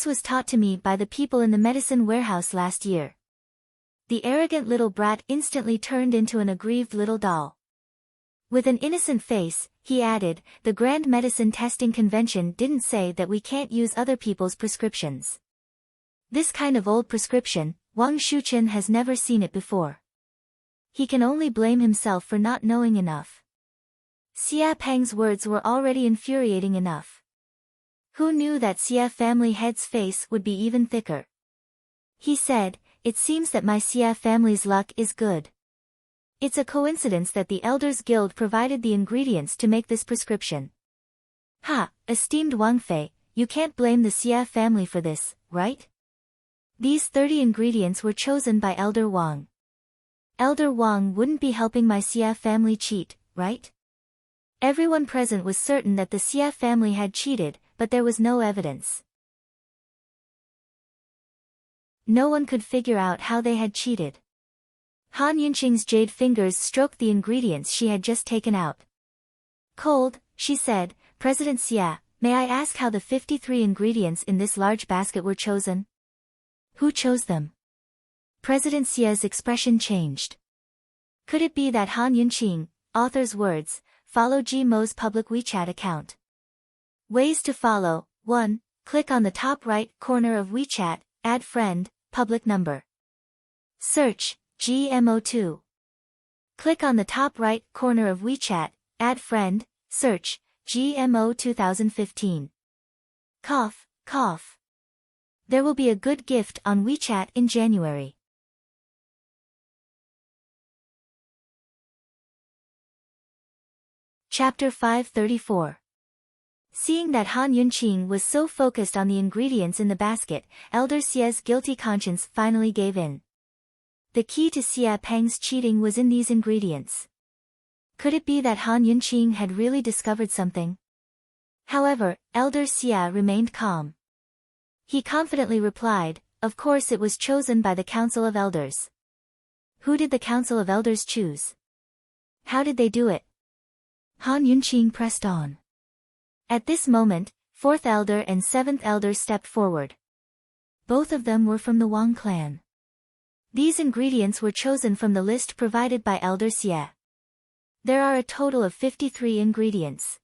was taught to me by the people in the medicine warehouse last year. The arrogant little brat instantly turned into an aggrieved little doll. With an innocent face, he added, the Grand Medicine Testing Convention didn't say that we can't use other people's prescriptions. This kind of old prescription, Wang Shuchen has never seen it before. He can only blame himself for not knowing enough. Xia Peng's words were already infuriating enough. Who knew that Xia family head's face would be even thicker? He said, it seems that my Xia family's luck is good. It's a coincidence that the Elders Guild provided the ingredients to make this prescription. Esteemed Wang Fei, you can't blame the Xia family for this, right? These 30 ingredients were chosen by Elder Wang. Elder Wang wouldn't be helping my Xia family cheat, right? Everyone present was certain that the Xia family had cheated, but there was no evidence. No one could figure out how they had cheated. Han Yunqing's jade fingers stroked the ingredients she had just taken out. Cold, she said, President Xia, may I ask how the 53 ingredients in this large basket were chosen? Who chose them? President Xia's expression changed. Could it be that Han Yunqing, author's words, follow Ji Mo's public WeChat account? Ways to follow: 1. Click on the top right corner of WeChat, add friend, public number. Search, GMO2. Click on the top right corner of WeChat, add friend, search, GMO 2015. Cough, cough. There will be a good gift on WeChat in January. Chapter 534. Seeing that Han Yunqing was so focused on the ingredients in the basket, Elder Xia's guilty conscience finally gave in. The key to Xia Peng's cheating was in these ingredients. Could it be that Han Yunqing had really discovered something? However, Elder Xia remained calm. He confidently replied, "Of course it was chosen by the Council of Elders." "Who did the Council of Elders choose? How did they do it?" Han Yunqing pressed on. At this moment, 4th Elder and 7th Elder stepped forward. Both of them were from the Wang clan. These ingredients were chosen from the list provided by Elder Xie. There are a total of 53 ingredients.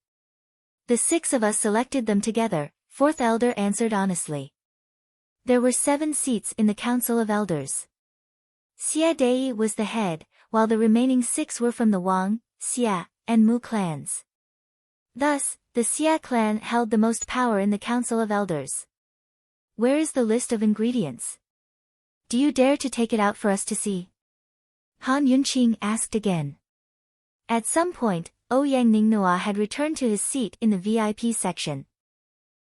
The 6 of us selected them together, 4th Elder answered honestly. There were 7 seats in the Council of Elders. Xie Dei was the head, while the remaining 6 were from the Wang, Xia, and Mu clans. Thus, the Xia clan held the most power in the Council of Elders. Where is the list of ingredients? Do you dare to take it out for us to see? Han Yunqing asked again. At some point, Ouyang Ningnua had returned to his seat in the VIP section.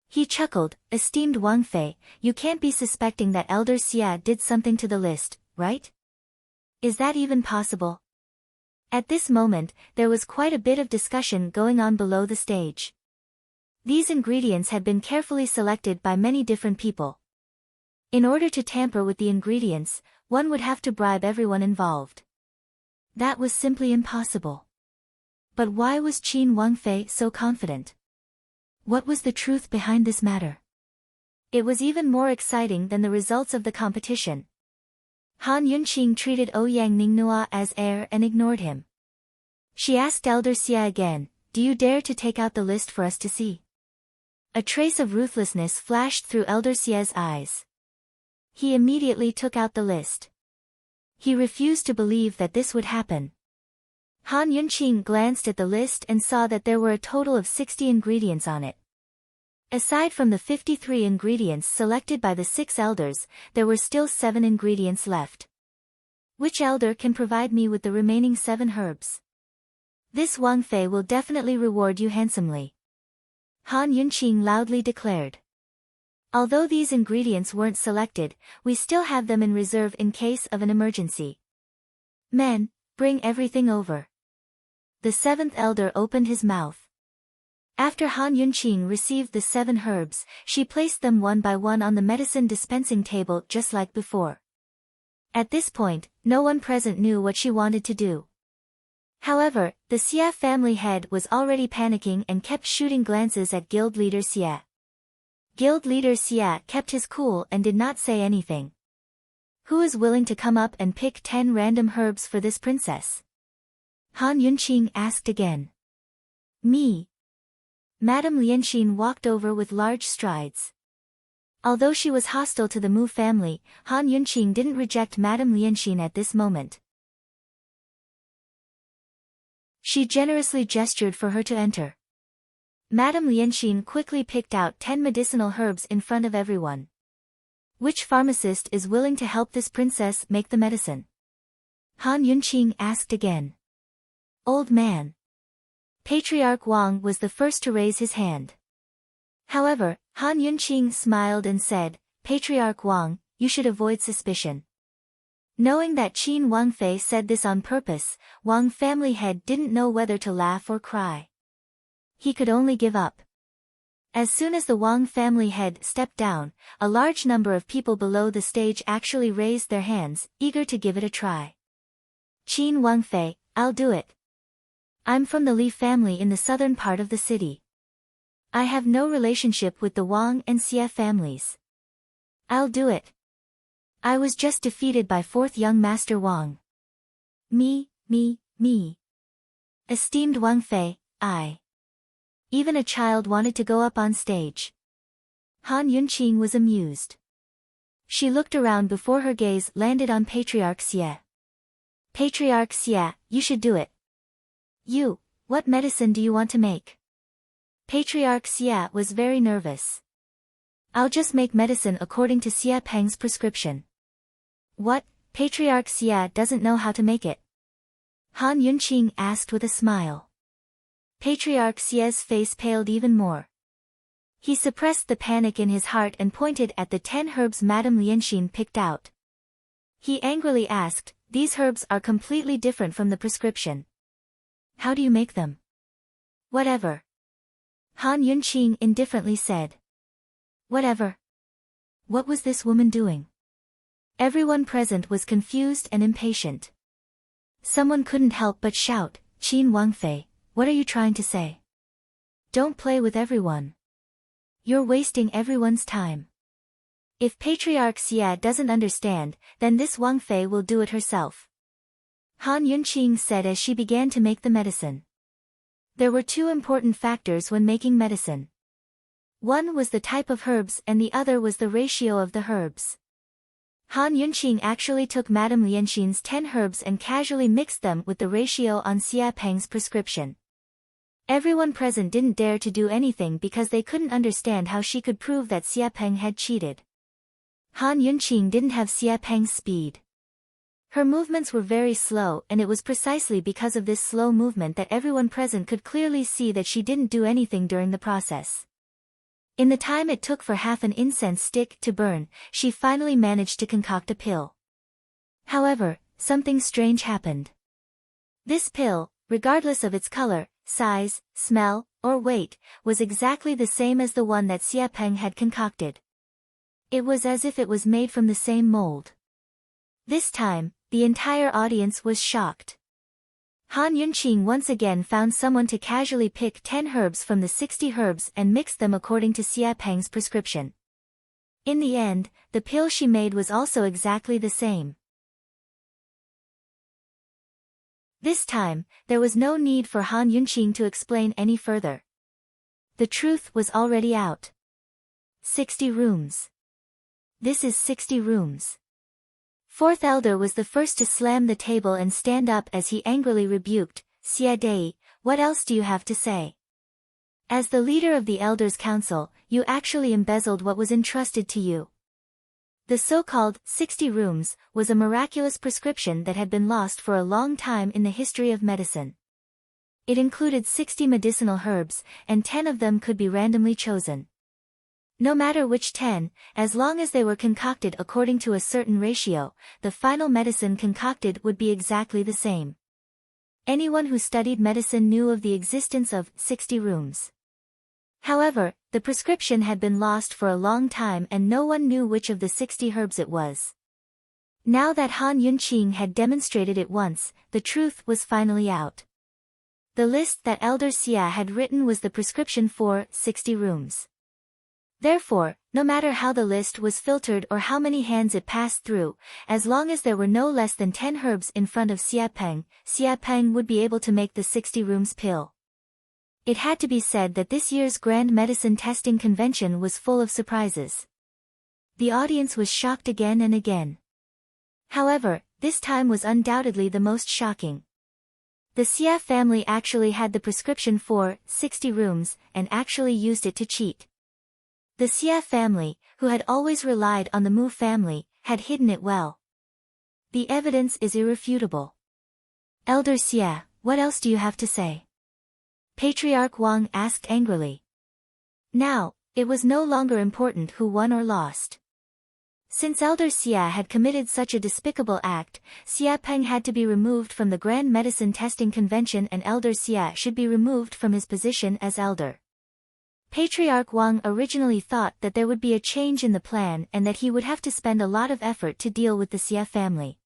He chuckled, "Esteemed Wang Fei, you can't be suspecting that Elder Xia did something to the list, right? Is that even possible?" At this moment, there was quite a bit of discussion going on below the stage. These ingredients had been carefully selected by many different people. In order to tamper with the ingredients, one would have to bribe everyone involved. That was simply impossible. But why was Qin Wangfei so confident? What was the truth behind this matter? It was even more exciting than the results of the competition. Han Yunqing treated Ouyang Ningnua as heir and ignored him. She asked Elder Xia again, "Do you dare to take out the list for us to see?" A trace of ruthlessness flashed through Elder Xia's eyes. He immediately took out the list. He refused to believe that this would happen. Han Yunqing glanced at the list and saw that there were a total of 60 ingredients on it. Aside from the 53 ingredients selected by the 6 elders, there were still 7 ingredients left. Which elder can provide me with the remaining 7 herbs? This Wang Fei will definitely reward you handsomely. Han Yunqing loudly declared. Although these ingredients weren't selected, we still have them in reserve in case of an emergency. Men, bring everything over. The 7th elder opened his mouth. After Han Yunqing received the 7 herbs, she placed them one by one on the medicine dispensing table just like before. At this point, no one present knew what she wanted to do. However, the Xia family head was already panicking and kept shooting glances at guild leader Xia. Guild leader Xia kept his cool and did not say anything. Who is willing to come up and pick 10 random herbs for this princess? Han Yunqing asked again. Me. Madame Lianxin walked over with large strides. Although she was hostile to the Mu family, Han Yunqing didn't reject Madame Lianxin at this moment. She generously gestured for her to enter. Madame Lianxin quickly picked out 10 medicinal herbs in front of everyone. Which pharmacist is willing to help this princess make the medicine? Han Yunqing asked again. Old man. Patriarch Wang was the first to raise his hand. However, Han Yunqing smiled and said, Patriarch Wang, you should avoid suspicion. Knowing that Qin Wangfei said this on purpose, Wang family head didn't know whether to laugh or cry. He could only give up. As soon as the Wang family head stepped down, a large number of people below the stage actually raised their hands, eager to give it a try. Qin Wangfei, I'll do it. I'm from the Li family in the southern part of the city. I have no relationship with the Wang and Xie families. I'll do it. I was just defeated by 4th young master Wang. Me. Esteemed Wang Fei, I. Even a child wanted to go up on stage. Han Yunqing was amused. She looked around before her gaze landed on Patriarch Xie. Patriarch Xie, you should do it. You, what medicine do you want to make? Patriarch Xie was very nervous. I'll just make medicine according to Xie Peng's prescription. What, Patriarch Xie doesn't know how to make it? Han Yunqing asked with a smile. Patriarch Xie's face paled even more. He suppressed the panic in his heart and pointed at the 10 herbs Madame Lianxin picked out. He angrily asked, these herbs are completely different from the prescription. How do you make them? Whatever. Han Yunqing indifferently said. Whatever. What was this woman doing? Everyone present was confused and impatient. Someone couldn't help but shout, Qin Wangfei, what are you trying to say? Don't play with everyone. You're wasting everyone's time. If Patriarch Xia doesn't understand, then this Wangfei will do it herself. Han Yunqing said as she began to make the medicine. There were two important factors when making medicine. One was the type of herbs and the other was the ratio of the herbs. Han Yunqing actually took Madame Lianxin's 10 herbs and casually mixed them with the ratio on Xia Peng's prescription. Everyone present didn't dare to do anything because they couldn't understand how she could prove that Xia Peng had cheated. Han Yunqing didn't have Xia Peng's speed. Her movements were very slow and it was precisely because of this slow movement that everyone present could clearly see that she didn't do anything during the process. In the time it took for half an incense stick to burn, she finally managed to concoct a pill. However, something strange happened. This pill, regardless of its color, size, smell, or weight, was exactly the same as the one that Xia Peng had concocted. It was as if it was made from the same mold. This time, the entire audience was shocked. Han Yunqing once again found someone to casually pick 10 herbs from the 60 herbs and mix them according to Xia Peng's prescription. In the end, the pill she made was also exactly the same. This time, there was no need for Han Yunqing to explain any further. The truth was already out. 60 rooms. This is 60 rooms. Fourth elder was the first to slam the table and stand up as he angrily rebuked, Xia Dei, what else do you have to say? As the leader of the elders' council, you actually embezzled what was entrusted to you. The so-called 60 rooms was a miraculous prescription that had been lost for a long time in the history of medicine. It included 60 medicinal herbs, and 10 of them could be randomly chosen. No matter which 10, as long as they were concocted according to a certain ratio, the final medicine concocted would be exactly the same. Anyone who studied medicine knew of the existence of 60 rooms. However, the prescription had been lost for a long time and no one knew which of the 60 herbs it was. Now that Han Yunqing had demonstrated it once, the truth was finally out. The list that Elder Xia had written was the prescription for 60 rooms. Therefore, no matter how the list was filtered or how many hands it passed through, as long as there were no less than 10 herbs in front of Xia Peng would be able to make the 60 rooms pill. It had to be said that this year's Grand Medicine Testing Convention was full of surprises. The audience was shocked again and again. However, this time was undoubtedly the most shocking. The Xia family actually had the prescription for 60 rooms and actually used it to cheat. The Xia family, who had always relied on the Mu family, had hidden it well. The evidence is irrefutable. Elder Xia, what else do you have to say? Patriarch Wang asked angrily. Now, it was no longer important who won or lost. Since Elder Xia had committed such a despicable act, Xia Peng had to be removed from the Grand Medicine Testing Convention and Elder Xia should be removed from his position as elder. Patriarch Wang originally thought that there would be a change in the plan and that he would have to spend a lot of effort to deal with the Xia family.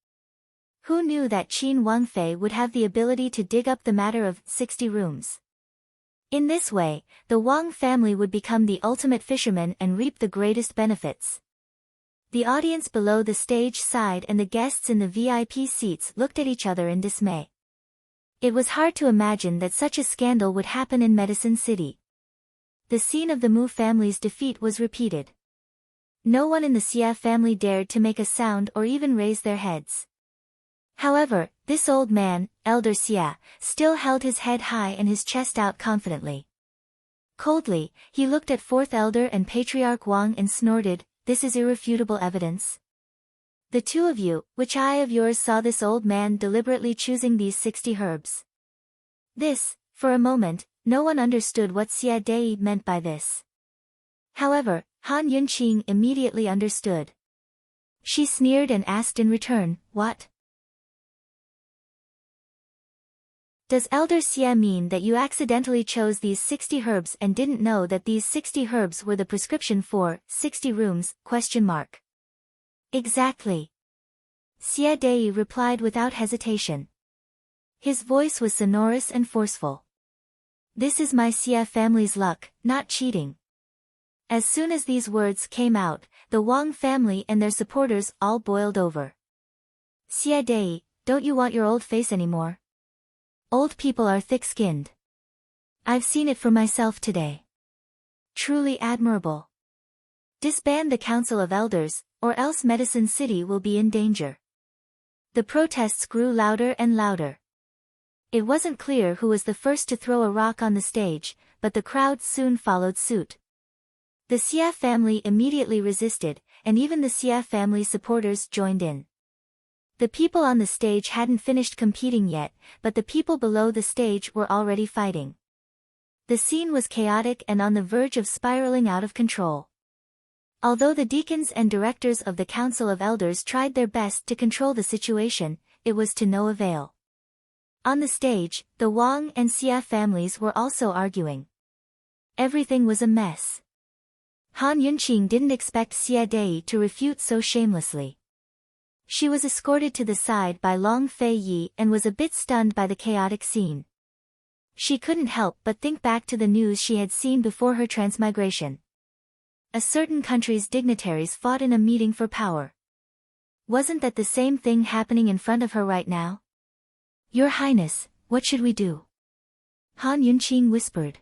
Who knew that Qin Wangfei would have the ability to dig up the matter of 60 rooms? In this way, the Wang family would become the ultimate fisherman and reap the greatest benefits. The audience below the stage sighed and the guests in the VIP seats looked at each other in dismay. It was hard to imagine that such a scandal would happen in Medicine City. The scene of the Mu family's defeat was repeated. No one in the Xia family dared to make a sound or even raise their heads. However, this old man, Elder Xia, still held his head high and his chest out confidently. Coldly, he looked at Fourth Elder and Patriarch Wang and snorted, "This is irrefutable evidence. The two of you, which eye of yours saw this old man deliberately choosing these 60 herbs?" This, for a moment, no one understood what Xia Dei meant by this. However, Han Yunqing immediately understood. She sneered and asked in return, "What?" Does Elder Xie mean that you accidentally chose these 60 herbs and didn't know that these 60 herbs were the prescription for 60 rooms? Exactly. Xie Dei replied without hesitation. His voice was sonorous and forceful. This is my Xie family's luck, not cheating. As soon as these words came out, the Wang family and their supporters all boiled over. Xie Dei, don't you want your old face anymore? Old people are thick-skinned. I've seen it for myself today. Truly admirable. Disband the Council of Elders, or else Medicine City will be in danger. The protests grew louder and louder. It wasn't clear who was the first to throw a rock on the stage, but the crowd soon followed suit. The Xie family immediately resisted, and even the Xie family supporters joined in. The people on the stage hadn't finished competing yet, but the people below the stage were already fighting. The scene was chaotic and on the verge of spiraling out of control. Although the deacons and directors of the Council of Elders tried their best to control the situation, it was to no avail. On the stage, the Wang and Xie families were also arguing. Everything was a mess. Han Yunqing didn't expect Xie Dei to refute so shamelessly. She was escorted to the side by Long Fei Yi and was a bit stunned by the chaotic scene. She couldn't help but think back to the news she had seen before her transmigration. A certain country's dignitaries fought in a meeting for power. Wasn't that the same thing happening in front of her right now? Your Highness, what should we do? Han Yunqing whispered.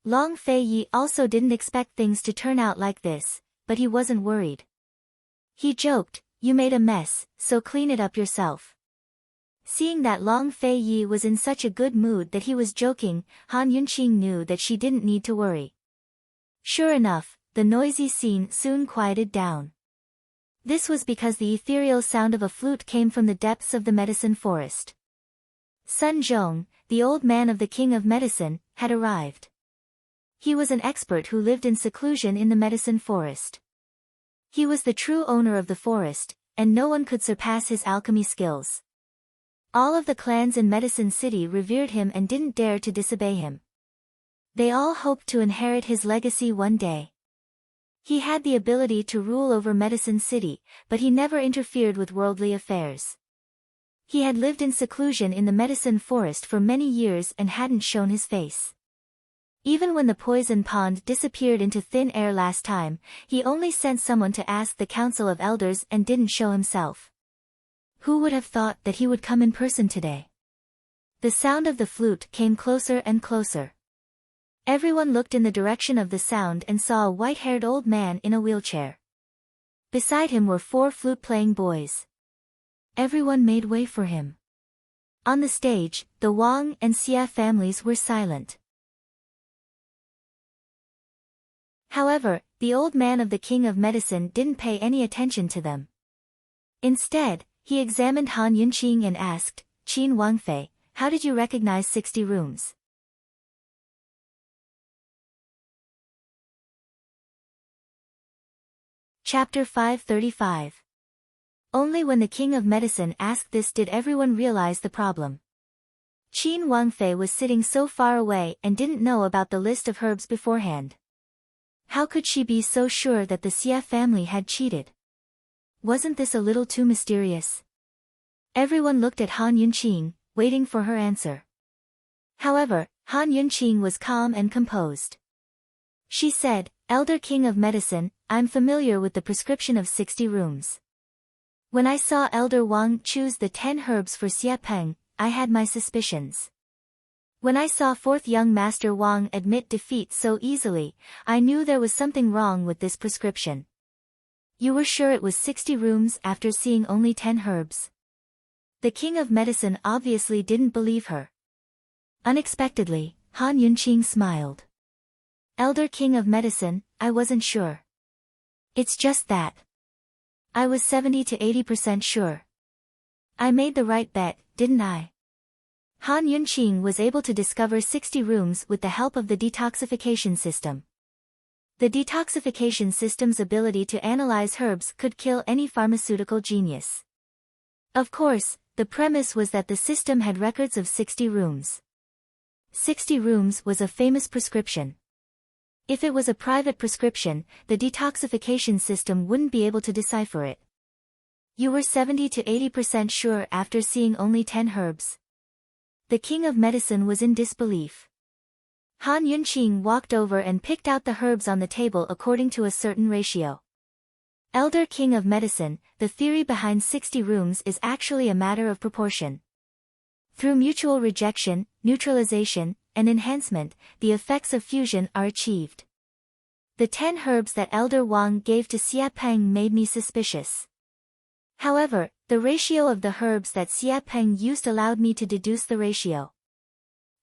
Long Fei Yi also didn't expect things to turn out like this, but he wasn't worried. He joked, you made a mess, so clean it up yourself. Seeing that Long Fei Yi was in such a good mood that he was joking, Han Yunqing knew that she didn't need to worry. Sure enough, the noisy scene soon quieted down. This was because the ethereal sound of a flute came from the depths of the medicine forest. Sun Zhong, the old man of the King of Medicine, had arrived. He was an expert who lived in seclusion in the medicine forest. He was the true owner of the forest, and no one could surpass his alchemy skills. All of the clans in Medicine City revered him and didn't dare to disobey him. They all hoped to inherit his legacy one day. He had the ability to rule over Medicine City, but he never interfered with worldly affairs. He had lived in seclusion in the medicine forest for many years and hadn't shown his face. Even when the poison pond disappeared into thin air last time, he only sent someone to ask the Council of Elders and didn't show himself. Who would have thought that he would come in person today? The sound of the flute came closer and closer. Everyone looked in the direction of the sound and saw a white-haired old man in a wheelchair. Beside him were 4 flute-playing boys. Everyone made way for him. On the stage, the Wang and Xie families were silent. However, the old man of the King of Medicine didn't pay any attention to them. Instead, he examined Han Yunqing and asked, Qin Wangfei, how did you recognize 60 rooms? Chapter 535. Only when the King of Medicine asked this did everyone realize the problem. Qin Wangfei was sitting so far away and didn't know about the list of herbs beforehand. How could she be so sure that the Xie family had cheated? Wasn't this a little too mysterious? Everyone looked at Han Yunqing, waiting for her answer. However, Han Yunqing was calm and composed. She said, Elder King of Medicine, I'm familiar with the prescription of 60 rooms. When I saw Elder Wang choose the 10 herbs for Xie Peng, I had my suspicions. When I saw 4th young Master Wang admit defeat so easily, I knew there was something wrong with this prescription. You were sure it was 60 rooms after seeing only 10 herbs? The King of Medicine obviously didn't believe her. Unexpectedly, Han Yunqing smiled. Elder King of Medicine, I wasn't sure. It's just that. I was 70 to 80% sure. I made the right bet, didn't I? Han Yunqing was able to discover 60 rooms with the help of the detoxification system. The detoxification system's ability to analyze herbs could kill any pharmaceutical genius. Of course, The premise was that the system had records of 60 rooms. 60 rooms was a famous prescription. If it was a private prescription, the detoxification system wouldn't be able to decipher it. You were 70 to 80% sure after seeing only 10 herbs. The king of medicine was in disbelief. Han Yunqing walked over and picked out the herbs on the table according to a certain ratio. Elder king of medicine, the theory behind 60 rooms is actually a matter of proportion. Through mutual rejection, neutralization, and enhancement, the effects of fusion are achieved. The 10 herbs that Elder Wang gave to Xia Peng made me suspicious. However, the ratio of the herbs that Xia Peng used allowed me to deduce the ratio.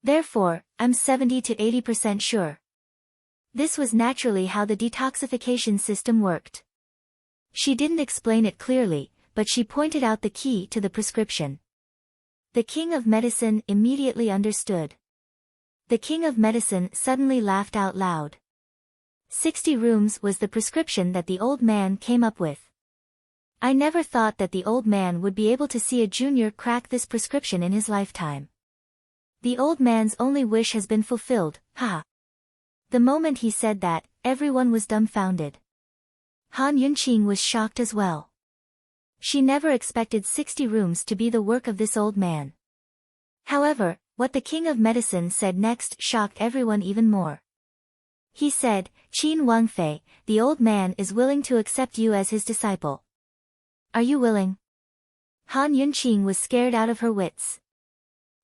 Therefore, I'm 70 to 80% sure. This was naturally how the detoxification system worked. She didn't explain it clearly, but she pointed out the key to the prescription. The king of medicine immediately understood. The king of medicine suddenly laughed out loud. 60 rooms was the prescription that the old man came up with. I never thought that the old man would be able to see a junior crack this prescription in his lifetime. The old man's only wish has been fulfilled, haha. The moment he said that, everyone was dumbfounded. Han Yunqing was shocked as well. She never expected 60 rooms to be the work of this old man. However, what the king of medicine said next shocked everyone even more. He said, Qin Wangfei, the old man is willing to accept you as his disciple. Are you willing? Han Yunqing was scared out of her wits.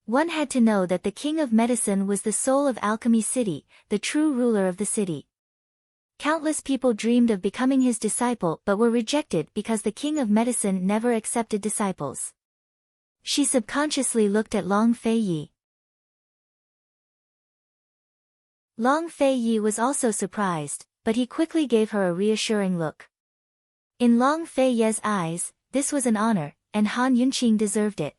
One had to know that the king of medicine was the soul of Alchemy City, the true ruler of the city. Countless people dreamed of becoming his disciple but were rejected because the king of medicine never accepted disciples. She subconsciously looked at Long Fei Yi. Long Fei Yi was also surprised, but he quickly gave her a reassuring look. In Long Fei Yi's eyes, this was an honor, and Han Yunqing deserved it.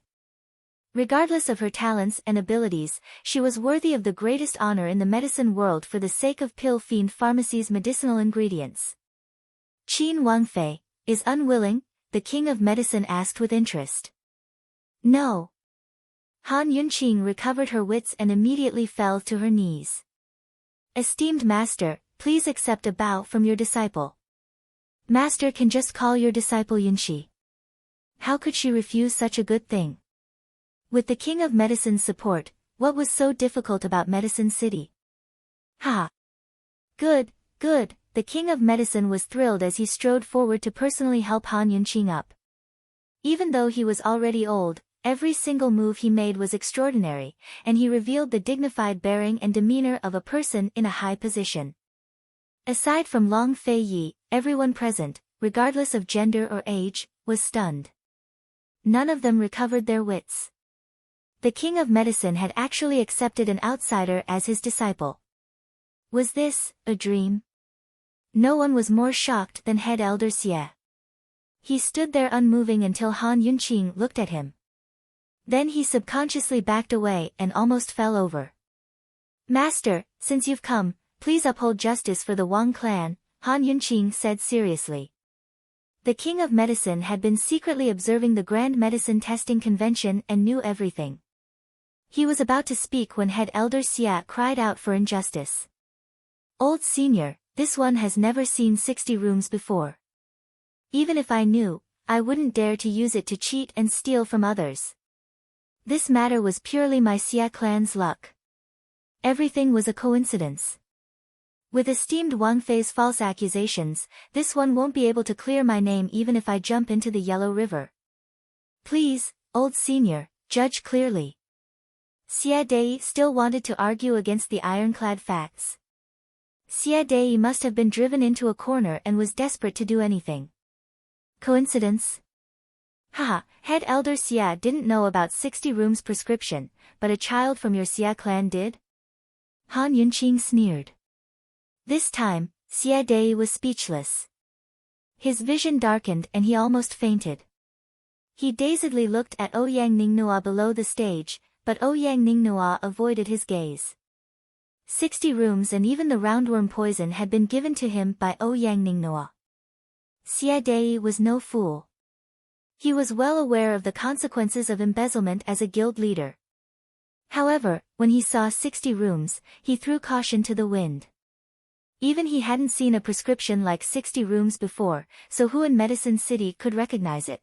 Regardless of her talents and abilities, she was worthy of the greatest honor in the medicine world for the sake of Pill Fiend Pharmacy's medicinal ingredients. Qin Wangfei is unwilling, the king of medicine asked with interest. No. Han Yunqing recovered her wits and immediately fell to her knees. Esteemed master, please accept a bow from your disciple. Master can just call your disciple Yunqi. How could she refuse such a good thing? With the king of medicine's support, what was so difficult about Medicine City? Ha! Good, good, the king of medicine was thrilled as he strode forward to personally help Han Yunqing up. Even though he was already old, every single move he made was extraordinary, and he revealed the dignified bearing and demeanor of a person in a high position. Aside from Long Fei Yi, everyone present, regardless of gender or age, was stunned. None of them recovered their wits. The king of medicine had actually accepted an outsider as his disciple. Was this a dream? No one was more shocked than head elder Xie. He stood there unmoving until Han Yunqing looked at him. Then he subconsciously backed away and almost fell over. Master, since you've come, please uphold justice for the Wang clan, Han Yunqing said seriously. The king of medicine had been secretly observing the Grand Medicine Testing Convention and knew everything. He was about to speak when head elder Xia cried out for injustice. Old senior, this one has never seen 60 rooms before. Even if I knew, I wouldn't dare to use it to cheat and steal from others. This matter was purely my Xia clan's luck. Everything was a coincidence. With esteemed Wang Fei's false accusations, this one won't be able to clear my name even if I jump into the Yellow River. Please, old senior, judge clearly. Xia Dei still wanted to argue against the ironclad facts. Xia Dei must have been driven into a corner and was desperate to do anything. Coincidence? Haha, head elder Xia didn't know about 60 rooms prescription, but a child from your Xia clan did? Han Yunqing sneered. This time, Xia Dei was speechless. His vision darkened and he almost fainted. He dazedly looked at Ouyang Ningnua below the stage, but Ouyang Ningnua avoided his gaze. 60 rooms and even the roundworm poison had been given to him by Ouyang Ningnua. Xia Dei was no fool. He was well aware of the consequences of embezzlement as a guild leader. However, when he saw 60 rooms, he threw caution to the wind. Even he hadn't seen a prescription like 60 rooms before, so who in Medicine City could recognize it?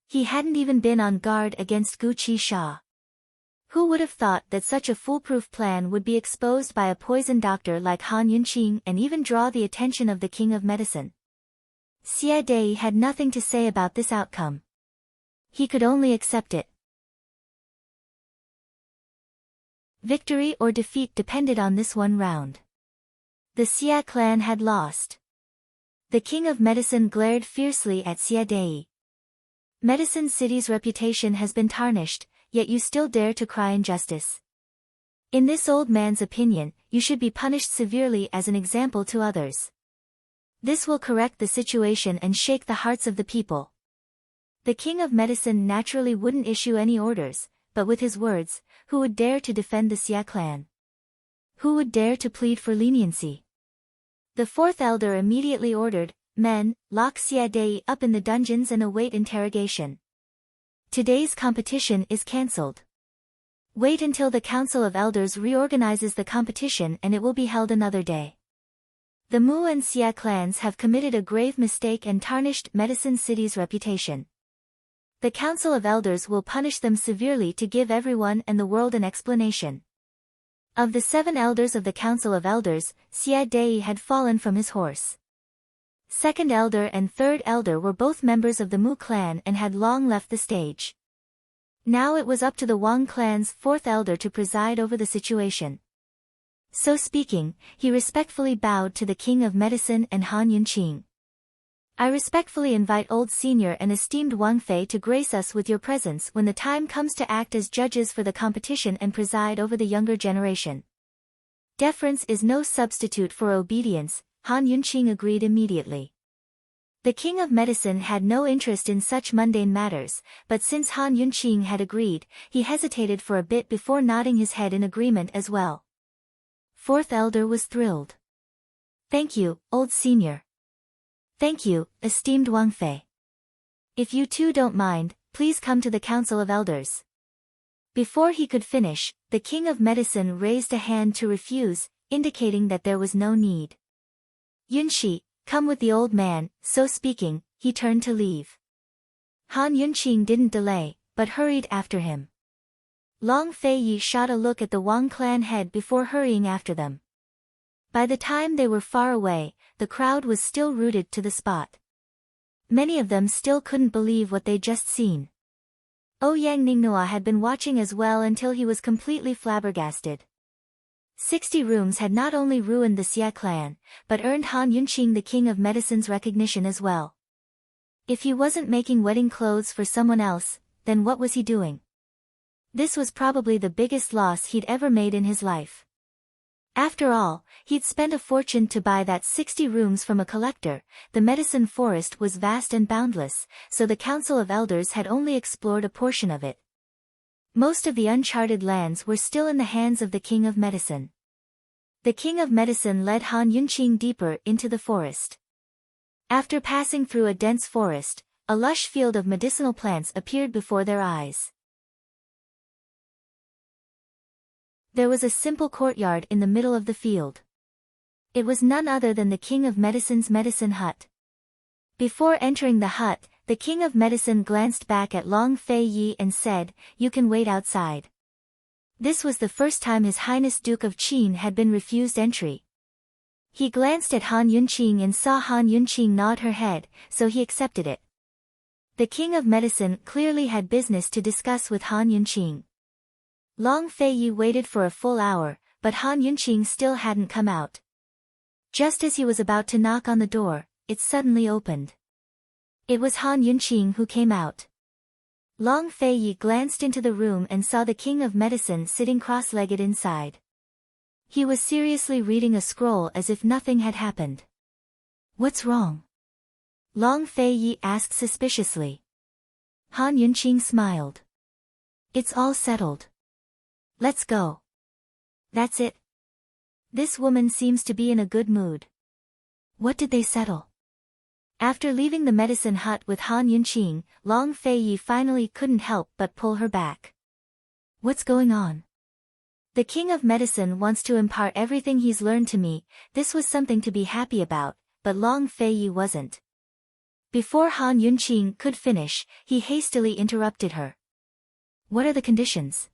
He hadn't even been on guard against Gu Qi. Who would have thought that such a foolproof plan would be exposed by a poison doctor like Han Yunqing and even draw the attention of the King of Medicine? Xie Dei had nothing to say about this outcome. He could only accept it. Victory or defeat depended on this one round. The Xia clan had lost. The King of Medicine glared fiercely at Xie Dei. Medicine City's reputation has been tarnished, yet you still dare to cry injustice. In this old man's opinion, you should be punished severely as an example to others. This will correct the situation and shake the hearts of the people. The King of Medicine naturally wouldn't issue any orders, but with his words, who would dare to defend the Xia clan? Who would dare to plead for leniency? The fourth elder immediately ordered, "Men, lock Xie Dei up in the dungeons and await interrogation. Today's competition is cancelled. Wait until the Council of Elders reorganizes the competition and it will be held another day. The Mu and Xia clans have committed a grave mistake and tarnished Medicine City's reputation. The Council of Elders will punish them severely to give everyone and the world an explanation." Of the 7 elders of the Council of Elders, Xie Dei had fallen from his horse. Second elder and third elder were both members of the Mu clan and had long left the stage. Now it was up to the Wang clan's fourth elder to preside over the situation. So speaking, he respectfully bowed to the King of Medicine and Han Yunqing. "I respectfully invite old senior and esteemed Wang Fei to grace us with your presence when the time comes to act as judges for the competition and preside over the younger generation." Deference is no substitute for obedience, Han Yunqing agreed immediately. The King of Medicine had no interest in such mundane matters, but since Han Yunqing had agreed, he hesitated for a bit before nodding his head in agreement as well. Fourth elder was thrilled. "Thank you, old senior. Thank you, esteemed Wang Fei. If you two don't mind, please come to the Council of Elders." Before he could finish, the King of Medicine raised a hand to refuse, indicating that there was no need. "Yunshi, come with the old man." So speaking, he turned to leave. Han Yunqing didn't delay, but hurried after him. Long Feiyi shot a look at the Wang clan head before hurrying after them. By the time they were far away, the crowd was still rooted to the spot. Many of them still couldn't believe what they'd just seen. Ouyang Ningnua had been watching as well until he was completely flabbergasted. 60 rooms had not only ruined the Xia clan, but earned Han Yunqing the King of Medicine's recognition as well. If he wasn't making wedding clothes for someone else, then what was he doing? This was probably the biggest loss he'd ever made in his life. After all, he'd spent a fortune to buy that 60 rooms from a collector. The medicine forest was vast and boundless, so the Council of Elders had only explored a portion of it. Most of the uncharted lands were still in the hands of the King of Medicine. The King of Medicine led Han Yunqing deeper into the forest. After passing through a dense forest, a lush field of medicinal plants appeared before their eyes. There was a simple courtyard in the middle of the field. It was none other than the King of Medicine's medicine hut. Before entering the hut, the King of Medicine glanced back at Long Feiyi and said, "You can wait outside." This was the first time His Highness Duke of Qin had been refused entry. He glanced at Han Yunqing and saw Han Yunqing nod her head, so he accepted it. The King of Medicine clearly had business to discuss with Han Yunqing. Long Feiyi waited for a full hour, but Han Yunqing still hadn't come out. Just as he was about to knock on the door, it suddenly opened. It was Han Yunqing who came out. Long Feiyi glanced into the room and saw the King of Medicine sitting cross-legged inside. He was seriously reading a scroll as if nothing had happened. "What's wrong?" Long Feiyi asked suspiciously. Han Yunqing smiled. "It's all settled. Let's go." "That's it. This woman seems to be in a good mood." "What did they settle?" After leaving the medicine hut with Han Yunqing, Long Feiyi finally couldn't help but pull her back. What's going on? The king of medicine wants to impart everything he's learned to me. This was something to be happy about, but Long Feiyi wasn't. Before Han Yunqing could finish, he hastily interrupted her. What are the conditions?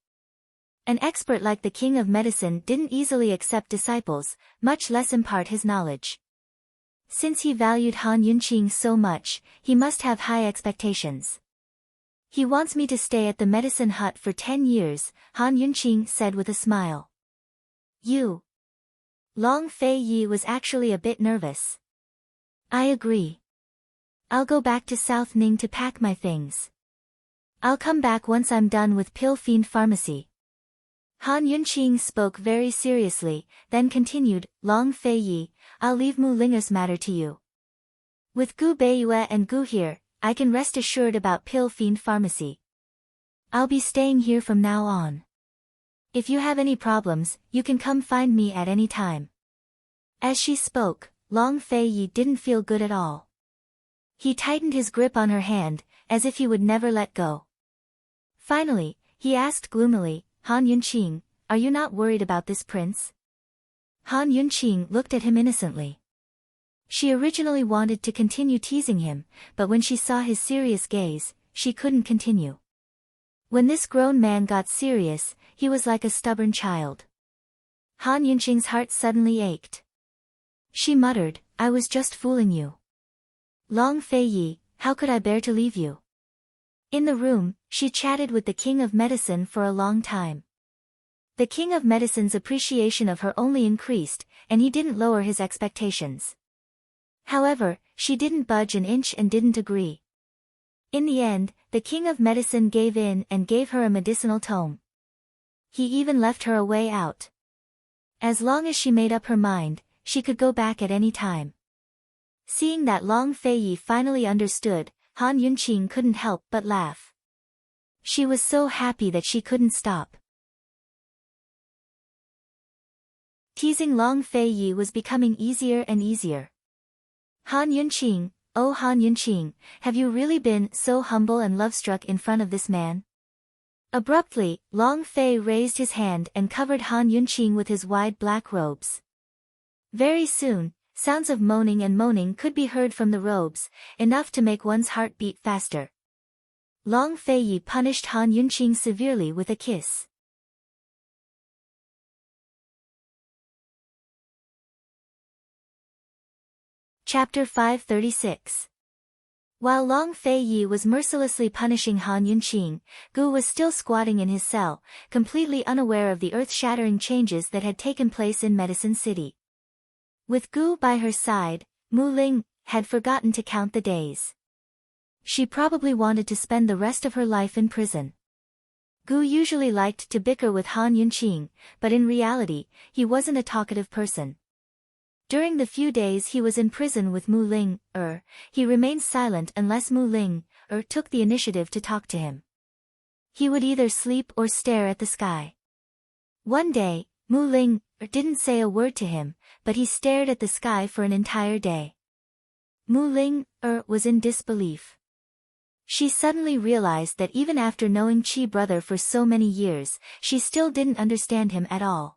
An expert like the king of medicine didn't easily accept disciples, much less impart his knowledge. Since he valued Han Yunqing so much, he must have high expectations. He wants me to stay at the medicine hut for 10 years, Han Yunqing said with a smile. You. Long Feiyi was actually a bit nervous. I agree. I'll go back to South Ning to pack my things. I'll come back once I'm done with Pill Fiend Pharmacy. Han Yunqing spoke very seriously, then continued, Long Feiyi, I'll leave Mu Linger's matter to you. With Gu Beiyue and Gu here, I can rest assured about Pill Fiend Pharmacy. I'll be staying here from now on. If you have any problems, you can come find me at any time. As she spoke, Long Feiyi didn't feel good at all. He tightened his grip on her hand, as if he would never let go. Finally, he asked gloomily, Han Yunqing, are you not worried about this prince? Han Yunqing looked at him innocently. She originally wanted to continue teasing him, but when she saw his serious gaze, she couldn't continue. When this grown man got serious, he was like a stubborn child. Han Yunqing's heart suddenly ached. She muttered, I was just fooling you. Long Feiyi, how could I bear to leave you? In the room, she chatted with the king of medicine for a long time. The king of medicine's appreciation of her only increased, and he didn't lower his expectations. However, she didn't budge an inch and didn't agree. In the end, the king of medicine gave in and gave her a medicinal tome. He even left her a way out. As long as she made up her mind, she could go back at any time. Seeing that Long Feiyi finally understood, Han Yunqing couldn't help but laugh. She was so happy that she couldn't stop. Teasing Long Feiyi was becoming easier and easier. Han Yunqing, oh Han Yunqing, have you really been so humble and love-struck in front of this man? Abruptly, Long Fei raised his hand and covered Han Yunqing with his wide black robes. Very soon, sounds of moaning could be heard from the robes, enough to make one's heart beat faster. Long Feiyi punished Han Yunqing severely with a kiss. Chapter 536. While Long Feiyi was mercilessly punishing Han Yunqing, Gu was still squatting in his cell, completely unaware of the earth-shattering changes that had taken place in Medicine City. With Gu by her side, Mu Ling had forgotten to count the days. She probably wanted to spend the rest of her life in prison. Gu usually liked to bicker with Han Yunqing, but in reality, he wasn't a talkative person. During the few days he was in prison with Mu Ling, he remained silent unless Mu Ling, took the initiative to talk to him. He would either sleep or stare at the sky. One day, Mu Ling, didn't say a word to him, but he stared at the sky for an entire day. Mu Ling, was in disbelief. She suddenly realized that even after knowing Chi brother for so many years, she still didn't understand him at all.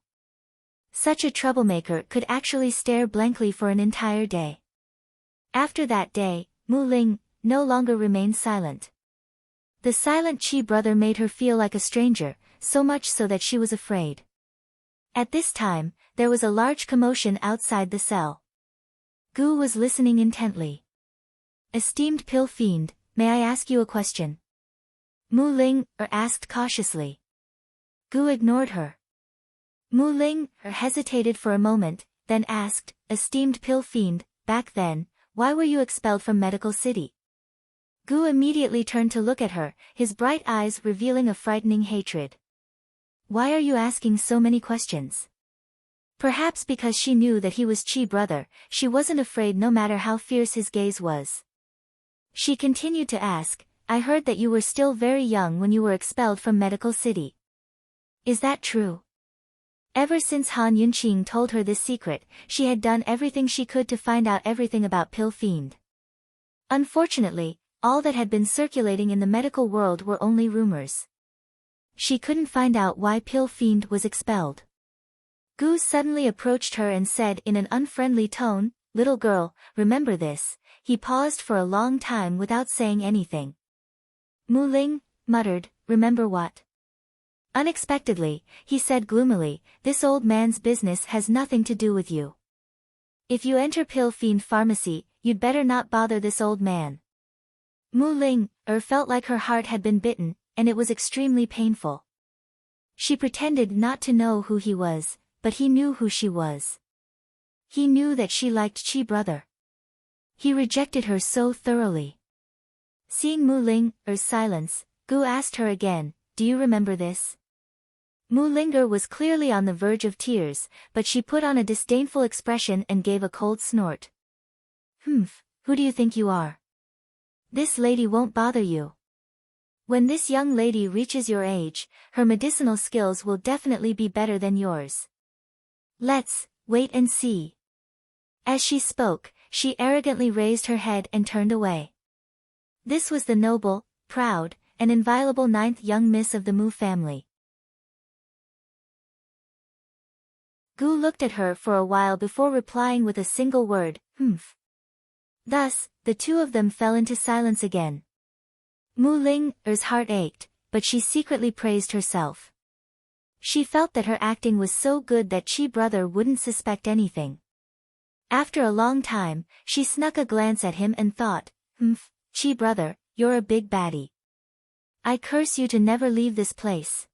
Such a troublemaker could actually stare blankly for an entire day. After that day, Mu Ling no longer remained silent. The silent Chi brother made her feel like a stranger, so much so that she was afraid. At this time, there was a large commotion outside the cell. Gu was listening intently. Esteemed Pill Fiend, may I ask you a question? Mu Ling asked cautiously. Gu ignored her. Mu Ling hesitated for a moment, then asked, Esteemed Pill Fiend, back then, why were you expelled from Medical City? Gu immediately turned to look at her, his bright eyes revealing a frightening hatred. Why are you asking so many questions? Perhaps because she knew that he was Chi brother, she wasn't afraid no matter how fierce his gaze was. She continued to ask, I heard that you were still very young when you were expelled from Medical City. Is that true? Ever since Han Yunqing told her this secret, she had done everything she could to find out everything about Pill Fiend. Unfortunately, all that had been circulating in the medical world were only rumors. She couldn't find out why Pill Fiend was expelled. Gu suddenly approached her and said in an unfriendly tone, "Little girl, remember this." He paused for a long time without saying anything. Mu Ling muttered, "Remember what?" Unexpectedly, he said gloomily, "This old man's business has nothing to do with you. If you enter Pill Fiend Pharmacy, you'd better not bother this old man." Mu Ling felt like her heart had been bitten, and it was extremely painful. She pretended not to know who he was, but he knew who she was. He knew that she liked Chi brother. He rejected her so thoroughly. Seeing Mu Ling's silence, Gu asked her again, "Do you remember this?" Mu Linger was clearly on the verge of tears, but she put on a disdainful expression and gave a cold snort. "Humph, who do you think you are? This lady won't bother you. When this young lady reaches your age, her medicinal skills will definitely be better than yours. Let's wait and see." As she spoke, she arrogantly raised her head and turned away. This was the noble, proud, and inviolable ninth young miss of the Mu family. Gu looked at her for a while before replying with a single word, "Humph." Thus, the two of them fell into silence again. Mu Ling's heart ached, but she secretly praised herself. She felt that her acting was so good that Chi brother wouldn't suspect anything. After a long time, she snuck a glance at him and thought, Chi brother, you're a big baddie. I curse you to never leave this place."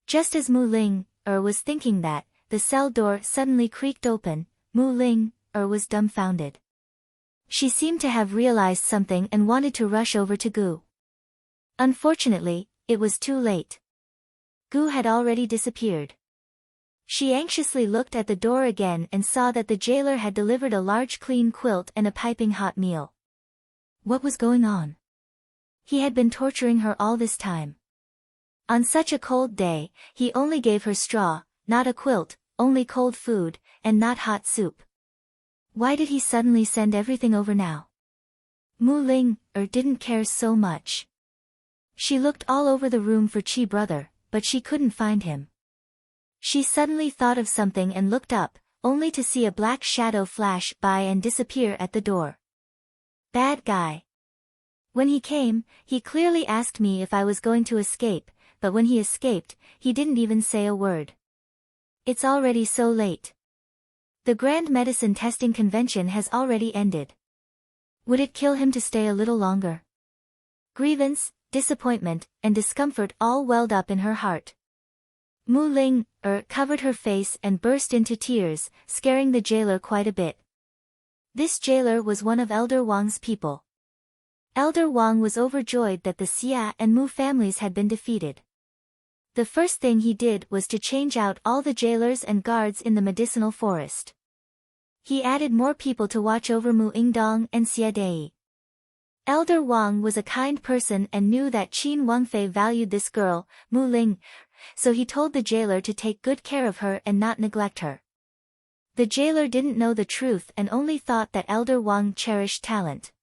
Just as Mu Ling was thinking that, the cell door suddenly creaked open. Mu Ling was dumbfounded. She seemed to have realized something and wanted to rush over to Gu. Unfortunately, it was too late. Gu had already disappeared. She anxiously looked at the door again and saw that the jailer had delivered a large clean quilt and a piping hot meal. What was going on? He had been torturing her all this time. On such a cold day, he only gave her straw, not a quilt, only cold food, and not hot soup. Why did he suddenly send everything over now? Mu Ling didn't care so much. She looked all over the room for Chi brother, but she couldn't find him. She suddenly thought of something and looked up, only to see a black shadow flash by and disappear at the door. Bad guy. When he came, he clearly asked me if I was going to escape, but when he escaped, he didn't even say a word. It's already so late. The Grand Medicine Testing Convention has already ended. Would it kill him to stay a little longer? Grievance, disappointment, and discomfort all welled up in her heart. Mu Ling covered her face and burst into tears, scaring the jailer quite a bit. This jailer was one of Elder Wang's people. Elder Wang was overjoyed that the Xia and Mu families had been defeated. The first thing he did was to change out all the jailers and guards in the medicinal forest. He added more people to watch over Mu Ingdong and Xia Dei. Elder Wang was a kind person and knew that Qin Wangfei valued this girl, Mu Ling, so he told the jailer to take good care of her and not neglect her. The jailer didn't know the truth and only thought that Elder Wang cherished talent.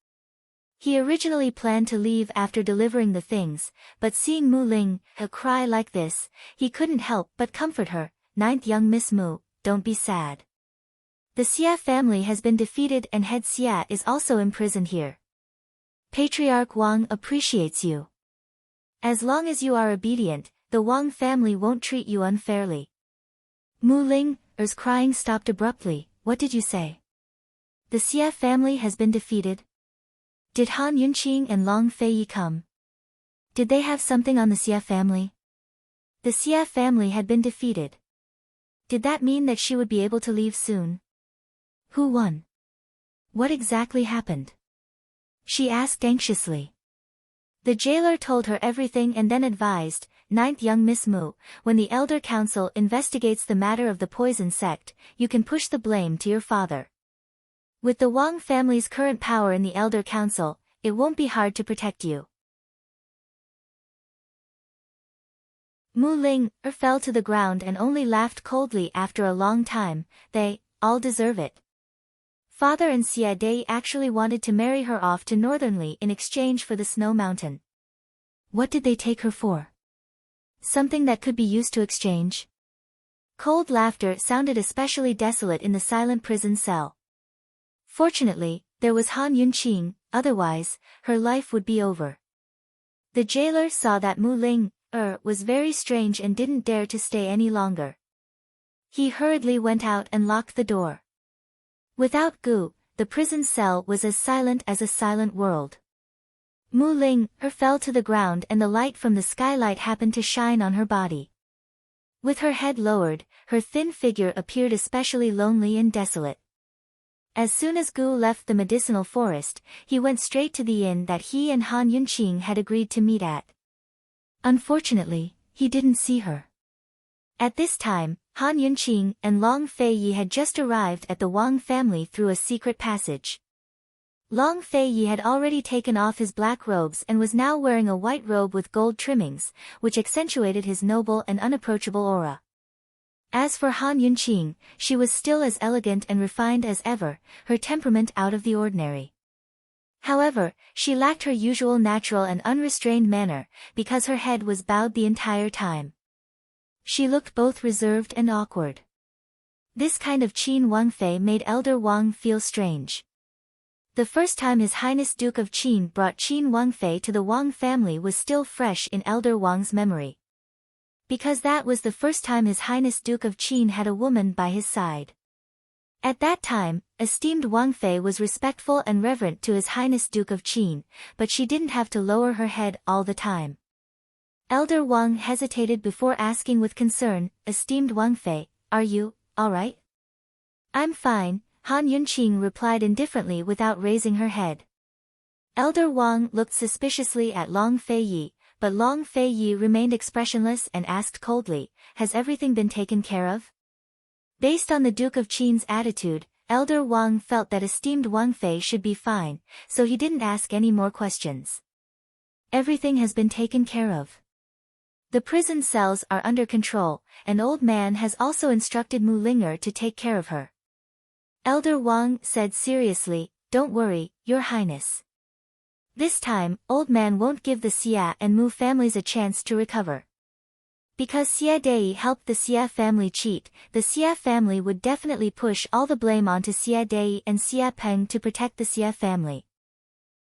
He originally planned to leave after delivering the things, but seeing Mu Ling cry like this, he couldn't help but comfort her. Ninth young Miss Mu, don't be sad. The Xia family has been defeated and head Xia is also imprisoned here. Patriarch Wang appreciates you. As long as you are obedient, the Wang family won't treat you unfairly. Mu Ling's crying stopped abruptly. What did you say? The Xia family has been defeated? Did Han Yunqing and Long Feiyi come? Did they have something on the Xia family? The Xia family had been defeated. Did that mean that she would be able to leave soon? Who won? What exactly happened? She asked anxiously. The jailer told her everything and then advised, Ninth young Miss Mu, when the Elder Council investigates the matter of the poison sect, you can push the blame to your father. With the Wang family's current power in the Elder Council, it won't be hard to protect you. Mu Ling fell to the ground and only laughed coldly after a long time. They all deserve it. Father and Xia Dei actually wanted to marry her off to Northernly in exchange for the snow mountain. What did they take her for? Something that could be used to exchange? Cold laughter sounded especially desolate in the silent prison cell. Fortunately, there was Han Yunqing, otherwise, her life would be over. The jailer saw that Mu Ling, was very strange and didn't dare to stay any longer. He hurriedly went out and locked the door. Without Gu, the prison cell was as silent as a silent world. Mu Ling, fell to the ground and the light from the skylight happened to shine on her body. With her head lowered, her thin figure appeared especially lonely and desolate. As soon as Gu left the medicinal forest, he went straight to the inn that he and Han Yunqing had agreed to meet at. Unfortunately, he didn't see her. At this time, Han Yunqing and Long Feiyi had just arrived at the Wang family through a secret passage. Long Feiyi had already taken off his black robes and was now wearing a white robe with gold trimmings, which accentuated his noble and unapproachable aura. As for Han Yunqing, she was still as elegant and refined as ever, her temperament out of the ordinary. However, she lacked her usual natural and unrestrained manner, because her head was bowed the entire time. She looked both reserved and awkward. This kind of Qin Wangfei made Elder Wang feel strange. The first time His Highness Duke of Qin brought Qin Wangfei to the Wang family was still fresh in Elder Wang's memory. Because that was the first time His Highness Duke of Qin had a woman by his side. At that time, esteemed Wangfei was respectful and reverent to His Highness Duke of Qin, but she didn't have to lower her head all the time. Elder Wang hesitated before asking with concern, "Esteemed Wangfei, are you all right?" "I'm fine," Han Yunqing replied indifferently without raising her head. Elder Wang looked suspiciously at Long Feiyi, but Long Feiyi remained expressionless and asked coldly, "Has everything been taken care of?" Based on the Duke of Qin's attitude, Elder Wang felt that esteemed Wangfei should be fine, so he didn't ask any more questions. "Everything has been taken care of. The prison cells are under control, an old man has also instructed Mu Linger to take care of her." Elder Wang said seriously, "Don't worry, Your Highness. This time, old man won't give the Xia and Mu families a chance to recover. Because Xia Dei helped the Xia family cheat, the Xia family would definitely push all the blame onto Xia Dei and Xia Peng to protect the Xia family.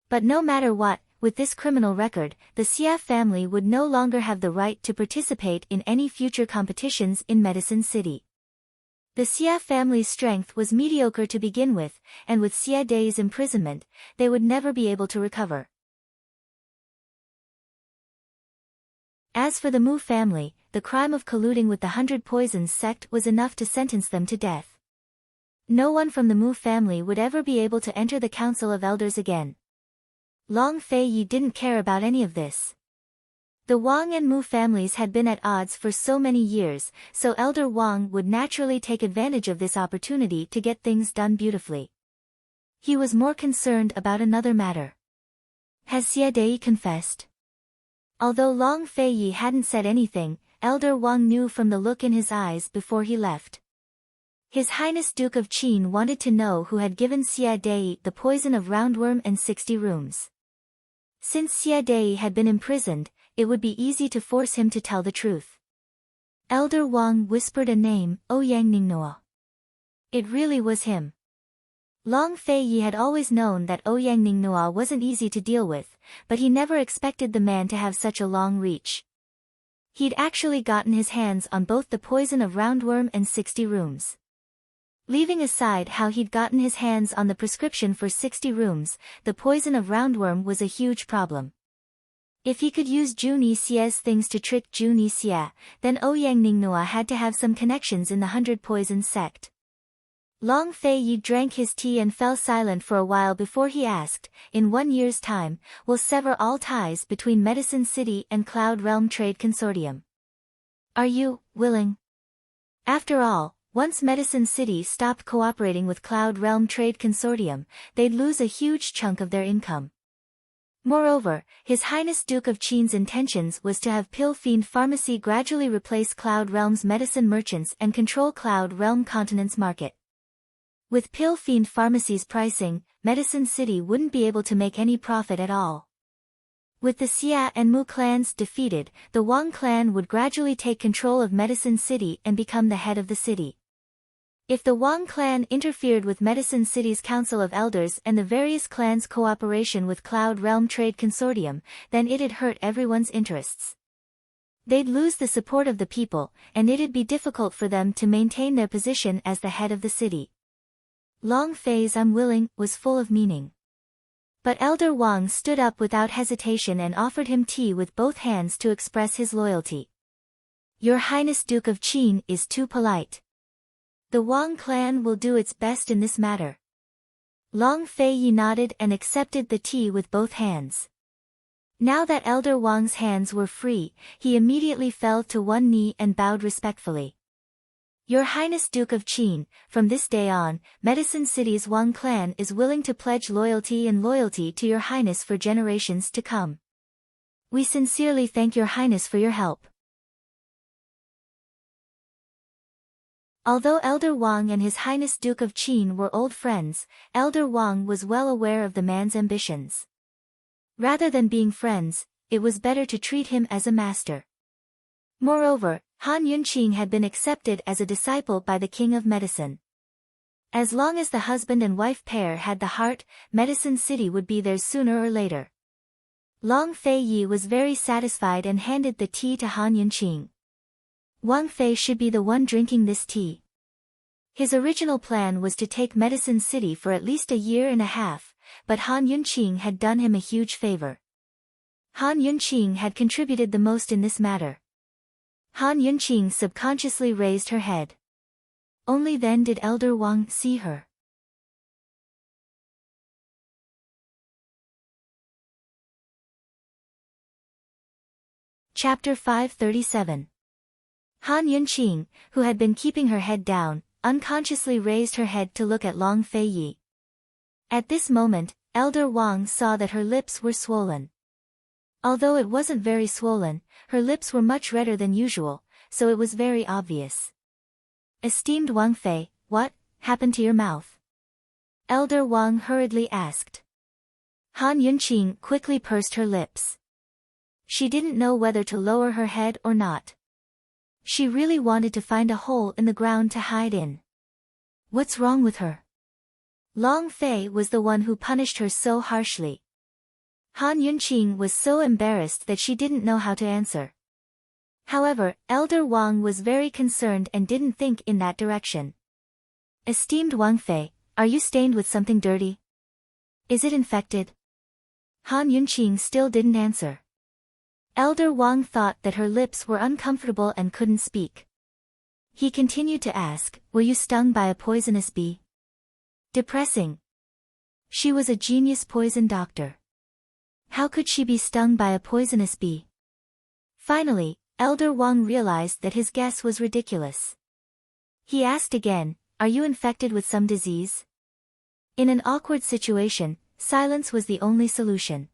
But no matter what, with this criminal record, the Xia family would no longer have the right to participate in any future competitions in Medicine City. The Xia family's strength was mediocre to begin with, and with Xia Dei's imprisonment, they would never be able to recover. As for the Mu family, the crime of colluding with the 100 Poisons sect was enough to sentence them to death. No one from the Mu family would ever be able to enter the Council of Elders again. Long Feiyi didn't care about any of this. The Wang and Mu families had been at odds for so many years, so Elder Wang would naturally take advantage of this opportunity to get things done beautifully. He was more concerned about another matter. Has Xia Dei confessed? Although Long Feiyi hadn't said anything, Elder Wang knew from the look in his eyes before he left. His Highness Duke of Qin wanted to know who had given Xia Dei the poison of roundworm and 60 rooms. Since Xia Dei had been imprisoned, it would be easy to force him to tell the truth. Elder Wang whispered a name, Ouyang Ningnoa. It really was him. Long Feiyi had always known that Ouyang Ningnoa wasn't easy to deal with, but he never expected the man to have such a long reach. He'd actually gotten his hands on both the poison of roundworm and 60 rooms. Leaving aside how he'd gotten his hands on the prescription for 60 rooms, the poison of roundworm was a huge problem. If he could use Jun Xia's things to trick Jun Xia, then Ouyang Ningnoa had to have some connections in the 100 Poisons sect. Long Feiyi drank his tea and fell silent for a while before he asked, "In 1 year's time, we'll sever all ties between Medicine City and Cloud Realm Trade Consortium. Are you willing?" After all, once Medicine City stopped cooperating with Cloud Realm Trade Consortium, they'd lose a huge chunk of their income. Moreover, His Highness Duke of Qin's intentions was to have Pill Fiend Pharmacy gradually replace Cloud Realm's medicine merchants and control Cloud Realm Continent's market. With Pill Fiend Pharmacy's pricing, Medicine City wouldn't be able to make any profit at all. With the Xia and Mu clans defeated, the Wang clan would gradually take control of Medicine City and become the head of the city. If the Wang clan interfered with Medicine City's Council of Elders and the various clans' cooperation with Cloud Realm Trade Consortium, then it'd hurt everyone's interests. They'd lose the support of the people, and it'd be difficult for them to maintain their position as the head of the city. Long Fei's "I'm willing" was full of meaning. But Elder Wang stood up without hesitation and offered him tea with both hands to express his loyalty. "Your Highness Duke of Qin is too polite. The Wang clan will do its best in this matter." Long Fei nodded and accepted the tea with both hands. Now that Elder Wang's hands were free, he immediately fell to one knee and bowed respectfully. "Your Highness Duke of Qin, from this day on, Medicine City's Wang clan is willing to pledge loyalty to your Highness for generations to come. We sincerely thank your Highness for your help." Although Elder Wang and His Highness Duke of Qin were old friends, Elder Wang was well aware of the man's ambitions. Rather than being friends, it was better to treat him as a master. Moreover, Han Yunqing had been accepted as a disciple by the King of Medicine. As long as the husband and wife pair had the heart, Medicine City would be theirs sooner or later. Long Fei was very satisfied and handed the tea to Han Yunqing. Wang Fei should be the one drinking this tea. His original plan was to take Medicine City for at least a year and a half, but Han Yunqing had done him a huge favor. Han Yunqing had contributed the most in this matter. Han Yunqing subconsciously raised her head. Only then did Elder Wang see her. Chapter 537. Han Yunqing, who had been keeping her head down, unconsciously raised her head to look at Long Fei. At this moment, Elder Wang saw that her lips were swollen. Although it wasn't very swollen, her lips were much redder than usual, so it was very obvious. "Esteemed Wang Fei, what happened to your mouth?" Elder Wang hurriedly asked. Han Yunqing quickly pursed her lips. She didn't know whether to lower her head or not. She really wanted to find a hole in the ground to hide in. What's wrong with her? Long Fei was the one who punished her so harshly. Han Yunqing was so embarrassed that she didn't know how to answer. However, Elder Wang was very concerned and didn't think in that direction. "Esteemed Wang Fei, are you stained with something dirty? Is it infected?" Han Yunqing still didn't answer. Elder Wang thought that her lips were uncomfortable and couldn't speak. He continued to ask, "Were you stung by a poisonous bee?" Depressing. She was a genius poison doctor. How could she be stung by a poisonous bee? Finally, Elder Wang realized that his guess was ridiculous. He asked again, "Are you infected with some disease?" In an awkward situation, silence was the only solution.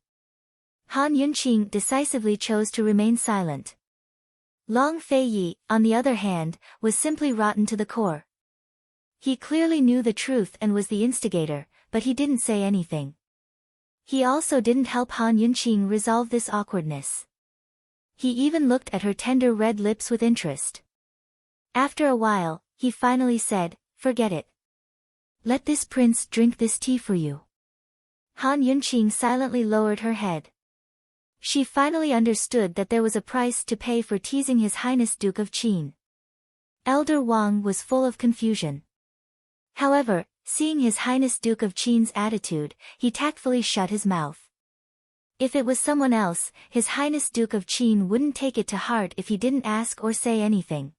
Han Yunqing decisively chose to remain silent. Long Fei, on the other hand, was simply rotten to the core. He clearly knew the truth and was the instigator, but he didn't say anything. He also didn't help Han Yunqing resolve this awkwardness. He even looked at her tender red lips with interest. After a while, he finally said, "Forget it. Let this prince drink this tea for you." Han Yunqing silently lowered her head. She finally understood that there was a price to pay for teasing His Highness Duke of Qin. Elder Wang was full of confusion. However, seeing His Highness Duke of Qin's attitude, he tactfully shut his mouth. If it was someone else, His Highness Duke of Qin wouldn't take it to heart if he didn't ask or say anything.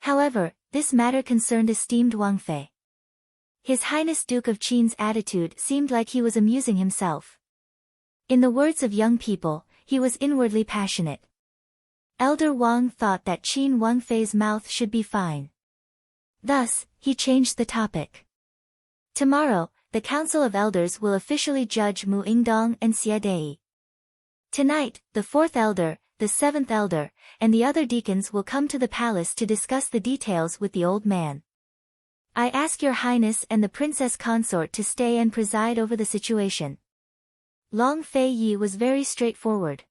However, this matter concerned esteemed Wang Fei. His Highness Duke of Qin's attitude seemed like he was amusing himself. In the words of young people, he was inwardly passionate. Elder Wang thought that Qin Wang Fei's mouth should be fine. Thus, he changed the topic. Tomorrow, the Council of Elders will officially judge Mu Yingdong and Xie Dei. Tonight, the 4th Elder, the 7th Elder, and the other deacons will come to the palace to discuss the details with the old man. I ask your highness and the princess consort to stay and preside over the situation. Long Fei Yi was very straightforward.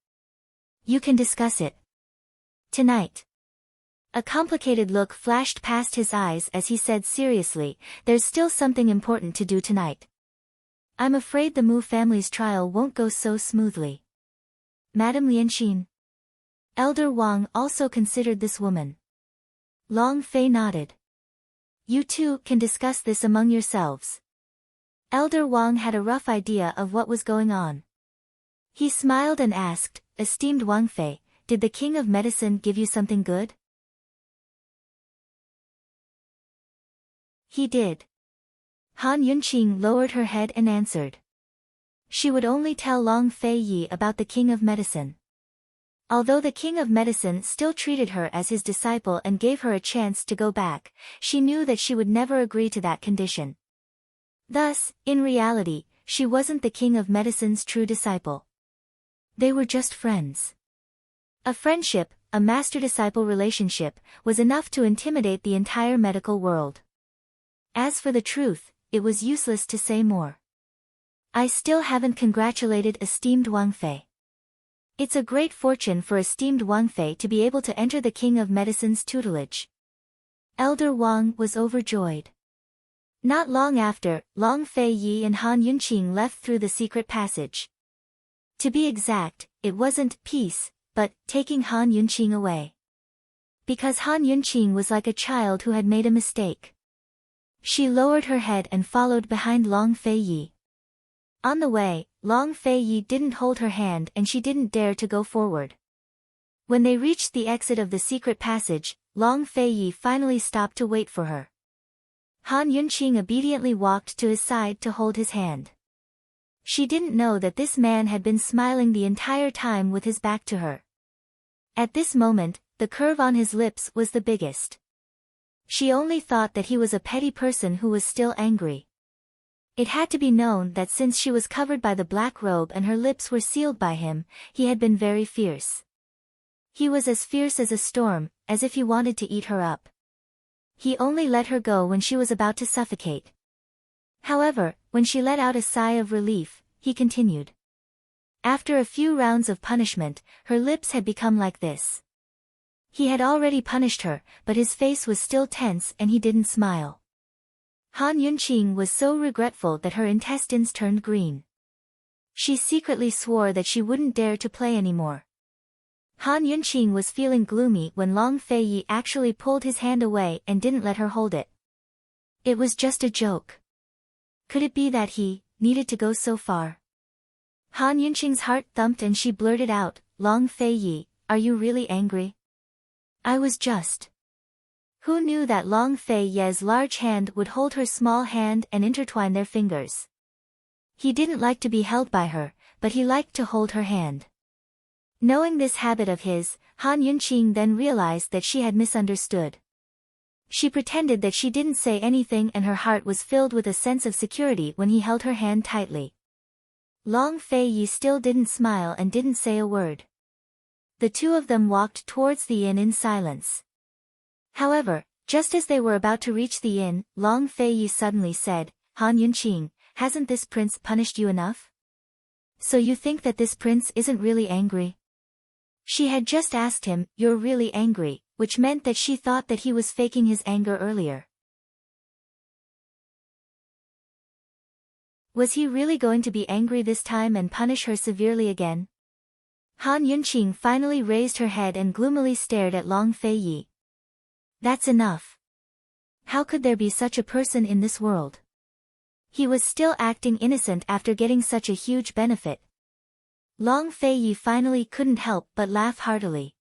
You can discuss it tonight. A complicated look flashed past his eyes as he said seriously, there's still something important to do tonight. I'm afraid the Mu family's trial won't go so smoothly. Madame Lianxin. Elder Wang also considered this woman. Long Fei nodded. You two can discuss this among yourselves. Elder Wang had a rough idea of what was going on. He smiled and asked, Esteemed Wang Fei, did the King of Medicine give you something good? He did. Han Yunqing lowered her head and answered. She would only tell Long Fei Yi about the King of Medicine. Although the King of Medicine still treated her as his disciple and gave her a chance to go back, she knew that she would never agree to that condition. Thus, in reality, she wasn't the King of Medicine's true disciple. They were just friends. A friendship, a master-disciple relationship, was enough to intimidate the entire medical world. As for the truth, it was useless to say more. I still haven't congratulated esteemed Wang Fei. It's a great fortune for esteemed Wang Fei to be able to enter the King of Medicine's tutelage. Elder Wang was overjoyed. Not long after, Long Fei Yi and Han Yunqing left through the secret passage. To be exact, it wasn't peace, but taking Han Yunqing away. Because Han Yunqing was like a child who had made a mistake. She lowered her head and followed behind Long Fei Yi. On the way, Long Fei Yi didn't hold her hand and she didn't dare to go forward. When they reached the exit of the secret passage, Long Fei Yi finally stopped to wait for her. Han Yunqing obediently walked to his side to hold his hand. She didn't know that this man had been smiling the entire time with his back to her. At this moment, the curve on his lips was the biggest. She only thought that he was a petty person who was still angry. It had to be known that since she was covered by the black robe and her lips were sealed by him, he had been very fierce. He was as fierce as a storm, as if he wanted to eat her up. He only let her go when she was about to suffocate. However, when she let out a sigh of relief, he continued. After a few rounds of punishment, her lips had become like this. He had already punished her, but his face was still tense and he didn't smile. Han Yunqing was so regretful that her intestines turned green. She secretly swore that she wouldn't dare to play anymore. Han Yunqing was feeling gloomy when Long Fei Yi actually pulled his hand away and didn't let her hold it. It was just a joke. Could it be that he needed to go so far? Han Yunqing's heart thumped and she blurted out, Long Fei Yi, are you really angry? I was just... Who knew that Long Fei Yi's large hand would hold her small hand and intertwine their fingers? He didn't like to be held by her, but he liked to hold her hand. Knowing this habit of his, Han Yunqing then realized that she had misunderstood. She pretended that she didn't say anything and her heart was filled with a sense of security when he held her hand tightly. Long Fei Yi still didn't smile and didn't say a word. The two of them walked towards the inn in silence. However, just as they were about to reach the inn, Long Fei Yi suddenly said, Han Yunqing, hasn't this prince punished you enough? So you think that this prince isn't really angry? She had just asked him, you're really angry, which meant that she thought that he was faking his anger earlier. Was he really going to be angry this time and punish her severely again? Han Yunqing finally raised her head and gloomily stared at Long Fei Yi. That's enough. How could there be such a person in this world? He was still acting innocent after getting such a huge benefit. Long Fei Yi finally couldn't help but laugh heartily.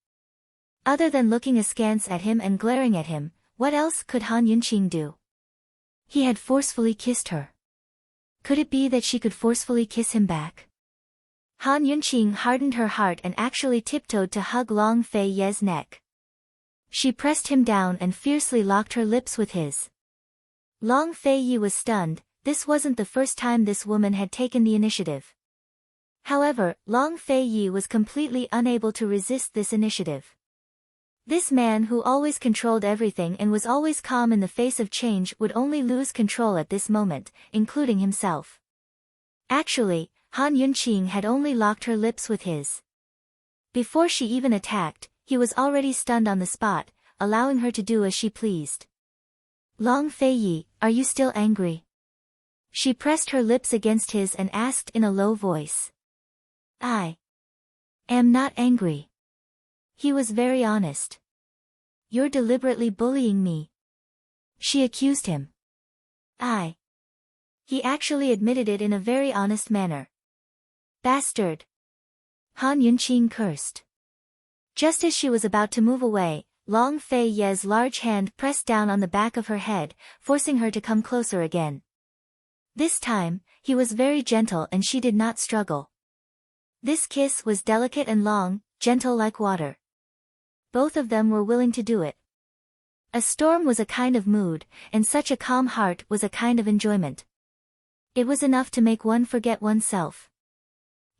Other than looking askance at him and glaring at him, what else could Han Yunqing do? He had forcefully kissed her. Could it be that she could forcefully kiss him back? Han Yunqing hardened her heart and actually tiptoed to hug Long Fei Yi's neck. She pressed him down and fiercely locked her lips with his. Long Fei Yi was stunned. This wasn't the first time this woman had taken the initiative. However, Long Fei Yi was completely unable to resist this initiative. This man who always controlled everything and was always calm in the face of change would only lose control at this moment, including himself. Actually, Han Yunqing had only locked her lips with his. Before she even attacked, he was already stunned on the spot, allowing her to do as she pleased. Long Feiyi, are you still angry? She pressed her lips against his and asked in a low voice. I am not angry. He was very honest. You're deliberately bullying me. She accused him. He actually admitted it in a very honest manner. Bastard! Han Yunqing cursed. Just as she was about to move away, Long Fei Ye's large hand pressed down on the back of her head, forcing her to come closer again. This time, he was very gentle and she did not struggle. This kiss was delicate and long, gentle like water. Both of them were willing to do it. A storm was a kind of mood, and such a calm heart was a kind of enjoyment. It was enough to make one forget oneself.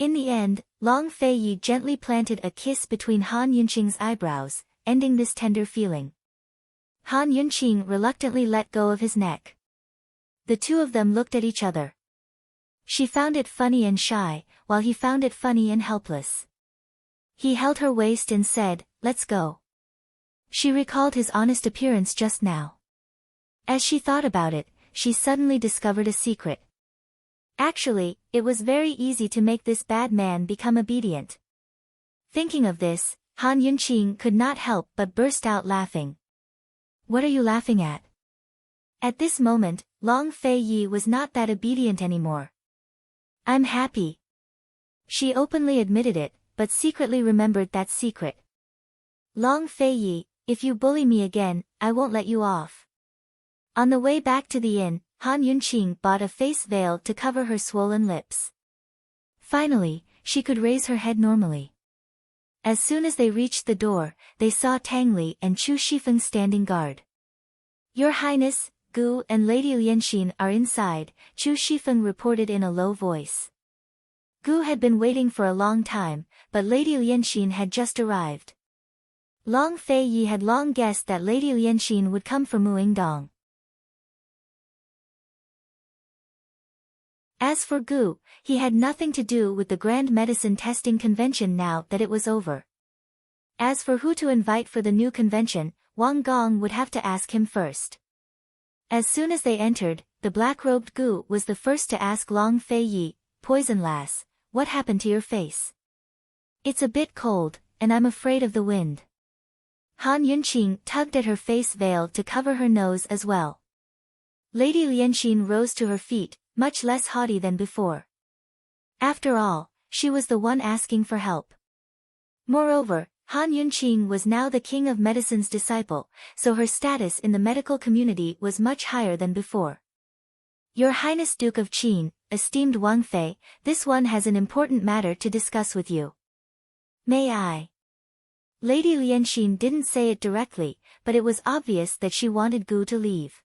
In the end, Long Feiyi gently planted a kiss between Han Yunqing's eyebrows, ending this tender feeling. Han Yunqing reluctantly let go of his neck. The two of them looked at each other. She found it funny and shy, while he found it funny and helpless. He held her waist and said, "Let's go." She recalled his honest appearance just now. As she thought about it, she suddenly discovered a secret. Actually, it was very easy to make this bad man become obedient. Thinking of this, Han Yunqing could not help but burst out laughing. What are you laughing at? At this moment, Long Feiyi was not that obedient anymore. I'm happy. She openly admitted it, but secretly remembered that secret. Long Feiyi, if you bully me again, I won't let you off. On the way back to the inn, Han Yunqing bought a face veil to cover her swollen lips. Finally, she could raise her head normally. As soon as they reached the door, they saw Tang Li and Chu Shifeng standing guard. Your Highness, Gu and Lady Lianxin are inside, Chu Shifeng reported in a low voice. Gu had been waiting for a long time, but Lady Lianxin had just arrived. Long Feiyi had long guessed that Lady Lianxin would come for Muingdong. As for Gu, he had nothing to do with the Grand Medicine Testing Convention now that it was over. As for who to invite for the new convention, Wang Gong would have to ask him first. As soon as they entered, the black-robed Gu was the first to ask Long Feiyi, "Poison lass, what happened to your face? It's a bit cold, and I'm afraid of the wind." Han Yunqing tugged at her face veil to cover her nose as well. Lady Lianxin rose to her feet, much less haughty than before. After all, she was the one asking for help. Moreover, Han Yunqing was now the king of medicine's disciple, so her status in the medical community was much higher than before. Your Highness Duke of Qin, esteemed Wang Fei, this one has an important matter to discuss with you. May I? Lady Lianxin didn't say it directly, but it was obvious that she wanted Gu to leave.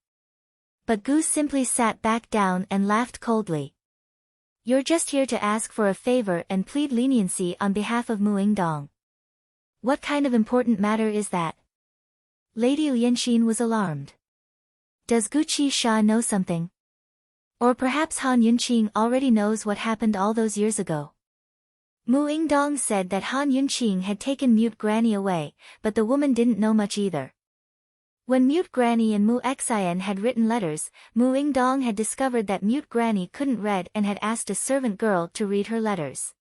But Gu simply sat back down and laughed coldly. You're just here to ask for a favor and plead leniency on behalf of Muingdong. What kind of important matter is that? Lady Lianxin was alarmed. Does Gu Qisha know something? Or perhaps Han Yunqing already knows what happened all those years ago. Muingdong said that Han Yunqing had taken Mute Granny away, but the woman didn't know much either. When Mute Granny and Mu Xian had written letters, Muingdong had discovered that Mute Granny couldn't read and had asked a servant girl to read her letters.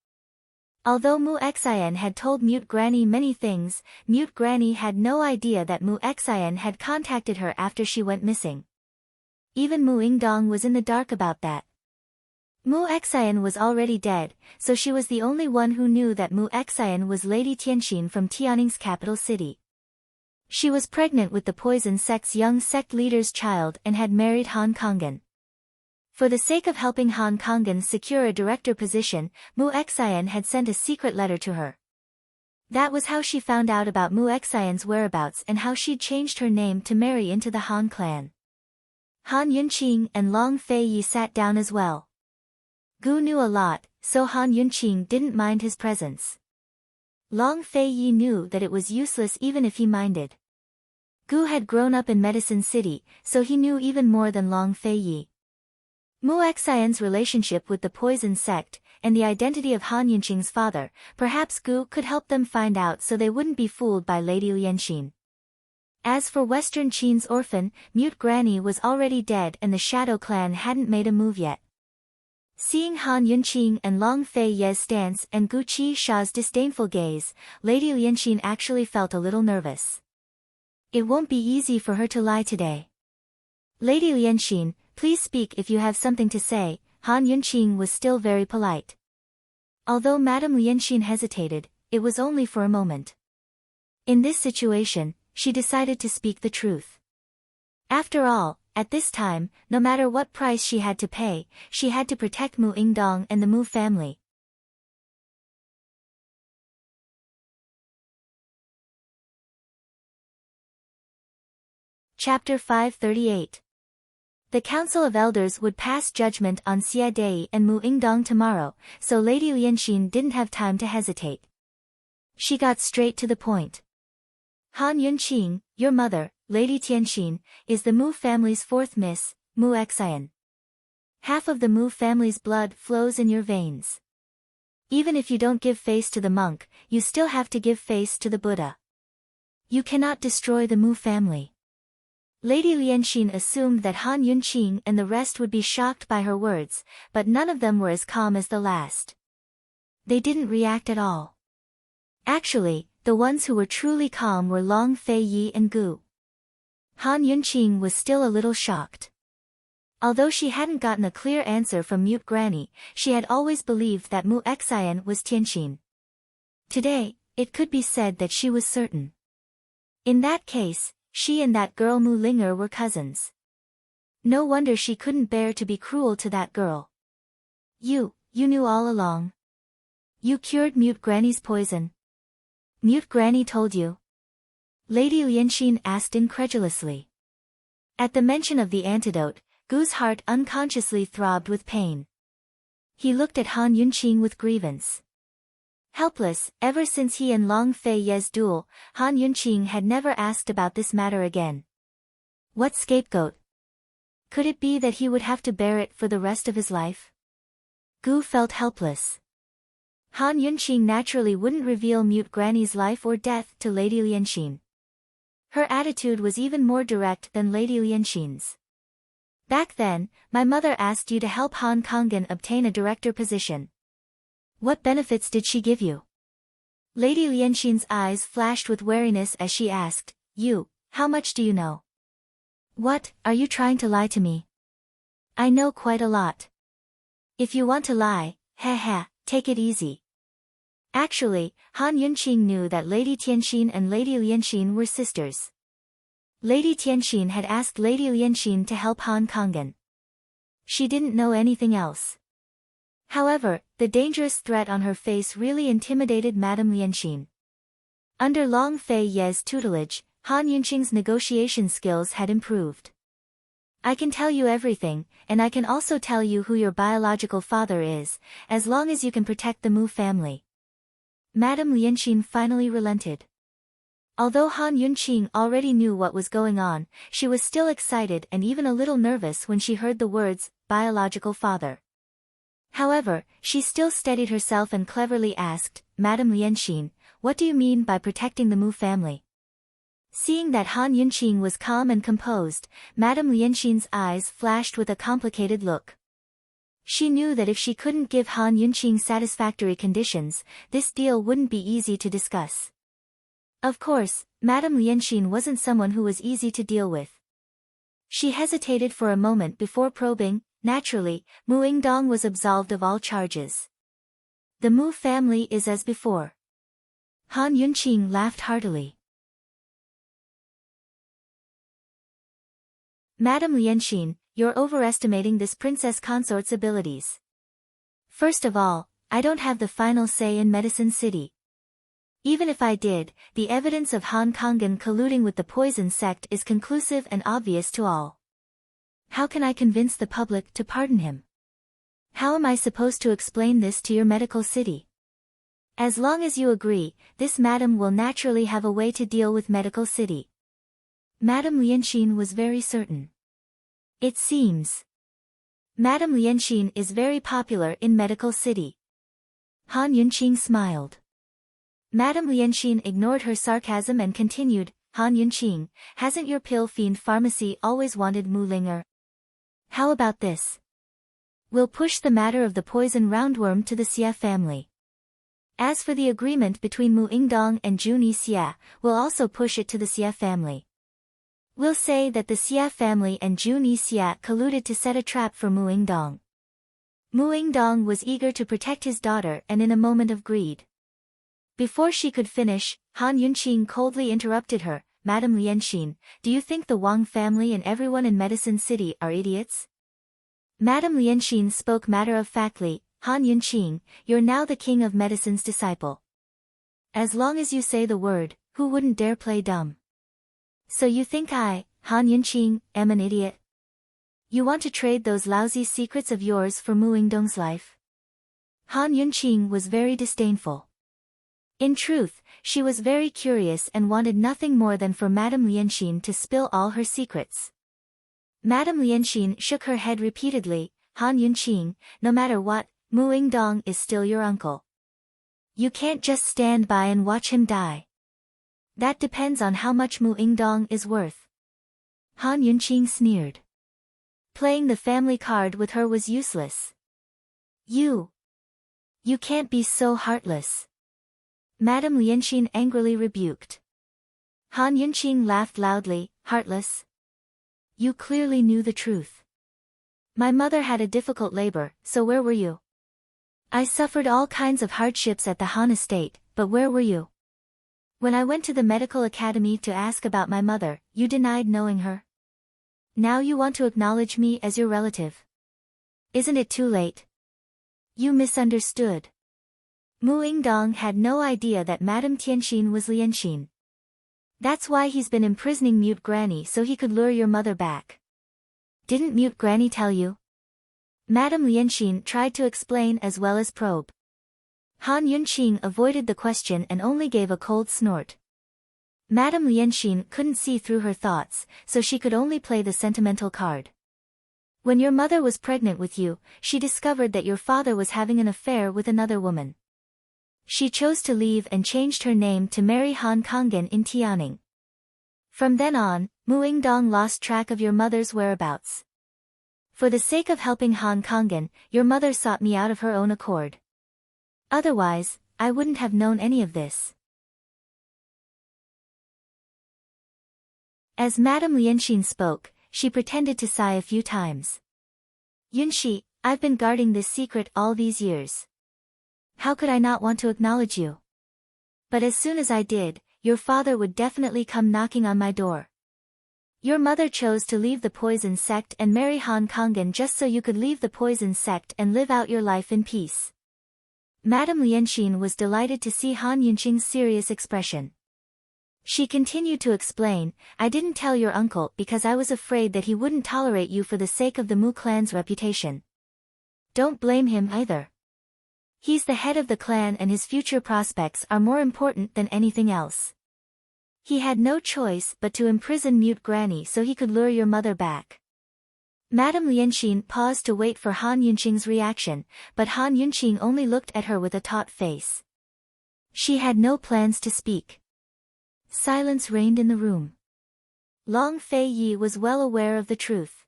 Although Mu Xian had told Mute Granny many things, Mute Granny had no idea that Mu Xian had contacted her after she went missing. Even Muingdong was in the dark about that. Mu Xian was already dead, so she was the only one who knew that Mu Xian was Lady Tianxin from Tianning's capital city. She was pregnant with the poison sect's young sect leader's child and had married Han Kongan. For the sake of helping Han Kongan secure a director position, Mu Xian had sent a secret letter to her. That was how she found out about Mu Xian's whereabouts and how she'd changed her name to marry into the Han clan. Han Yunqing and Long Feiyi sat down as well. Gu knew a lot, so Han Yunqing didn't mind his presence. Long Fei-yi knew that it was useless even if he minded. Gu had grown up in Medicine City, so he knew even more than Long Fei-yi. Mu Xian's relationship with the poison sect, and the identity of Han Yunqing's father, perhaps Gu could help them find out so they wouldn't be fooled by Lady Lianxin. As for Western Qin's orphan, Mute Granny was already dead and the Shadow Clan hadn't made a move yet. Seeing Han Yunqing and Long Fei-ye's stance and Gu Qisha's disdainful gaze, Lady Lianxin actually felt a little nervous. It won't be easy for her to lie today. Lady Lianxin, please speak if you have something to say. Han Yunqing was still very polite. Although Madame Lianxin hesitated, it was only for a moment. In this situation, she decided to speak the truth. After all, at this time, no matter what price she had to pay, she had to protect Mu Yingdong and the Mu family. Chapter 538. The Council of Elders would pass judgment on Xia Dei and Mu Yingdong tomorrow, so Lady Lianxin didn't have time to hesitate. She got straight to the point. Han Yunqing, your mother, Lady Tianxin, is the Mu family's fourth miss, Mu Xian. Half of the Mu family's blood flows in your veins. Even if you don't give face to the monk, you still have to give face to the Buddha. You cannot destroy the Mu family. Lady Lianxin assumed that Han Yunqing and the rest would be shocked by her words, but none of them were as calm as the last. They didn't react at all. Actually, the ones who were truly calm were Long Fei-yi and Gu. Han Yunqing was still a little shocked. Although she hadn't gotten a clear answer from Mute Granny, she had always believed that Mu Xian was Tianxin. Today, it could be said that she was certain. In that case, she and that girl Mu Linger were cousins. No wonder she couldn't bear to be cruel to that girl. You knew all along. You cured Mute Granny's poison. Mute Granny told you? Lady Lianxin asked incredulously. At the mention of the antidote, Gu's heart unconsciously throbbed with pain. He looked at Han Yunqing with grievance. Helpless, ever since he and Long Fei-ye's duel, Han Yunqing had never asked about this matter again. What scapegoat? Could it be that he would have to bear it for the rest of his life? Gu felt helpless. Han Yunqing naturally wouldn't reveal Mute Granny's life or death to Lady Lianxin. Her attitude was even more direct than Lady Lianxin's. Back then, my mother asked you to help Han Kongan obtain a director position. What benefits did she give you? Lady Lianxin's eyes flashed with wariness as she asked, how much do you know? What, are you trying to lie to me? I know quite a lot. If you want to lie, take it easy. Actually, Han Yunqing knew that Lady Tianxin and Lady Lianxin were sisters. Lady Tianxin had asked Lady Lianxin to help Han Kongan. She didn't know anything else. However, the dangerous threat on her face really intimidated Madame Lianxin. Under Long Fei-ye's tutelage, Han Yunqing's negotiation skills had improved. I can tell you everything, and I can also tell you who your biological father is, as long as you can protect the Mu family. Madame Lianxin finally relented. Although Han Yunqing already knew what was going on, she was still excited and even a little nervous when she heard the words, biological father. However, she still steadied herself and cleverly asked, Madame Lianxin, what do you mean by protecting the Mu family? Seeing that Han Yunqing was calm and composed, Madame Lianxin's eyes flashed with a complicated look. She knew that if she couldn't give Han Yunqing satisfactory conditions, this deal wouldn't be easy to discuss. Of course, Madame Lianxin wasn't someone who was easy to deal with. She hesitated for a moment before probing. Naturally, Mu Yingdong was absolved of all charges. The Mu family is as before. Han Yunqing laughed heartily. Madame Lianxin, you're overestimating this Princess Consort's abilities. First of all, I don't have the final say in Medicine City. Even if I did, the evidence of Han Kongan colluding with the poison sect is conclusive and obvious to all. How can I convince the public to pardon him? How am I supposed to explain this to your medical city? As long as you agree, this madam will naturally have a way to deal with Medical City. Madame Lianxin was very certain. It seems. Madame Lianxin is very popular in Medical City. Han Yunqing smiled. Madame Lianxin ignored her sarcasm and continued, Han Yunqing, hasn't your pill fiend pharmacy always wanted Mu Linger? How about this? We'll push the matter of the poison roundworm to the Xia family. As for the agreement between Mu Yingdong and Jun Xia, we'll also push it to the Xia family. We'll say that the Xia family and Jun Xia colluded to set a trap for Mu Yingdong. Mu Yingdong was eager to protect his daughter and in a moment of greed. Before she could finish, Han Yunqing coldly interrupted her, Madame Lianxin, do you think the Wang family and everyone in Medicine City are idiots? Madame Lianxin spoke matter-of-factly, Han Yunqing, you're now the king of medicine's disciple. As long as you say the word, who wouldn't dare play dumb? So you think I, Han Yunqing, am an idiot? You want to trade those lousy secrets of yours for Mu Yingdong's life? Han Yunqing was very disdainful. In truth, she was very curious and wanted nothing more than for Madame Lianxin to spill all her secrets. Madame Lianxin shook her head repeatedly, Han Yunqing, no matter what, Mu Yingdong is still your uncle. You can't just stand by and watch him die. That depends on how much Mu Yingdong is worth. Han Yunqing sneered. Playing the family card with her was useless. You can't be so heartless. Madame Lianxin angrily rebuked. Han Yunqing laughed loudly, heartless? You clearly knew the truth. My mother had a difficult labor, so where were you? I suffered all kinds of hardships at the Han estate, but where were you? When I went to the medical academy to ask about my mother, you denied knowing her. Now you want to acknowledge me as your relative. Isn't it too late? You misunderstood. Mu Yingdong had no idea that Madame Tianxin was Lianxin. That's why he's been imprisoning Mute Granny so he could lure your mother back. Didn't Mute Granny tell you? Madame Lianxin tried to explain as well as probe. Han Yunqing avoided the question and only gave a cold snort. Madame Lianxin couldn't see through her thoughts, so she could only play the sentimental card. When your mother was pregnant with you, she discovered that your father was having an affair with another woman. She chose to leave and changed her name to marry Han Kanggen in Tianing. From then on, Mu Yingdong lost track of your mother's whereabouts. For the sake of helping Han Kanggen, your mother sought me out of her own accord. Otherwise, I wouldn't have known any of this. As Madame Lianxin spoke, she pretended to sigh a few times. Yunxi, I've been guarding this secret all these years. How could I not want to acknowledge you? But as soon as I did, your father would definitely come knocking on my door. Your mother chose to leave the poison sect and marry Han Kanggen just so you could leave the poison sect and live out your life in peace. Madame Lianxin was delighted to see Han Yunqing's serious expression. She continued to explain, I didn't tell your uncle because I was afraid that he wouldn't tolerate you for the sake of the Mu clan's reputation. Don't blame him either. He's the head of the clan and his future prospects are more important than anything else. He had no choice but to imprison Mute Granny so he could lure your mother back. Madame Lianxin paused to wait for Han Yunqing's reaction, but Han Yunqing only looked at her with a taut face. She had no plans to speak. Silence reigned in the room. Long Fei Yi was well aware of the truth.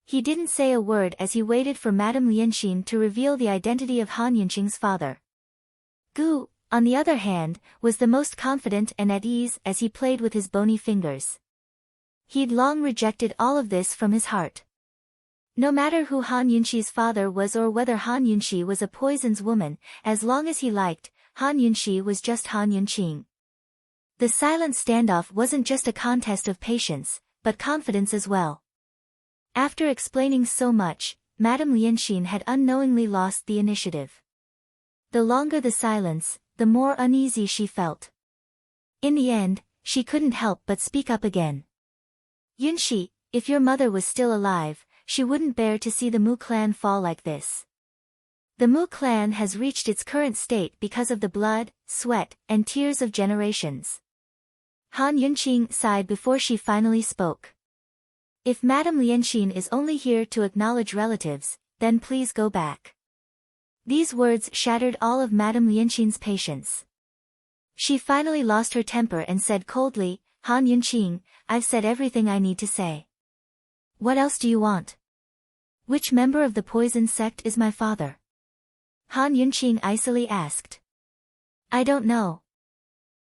He didn't say a word as he waited for Madame Lianxin to reveal the identity of Han Yunqing's father. Gu, on the other hand, was the most confident and at ease as he played with his bony fingers. He'd long rejected all of this from his heart. No matter who Han Yunxi's father was or whether Han Yunxi was a poison's woman, as long as he liked, Han Yunxi was just Han Yunqing. The silent standoff wasn't just a contest of patience, but confidence as well. After explaining so much, Madame Lianxin had unknowingly lost the initiative. The longer the silence, the more uneasy she felt. In the end, she couldn't help but speak up again. Yunxi, if your mother was still alive, she wouldn't bear to see the Mu clan fall like this. The Mu clan has reached its current state because of the blood, sweat, and tears of generations. Han Yunqing sighed before she finally spoke. If Madame Lianxin is only here to acknowledge relatives, then please go back. These words shattered all of Madame Lianxin's patience. She finally lost her temper and said coldly, Han Yunqing, I've said everything I need to say. What else do you want? Which member of the poison sect is my father? Han Yunqing icily asked. I don't know.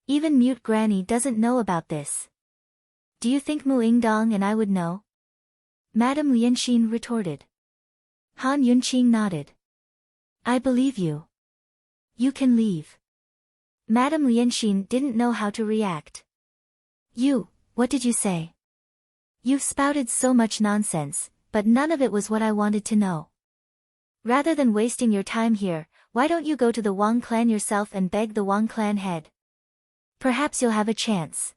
Even mute Granny doesn't know about this. Do you think Mu Yingdong and I would know? Madame Lianxin retorted. Han Yunqing nodded. I believe you. You can leave. Madame Lianxin didn't know how to react. What did you say? You've spouted so much nonsense, but none of it was what I wanted to know. Rather than wasting your time here, why don't you go to the Wang clan yourself and beg the Wang clan head? Perhaps you'll have a chance.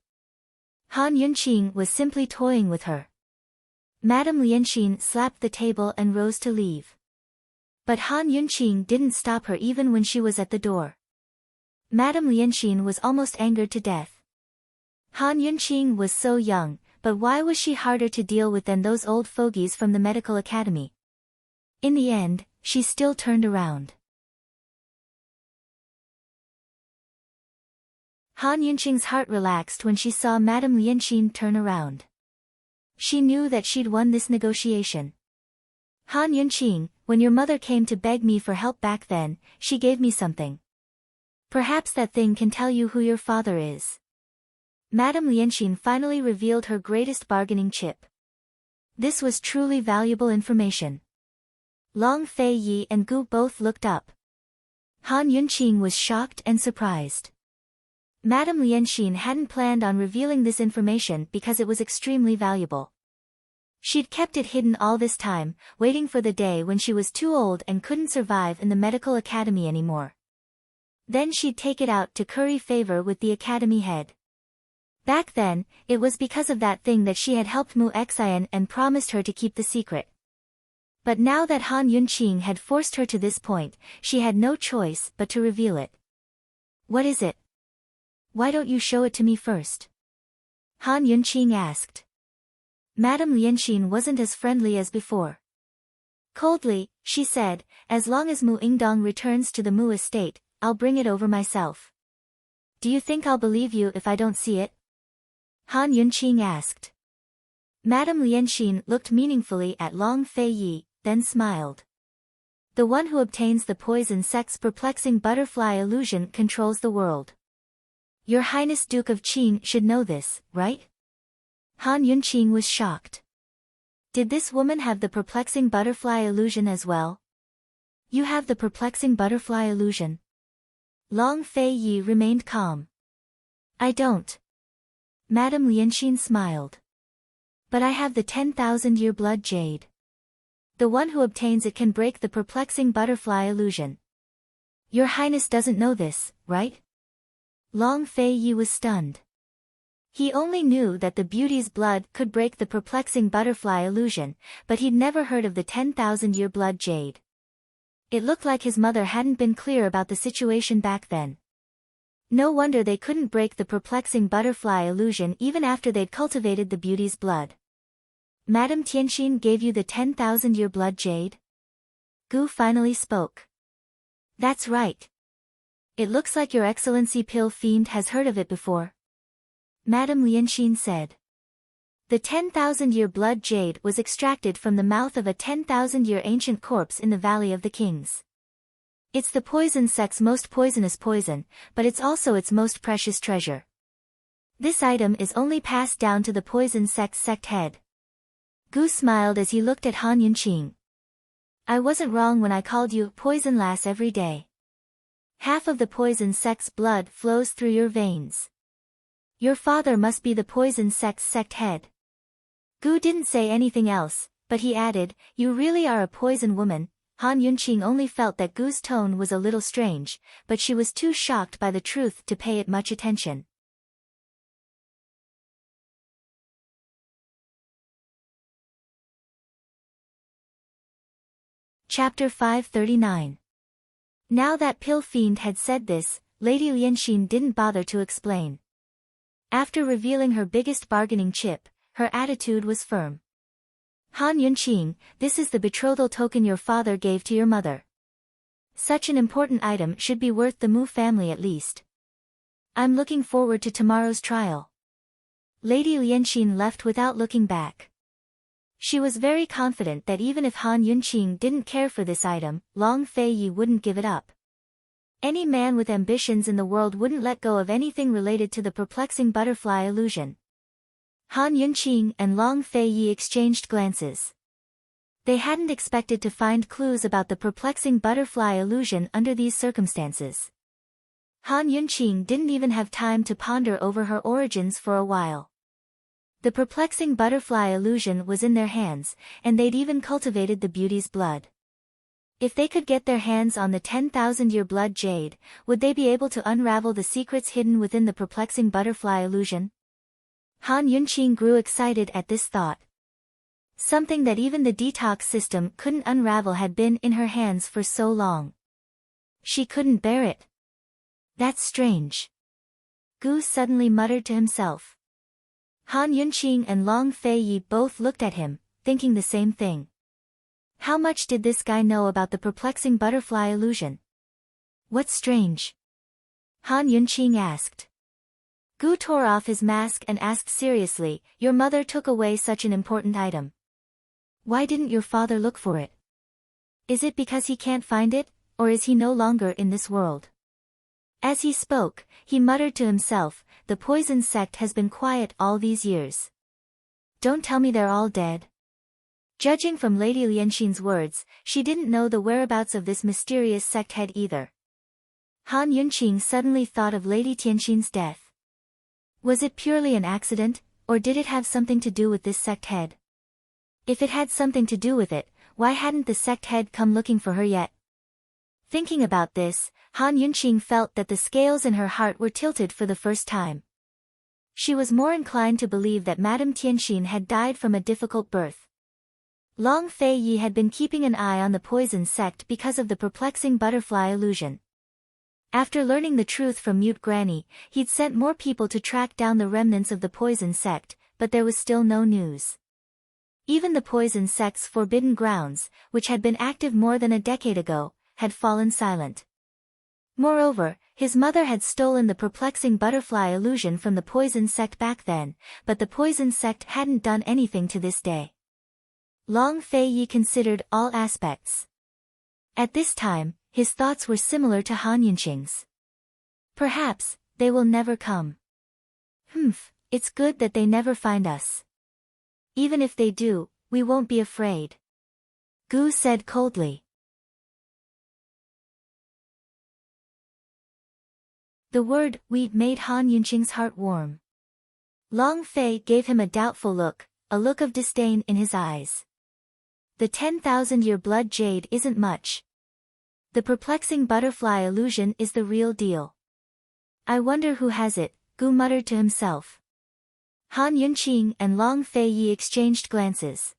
Han Yunqing was simply toying with her. Madame Lianxin slapped the table and rose to leave. But Han Yunqing didn't stop her even when she was at the door. Madame Lianxin was almost angered to death. Han Yunqing was so young, but why was she harder to deal with than those old fogies from the medical academy? In the end, she still turned around. Han Yunqing's heart relaxed when she saw Madame Lianxin turn around. She knew that she'd won this negotiation. Han Yunqing, when your mother came to beg me for help back then, she gave me something. Perhaps that thing can tell you who your father is. Madame Lianxin finally revealed her greatest bargaining chip. This was truly valuable information. Long Fei Yi and Gu both looked up. Han Yunqing was shocked and surprised. Madame Lianxin hadn't planned on revealing this information because it was extremely valuable. She'd kept it hidden all this time, waiting for the day when she was too old and couldn't survive in the medical academy anymore. Then she'd take it out to curry favor with the academy head. Back then, it was because of that thing that she had helped Mu Xian and promised her to keep the secret. But now that Han Yunqing had forced her to this point, she had no choice but to reveal it. What is it? Why don't you show it to me first? Han Yunqing asked. Madame Lianxin wasn't as friendly as before. Coldly, she said, as long as Mu Yingdong returns to the Mu estate, I'll bring it over myself. Do you think I'll believe you if I don't see it? Han Yunqing asked. Madame Lianxin looked meaningfully at Long Fei Yi, then smiled. The one who obtains the poison sect's perplexing butterfly illusion controls the world. Your Highness Duke of Qin should know this, right? Han Yunqing was shocked. Did this woman have the perplexing butterfly illusion as well? You have the perplexing butterfly illusion? Long Fei Yi remained calm. I don't. Madame Lianxin smiled. But I have the 10,000-year blood jade. The one who obtains it can break the perplexing butterfly illusion. Your Highness doesn't know this, right? Long Fei Yi was stunned. He only knew that the beauty's blood could break the perplexing butterfly illusion, but he'd never heard of the 10,000-year blood jade. It looked like his mother hadn't been clear about the situation back then. No wonder they couldn't break the perplexing butterfly illusion even after they'd cultivated the beauty's blood. Madame Tianxin gave you the 10,000-year blood jade? Gu finally spoke. That's right. It looks like your Excellency Pill Fiend has heard of it before. Madame Lianxin said. The 10,000-year blood jade was extracted from the mouth of a 10,000-year ancient corpse in the Valley of the Kings. It's the poison sect's most poisonous poison, but it's also its most precious treasure. This item is only passed down to the poison sect's sect head. Gu smiled as he looked at Han Yunqing. I wasn't wrong when I called you poison lass every day. Half of the poison sect's blood flows through your veins. Your father must be the poison sect's sect head. Gu didn't say anything else, but he added, you really are a poison woman. Han Yunqing only felt that Gu's tone was a little strange, but she was too shocked by the truth to pay it much attention. Chapter 539. Now that pill fiend had said this, Lady Lianxin didn't bother to explain. After revealing her biggest bargaining chip, her attitude was firm. Han Yunqing, this is the betrothal token your father gave to your mother. Such an important item should be worth the Mu family at least. I'm looking forward to tomorrow's trial. Lady Lianxin left without looking back. She was very confident that even if Han Yunqing didn't care for this item, Long Feiyi wouldn't give it up. Any man with ambitions in the world wouldn't let go of anything related to the perplexing butterfly illusion. Han Yunqing and Long Feiyi exchanged glances. They hadn't expected to find clues about the perplexing butterfly illusion under these circumstances. Han Yunqing didn't even have time to ponder over her origins for a while. The perplexing butterfly illusion was in their hands, and they'd even cultivated the beauty's blood. If they could get their hands on the 10,000-year blood jade, would they be able to unravel the secrets hidden within the perplexing butterfly illusion? Han Yunqing grew excited at this thought. Something that even the detox system couldn't unravel had been in her hands for so long. She couldn't bear it. That's strange. Gu suddenly muttered to himself. Han Yunqing and Long Feiyi both looked at him, thinking the same thing. How much did this guy know about the perplexing butterfly illusion? What's strange? Han Yunqing asked. Gu tore off his mask and asked seriously, your mother took away such an important item. Why didn't your father look for it? Is it because he can't find it, or is he no longer in this world? As he spoke, he muttered to himself, the poison sect has been quiet all these years. Don't tell me they're all dead. Judging from Lady Lianxin's words, she didn't know the whereabouts of this mysterious sect head either. Han Yunqing suddenly thought of Lady Tianxin's death. Was it purely an accident, or did it have something to do with this sect head? If it had something to do with it, why hadn't the sect head come looking for her yet? Thinking about this, Han Yunqing felt that the scales in her heart were tilted for the first time. She was more inclined to believe that Madame Tianxin had died from a difficult birth. Long Feiyi had been keeping an eye on the poison sect because of the perplexing butterfly illusion. After learning the truth from Mute Granny, he'd sent more people to track down the remnants of the poison sect, but there was still no news. Even the poison sect's forbidden grounds, which had been active more than a decade ago, had fallen silent. Moreover, his mother had stolen the perplexing butterfly illusion from the poison sect back then, but the poison sect hadn't done anything to this day. Long Feiyi considered all aspects. At this time, his thoughts were similar to Han Yunqing's. Perhaps, they will never come. It's good that they never find us. Even if they do, we won't be afraid. Gu said coldly. The word "we" made Han Yunqing's heart warm. Long Fei gave him a doubtful look, a look of disdain in his eyes. The 10,000-year blood jade isn't much. The perplexing butterfly illusion is the real deal. I wonder who has it, Gu muttered to himself. Han Yunqing and Long Feiyi exchanged glances.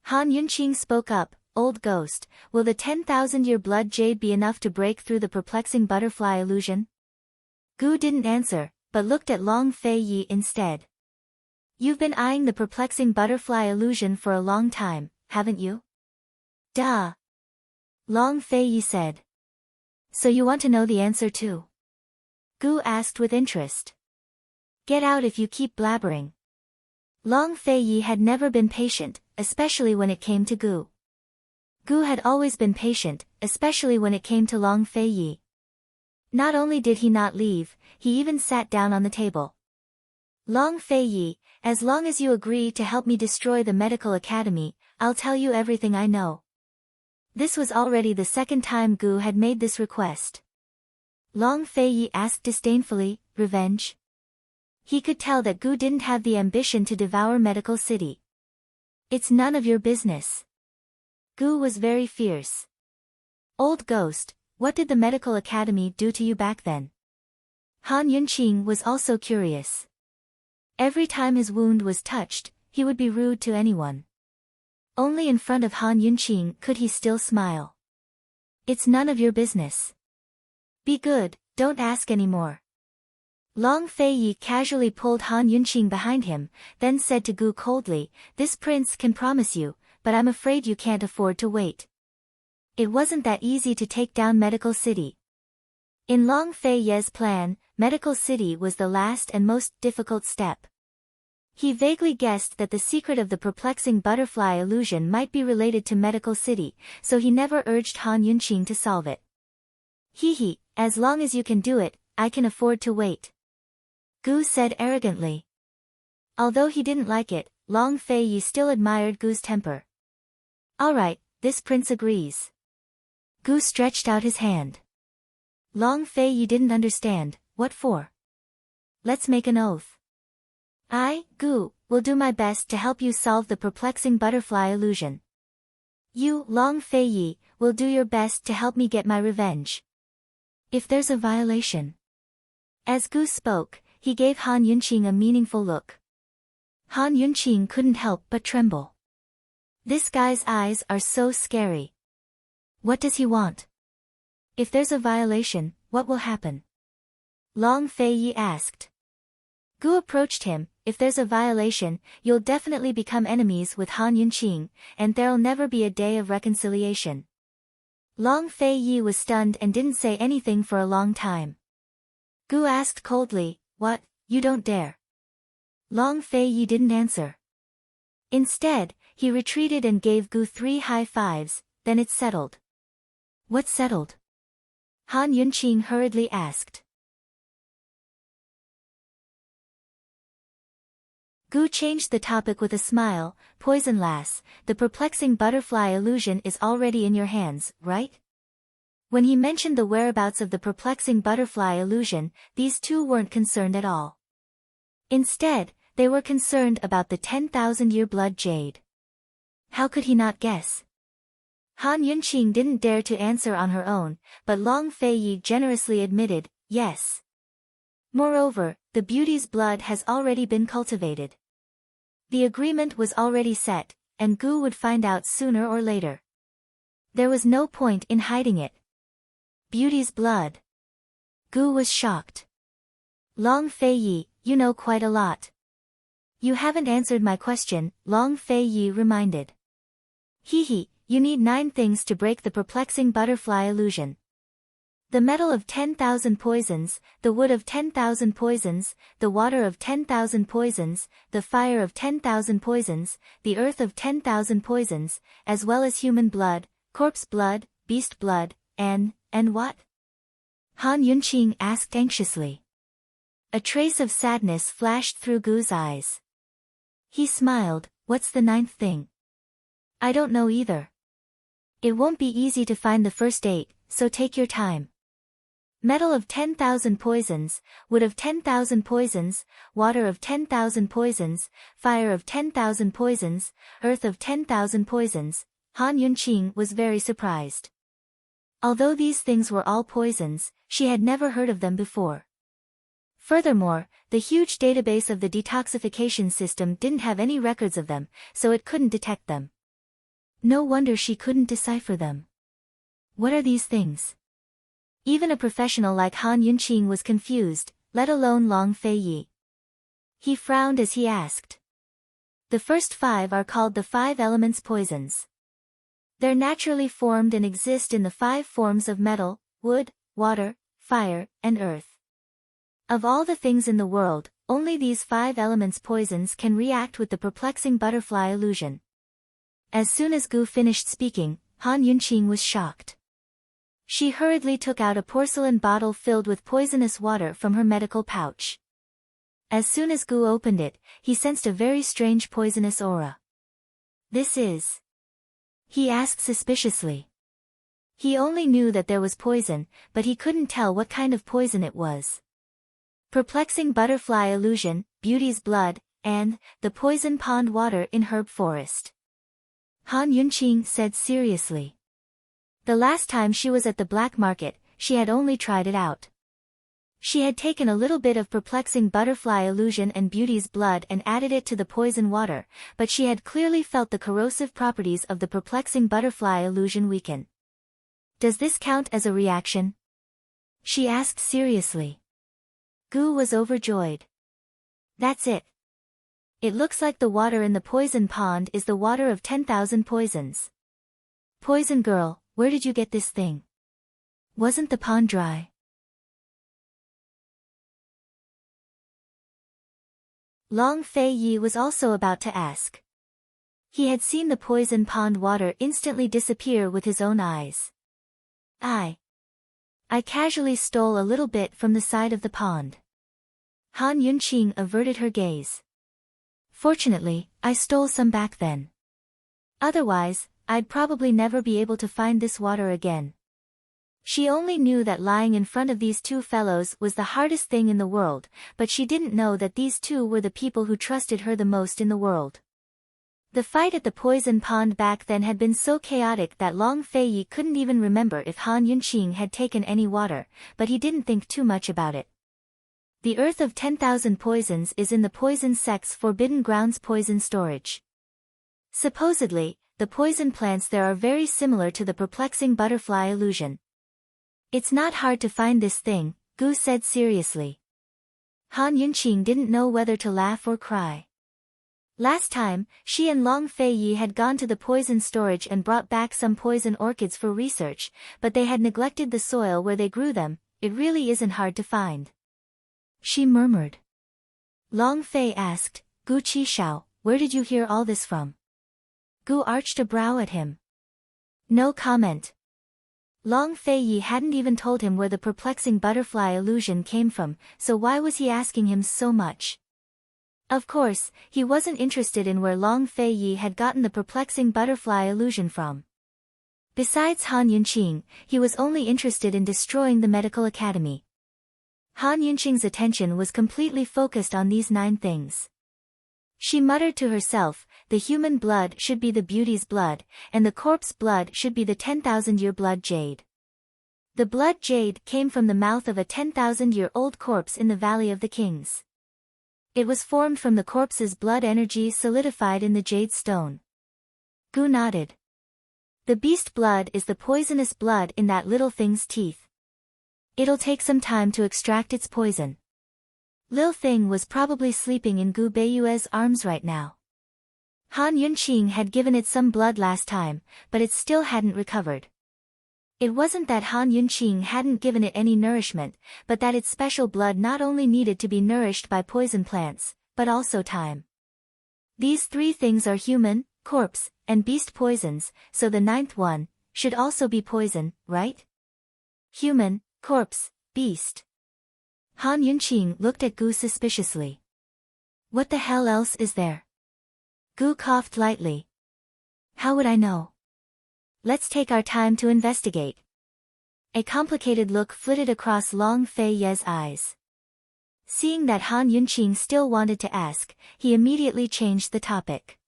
Han Yunqing spoke up, old ghost, will the 10,000-year blood jade be enough to break through the perplexing butterfly illusion? Gu didn't answer, but looked at Long Feiyi instead. You've been eyeing the perplexing butterfly illusion for a long time, haven't you? Duh. Long Feiyi said. So you want to know the answer too? Gu asked with interest. Get out if you keep blabbering. Long Feiyi had never been patient, especially when it came to Gu. Gu had always been patient, especially when it came to Long Feiyi. Not only did he not leave, he even sat down on the table. Long Feiyi, as long as you agree to help me destroy the medical academy, I'll tell you everything I know. This was already the second time Gu had made this request. Long Feiyi asked disdainfully, revenge? He could tell that Gu didn't have the ambition to devour Medical City. It's none of your business. Gu was very fierce. Old ghost, what did the Medical Academy do to you back then? Han Yunqing was also curious. Every time his wound was touched, he would be rude to anyone. Only in front of Han Yunqing could he still smile. It's none of your business. Be good, don't ask any more. Long Fei Yi casually pulled Han Yunqing behind him, then said to Gu coldly, this prince can promise you, but I'm afraid you can't afford to wait. It wasn't that easy to take down Medical City. In Long Fei Ye's plan, Medical City was the last and most difficult step. He vaguely guessed that the secret of the perplexing butterfly illusion might be related to Medical City, so he never urged Han Yunqing to solve it. He, as long as you can do it, I can afford to wait. Gu said arrogantly. Although he didn't like it, Long Fei Yi still admired Gu's temper. All right, this prince agrees. Gu stretched out his hand. Long Fei Yi didn't understand, what for? Let's make an oath. I, Gu, will do my best to help you solve the perplexing butterfly illusion. You, Long Fei Yi, will do your best to help me get my revenge. If there's a violation. As Gu spoke, he gave Han Yunqing a meaningful look. Han Yunqing couldn't help but tremble. This guy's eyes are so scary. What does he want? If there's a violation, what will happen? Long Fei Yi asked. Gu approached him, if there's a violation, you'll definitely become enemies with Han Yunqing, and there'll never be a day of reconciliation. Long Fei Yi was stunned and didn't say anything for a long time. Gu asked coldly, what, you don't dare? Long Fei Yi didn't answer. Instead, he retreated and gave Gu 3 high fives, then it's settled. What's settled? Han Yunqing hurriedly asked. Gu changed the topic with a smile, Poison Lass, the perplexing butterfly illusion is already in your hands, right? When he mentioned the whereabouts of the perplexing butterfly illusion, these two weren't concerned at all. Instead, they were concerned about the 10,000-year blood jade. How could he not guess? Han Yunqing didn't dare to answer on her own, but Long Fei Yi generously admitted, yes. Moreover, the beauty's blood has already been cultivated. The agreement was already set, and Gu would find out sooner or later. There was no point in hiding it. Beauty's blood. Gu was shocked. Long Fei Yi, you know quite a lot. You haven't answered my question, Long Fei Yi reminded. You need 9 things to break the perplexing butterfly illusion. The metal of 10,000 poisons, the wood of 10,000 poisons, the water of 10,000 poisons, the fire of 10,000 poisons, the earth of 10,000 poisons, as well as human blood, corpse blood, beast blood, and what? Han Yunqing asked anxiously. A trace of sadness flashed through Gu's eyes. He smiled, what's the 9th thing? I don't know either. It won't be easy to find the first 8, so take your time. Metal of 10,000 poisons, wood of 10,000 poisons, water of 10,000 poisons, fire of 10,000 poisons, earth of 10,000 poisons. Han Yunqing was very surprised. Although these things were all poisons, she had never heard of them before. Furthermore, the huge database of the detoxification system didn't have any records of them, so it couldn't detect them. No wonder she couldn't decipher them. What are these things? Even a professional like Han Yunqing was confused, let alone Long Fei Yi. He frowned as he asked. The first 5 are called the 5 elements poisons. They're naturally formed and exist in the 5 forms of metal, wood, water, fire, and earth. Of all the things in the world, only these 5 elements poisons can react with the perplexing butterfly illusion. As soon as Gu finished speaking, Han Yunqing was shocked. She hurriedly took out a porcelain bottle filled with poisonous water from her medical pouch. As soon as Gu opened it, he sensed a very strange poisonous aura. This is? He asked suspiciously. He only knew that there was poison, but he couldn't tell what kind of poison it was. Perplexing butterfly illusion, beauty's blood, and the poison pond water in herb forest. Han Yunqing said seriously. The last time she was at the black market, she had only tried it out. She had taken a little bit of perplexing butterfly illusion and beauty's blood and added it to the poison water, but she had clearly felt the corrosive properties of the perplexing butterfly illusion weaken. Does this count as a reaction? She asked seriously. Gu was overjoyed. That's it. It looks like the water in the poison pond is the water of 10,000 poisons. Poison girl, where did you get this thing? Wasn't the pond dry? Long Fei Yi was also about to ask. He had seen the poison pond water instantly disappear with his own eyes. I casually stole a little bit from the side of the pond. Han Yunqing averted her gaze. Fortunately, I stole some back then. Otherwise, I'd probably never be able to find this water again. She only knew that lying in front of these two fellows was the hardest thing in the world, but she didn't know that these two were the people who trusted her the most in the world. The fight at the poison pond back then had been so chaotic that Long Fei Yi couldn't even remember if Han Yunqing had taken any water, but he didn't think too much about it. The earth of 10,000 poisons is in the poison sect's Forbidden Grounds poison storage. Supposedly, the poison plants there are very similar to the perplexing butterfly illusion. It's not hard to find this thing, Gu said seriously. Han Yunqing didn't know whether to laugh or cry. Last time, she and Long Fei Yi had gone to the poison storage and brought back some poison orchids for research, but they had neglected the soil where they grew them. It really isn't hard to find. She murmured. Long Fei asked, Gu Qishao, where did you hear all this from? Gu arched a brow at him. No comment. Long Fei Yi hadn't even told him where the perplexing butterfly illusion came from, so why was he asking him so much? Of course, he wasn't interested in where Long Fei Yi had gotten the perplexing butterfly illusion from. Besides Han Yunqing, he was only interested in destroying the medical academy. Han Yunqing's attention was completely focused on these 9 things. She muttered to herself, the human blood should be the beauty's blood, and the corpse blood should be the 10,000-year blood jade. The blood jade came from the mouth of a 10,000-year-old corpse in the Valley of the Kings. It was formed from the corpse's blood energy solidified in the jade stone. Gu nodded. The beast blood is the poisonous blood in that little thing's teeth. It'll take some time to extract its poison. Lil Thing was probably sleeping in Gu Beiyue's arms right now. Han Yunqing had given it some blood last time, but it still hadn't recovered. It wasn't that Han Yunqing hadn't given it any nourishment, but that its special blood not only needed to be nourished by poison plants, but also time. These 3 things are human, corpse, and beast poisons, so the 9th one should also be poison, right? Human, corpse, beast. Han Yunqing looked at Gu suspiciously. What the hell else is there? Gu coughed lightly. How would I know? Let's take our time to investigate. A complicated look flitted across Long Fei Ye's eyes. Seeing that Han Yunqing still wanted to ask, he immediately changed the topic.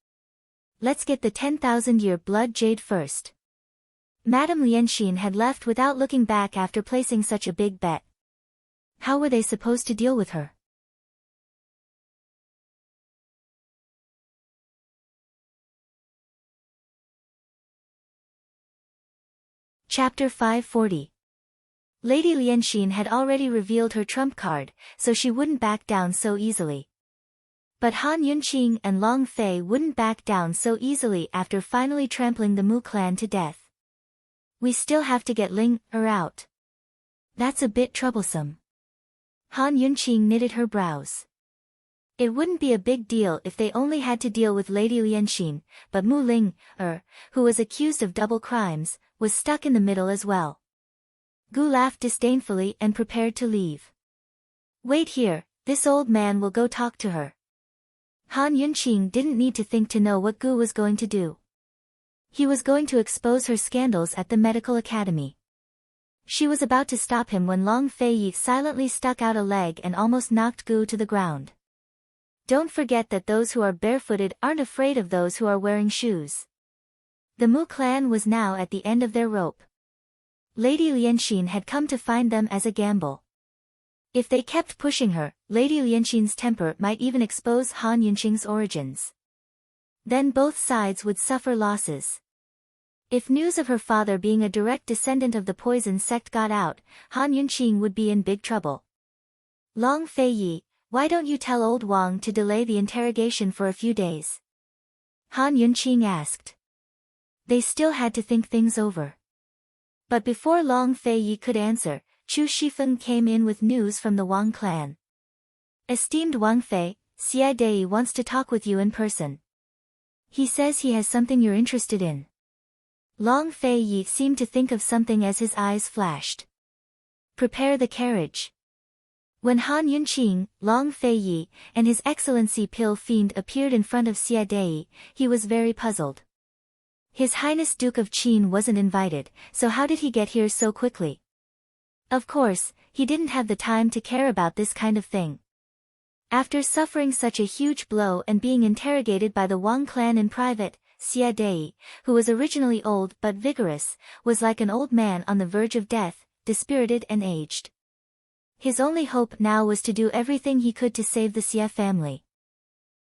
Let's get the 10,000-year blood jade first. Madame Lianxin had left without looking back after placing such a big bet. How were they supposed to deal with her? Chapter 540. Lady Lianxin had already revealed her trump card, so she wouldn't back down so easily. But Han Yunqing and Long Fei wouldn't back down so easily after finally trampling the Mu clan to death. We still have to get Ling Er out. That's a bit troublesome. Han Yunqing knitted her brows. It wouldn't be a big deal if they only had to deal with Lady Lianxin, but Mu Ling Er, who was accused of double crimes, was stuck in the middle as well. Gu laughed disdainfully and prepared to leave. Wait here, this old man will go talk to her. Han Yunqing didn't need to think to know what Gu was going to do. He was going to expose her scandals at the medical academy. She was about to stop him when Long Fei Yi silently stuck out a leg and almost knocked Gu to the ground. Don't forget that those who are barefooted aren't afraid of those who are wearing shoes. The Mu clan was now at the end of their rope. Lady Lianxin had come to find them as a gamble. If they kept pushing her, Lady Lianxin's temper might even expose Han Yunqing's origins. Then both sides would suffer losses. If news of her father being a direct descendant of the poison sect got out, Han Yunqing would be in big trouble. Long Fei Yi, why don't you tell old Wang to delay the interrogation for a few days? Han Yunqing asked. They still had to think things over. But before Long Fei Yi could answer, Chu Shifeng came in with news from the Wang clan. Esteemed Wang Fei, Xie Dei wants to talk with you in person. He says he has something you're interested in. Long Fei Yi seemed to think of something as his eyes flashed. Prepare the carriage. When Han Yunqing, Long Fei Yi, and His Excellency Pill Fiend appeared in front of Xie Dei, he was very puzzled. His Highness Duke of Qin wasn't invited, so how did he get here so quickly? Of course, he didn't have the time to care about this kind of thing. After suffering such a huge blow and being interrogated by the Wang clan in private, Xie Dei, who was originally old but vigorous, was like an old man on the verge of death, dispirited and aged. His only hope now was to do everything he could to save the Xie family.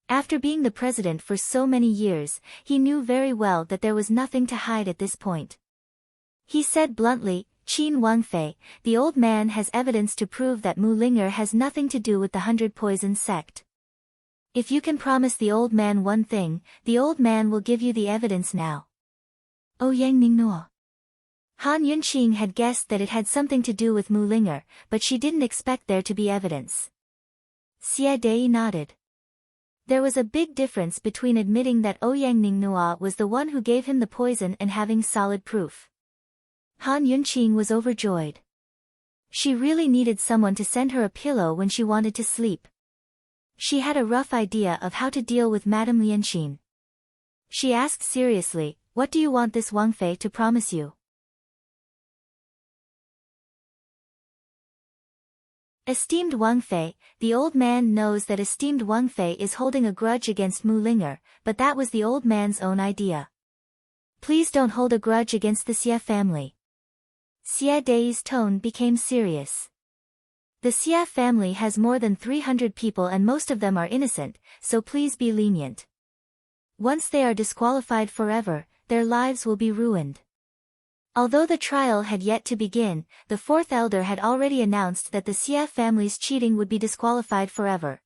After being the president for so many years, he knew very well that there was nothing to hide at this point. He said bluntly, Qin Wangfei, the old man has evidence to prove that Mu Linger has nothing to do with the 100 Poison sect. If you can promise the old man one thing, the old man will give you the evidence now. Ouyang Ningnuo. Han Yunqing had guessed that it had something to do with Mu Linger, but she didn't expect there to be evidence. Xie Dei nodded. There was a big difference between admitting that Ouyang Ningnuo was the one who gave him the poison and having solid proof. Han Yunqing was overjoyed. She really needed someone to send her a pillow when she wanted to sleep. She had a rough idea of how to deal with Madame Lianqin. She asked seriously, what do you want this Wang Fei to promise you? Esteemed Wang Fei, the old man knows that esteemed Wang Fei is holding a grudge against Mu Linger, but that was the old man's own idea. Please don't hold a grudge against the Xie family. Xie Dei's tone became serious. The Xie family has more than 300 people and most of them are innocent, so please be lenient. Once they are disqualified forever, their lives will be ruined. Although the trial had yet to begin, the fourth elder had already announced that the Xie family's cheating would be disqualified forever.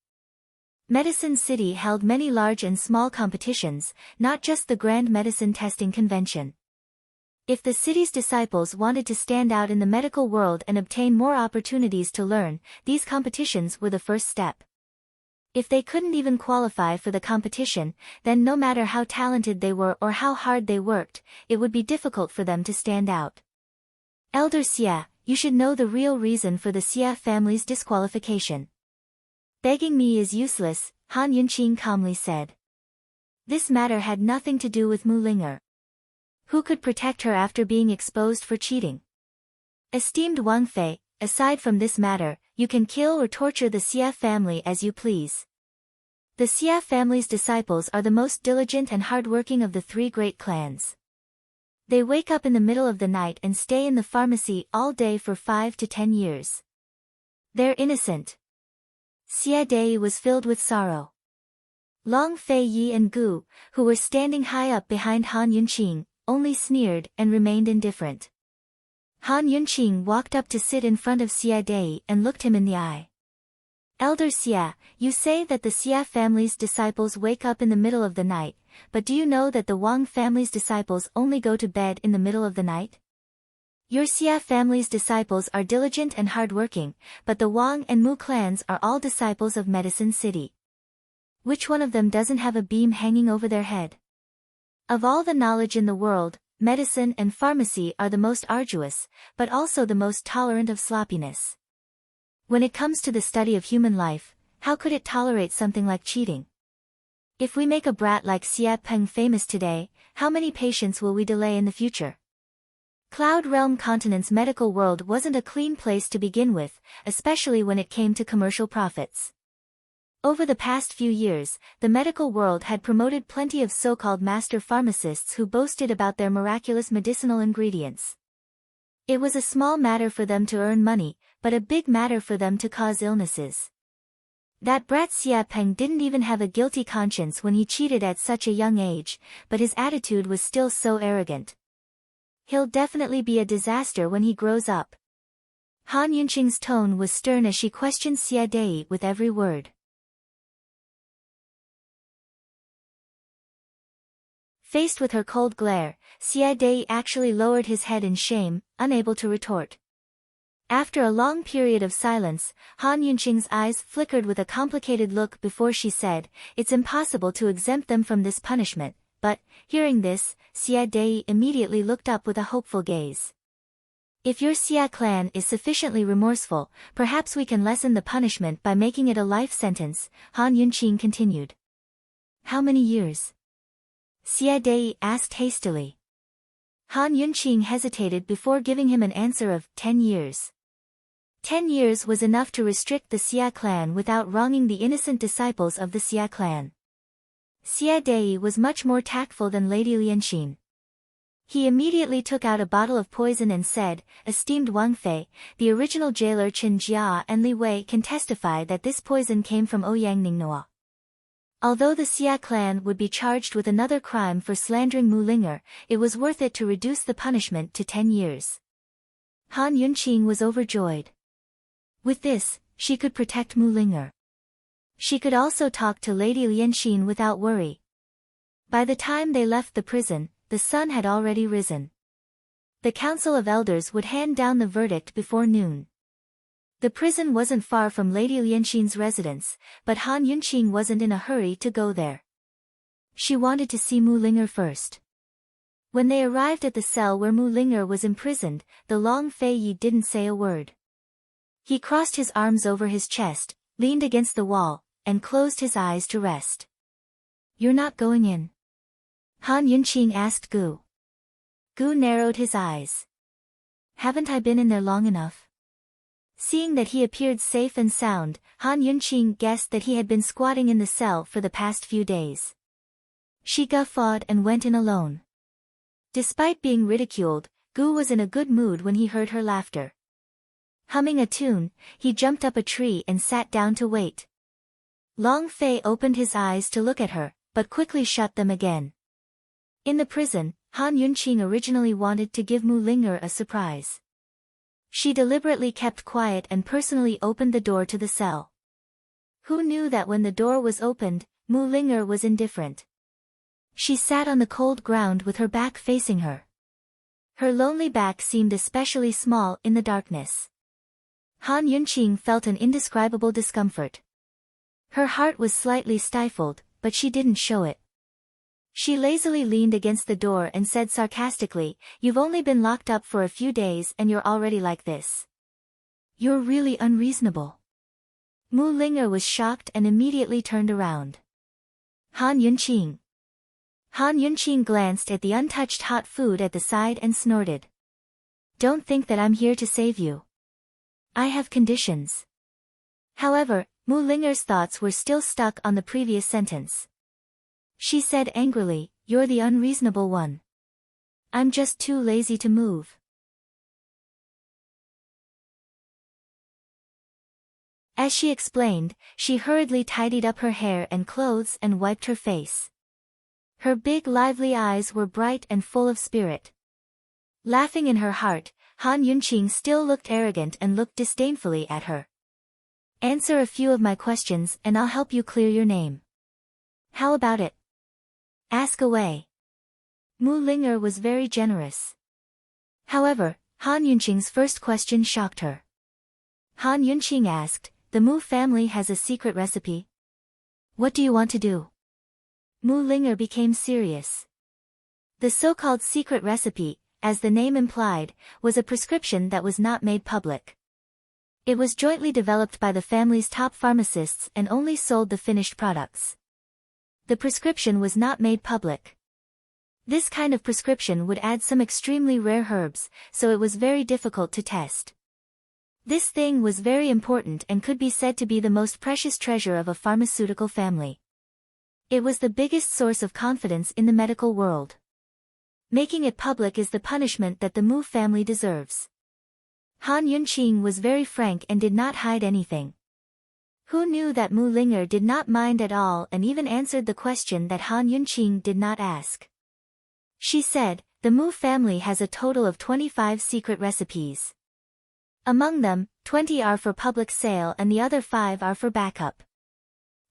Medicine City held many large and small competitions, not just the Grand Medicine Testing Convention. If the city's disciples wanted to stand out in the medical world and obtain more opportunities to learn, these competitions were the first step. If they couldn't even qualify for the competition, then no matter how talented they were or how hard they worked, it would be difficult for them to stand out. Elder Xie, you should know the real reason for the Xie family's disqualification. Begging me is useless, Han Yunqing calmly said. This matter had nothing to do with Mu Linger. Who could protect her after being exposed for cheating? Esteemed Wang Fei, aside from this matter, you can kill or torture the Xie family as you please. The Xie family's disciples are the most diligent and hardworking of the three great clans. They wake up in the middle of the night and stay in the pharmacy all day for 5 to 10 years. They're innocent. Xie Dei was filled with sorrow. Long Fei Yi and Gu, who were standing high up behind Han Yunqing, only sneered and remained indifferent. Han Yunqing walked up to sit in front of Xie Dei and looked him in the eye. Elder Xie, you say that the Xie family's disciples wake up in the middle of the night, but do you know that the Wang family's disciples only go to bed in the middle of the night? Your Xie family's disciples are diligent and hardworking, but the Wang and Mu clans are all disciples of Medicine City. Which one of them doesn't have a beam hanging over their head? Of all the knowledge in the world, medicine and pharmacy are the most arduous, but also the most tolerant of sloppiness. When it comes to the study of human life, how could it tolerate something like cheating? If we make a brat like Xie Peng famous today, how many patients will we delay in the future? Cloud Realm Continent's medical world wasn't a clean place to begin with, especially when it came to commercial profits. Over the past few years, the medical world had promoted plenty of so-called master pharmacists who boasted about their miraculous medicinal ingredients. It was a small matter for them to earn money, but a big matter for them to cause illnesses. That brat Xie Peng didn't even have a guilty conscience when he cheated at such a young age, but his attitude was still so arrogant. He'll definitely be a disaster when he grows up. Han Yunqing's tone was stern as she questioned Xia Dei with every word. Faced with her cold glare, Xia Dei actually lowered his head in shame, unable to retort. After a long period of silence, Han Yunqing's eyes flickered with a complicated look before she said, "It's impossible to exempt them from this punishment," but, hearing this, Xia Dei immediately looked up with a hopeful gaze. "If your Xia clan is sufficiently remorseful, perhaps we can lessen the punishment by making it a life sentence," Han Yunqing continued. "How many years?" Xia Dei asked hastily. Han Yunqing hesitated before giving him an answer of 10 years. 10 years was enough to restrict the Xia clan without wronging the innocent disciples of the Xia clan. Xia Dei was much more tactful than Lady Lianxin. He immediately took out a bottle of poison and said, "Esteemed Wang Fei, the original jailer Chen Jia and Li Wei can testify that this poison came from Ouyang Ningnoa. Although the Xia clan would be charged with another crime for slandering Mu Linger, it was worth it to reduce the punishment to 10 years. Han Yunqing was overjoyed. With this, she could protect Mu Linger. She could also talk to Lady Lianxin without worry. By the time they left the prison, the sun had already risen. The Council of Elders would hand down the verdict before noon. The prison wasn't far from Lady Lianxin's residence, but Han Yunqing wasn't in a hurry to go there. She wanted to see Mu Linger first. When they arrived at the cell where Mu Linger was imprisoned, the Long Fei Yi didn't say a word. He crossed his arms over his chest, leaned against the wall, and closed his eyes to rest. "You're not going in?" Han Yunqing asked Gu. Gu narrowed his eyes. "Haven't I been in there long enough?" Seeing that he appeared safe and sound, Han Yunqing guessed that he had been squatting in the cell for the past few days. She guffawed and went in alone. Despite being ridiculed, Gu was in a good mood when he heard her laughter. Humming a tune, he jumped up a tree and sat down to wait. Long Fei opened his eyes to look at her, but quickly shut them again. In the prison, Han Yunqing originally wanted to give Mu Linger a surprise. She deliberately kept quiet and personally opened the door to the cell. Who knew that when the door was opened, Mu Linger was indifferent. She sat on the cold ground with her back facing her. Her lonely back seemed especially small in the darkness. Han Yunqing felt an indescribable discomfort. Her heart was slightly stifled, but she didn't show it. She lazily leaned against the door and said sarcastically, "You've only been locked up for a few days and you're already like this. You're really unreasonable." Mu Linger was shocked and immediately turned around. Han Yunqing. Han Yunqing glanced at the untouched hot food at the side and snorted. "Don't think that I'm here to save you. I have conditions." However, Mu Linger's thoughts were still stuck on the previous sentence. She said angrily, "You're the unreasonable one. I'm just too lazy to move." As she explained, she hurriedly tidied up her hair and clothes and wiped her face. Her big lively eyes were bright and full of spirit. Laughing in her heart, Han Yunqing still looked arrogant and looked disdainfully at her. "Answer a few of my questions and I'll help you clear your name. How about it? Ask away." Mu Linger was very generous. However, Han Yunqing's first question shocked her. Han Yunqing asked, "The Mu family has a secret recipe? What do you want to do?" Mu Linger became serious. The so-called secret recipe, as the name implied, was a prescription that was not made public. It was jointly developed by the family's top pharmacists and only sold the finished products. The prescription was not made public. This kind of prescription would add some extremely rare herbs, so it was very difficult to test. This thing was very important and could be said to be the most precious treasure of a pharmaceutical family. It was the biggest source of confidence in the medical world. Making it public is the punishment that the Mu family deserves. Han Yunqing was very frank and did not hide anything. Who knew that Mu Linger did not mind at all and even answered the question that Han Yunqing did not ask. She said, The Mu family has a total of 25 secret recipes. Among them, 20 are for public sale and the other 5 are for backup.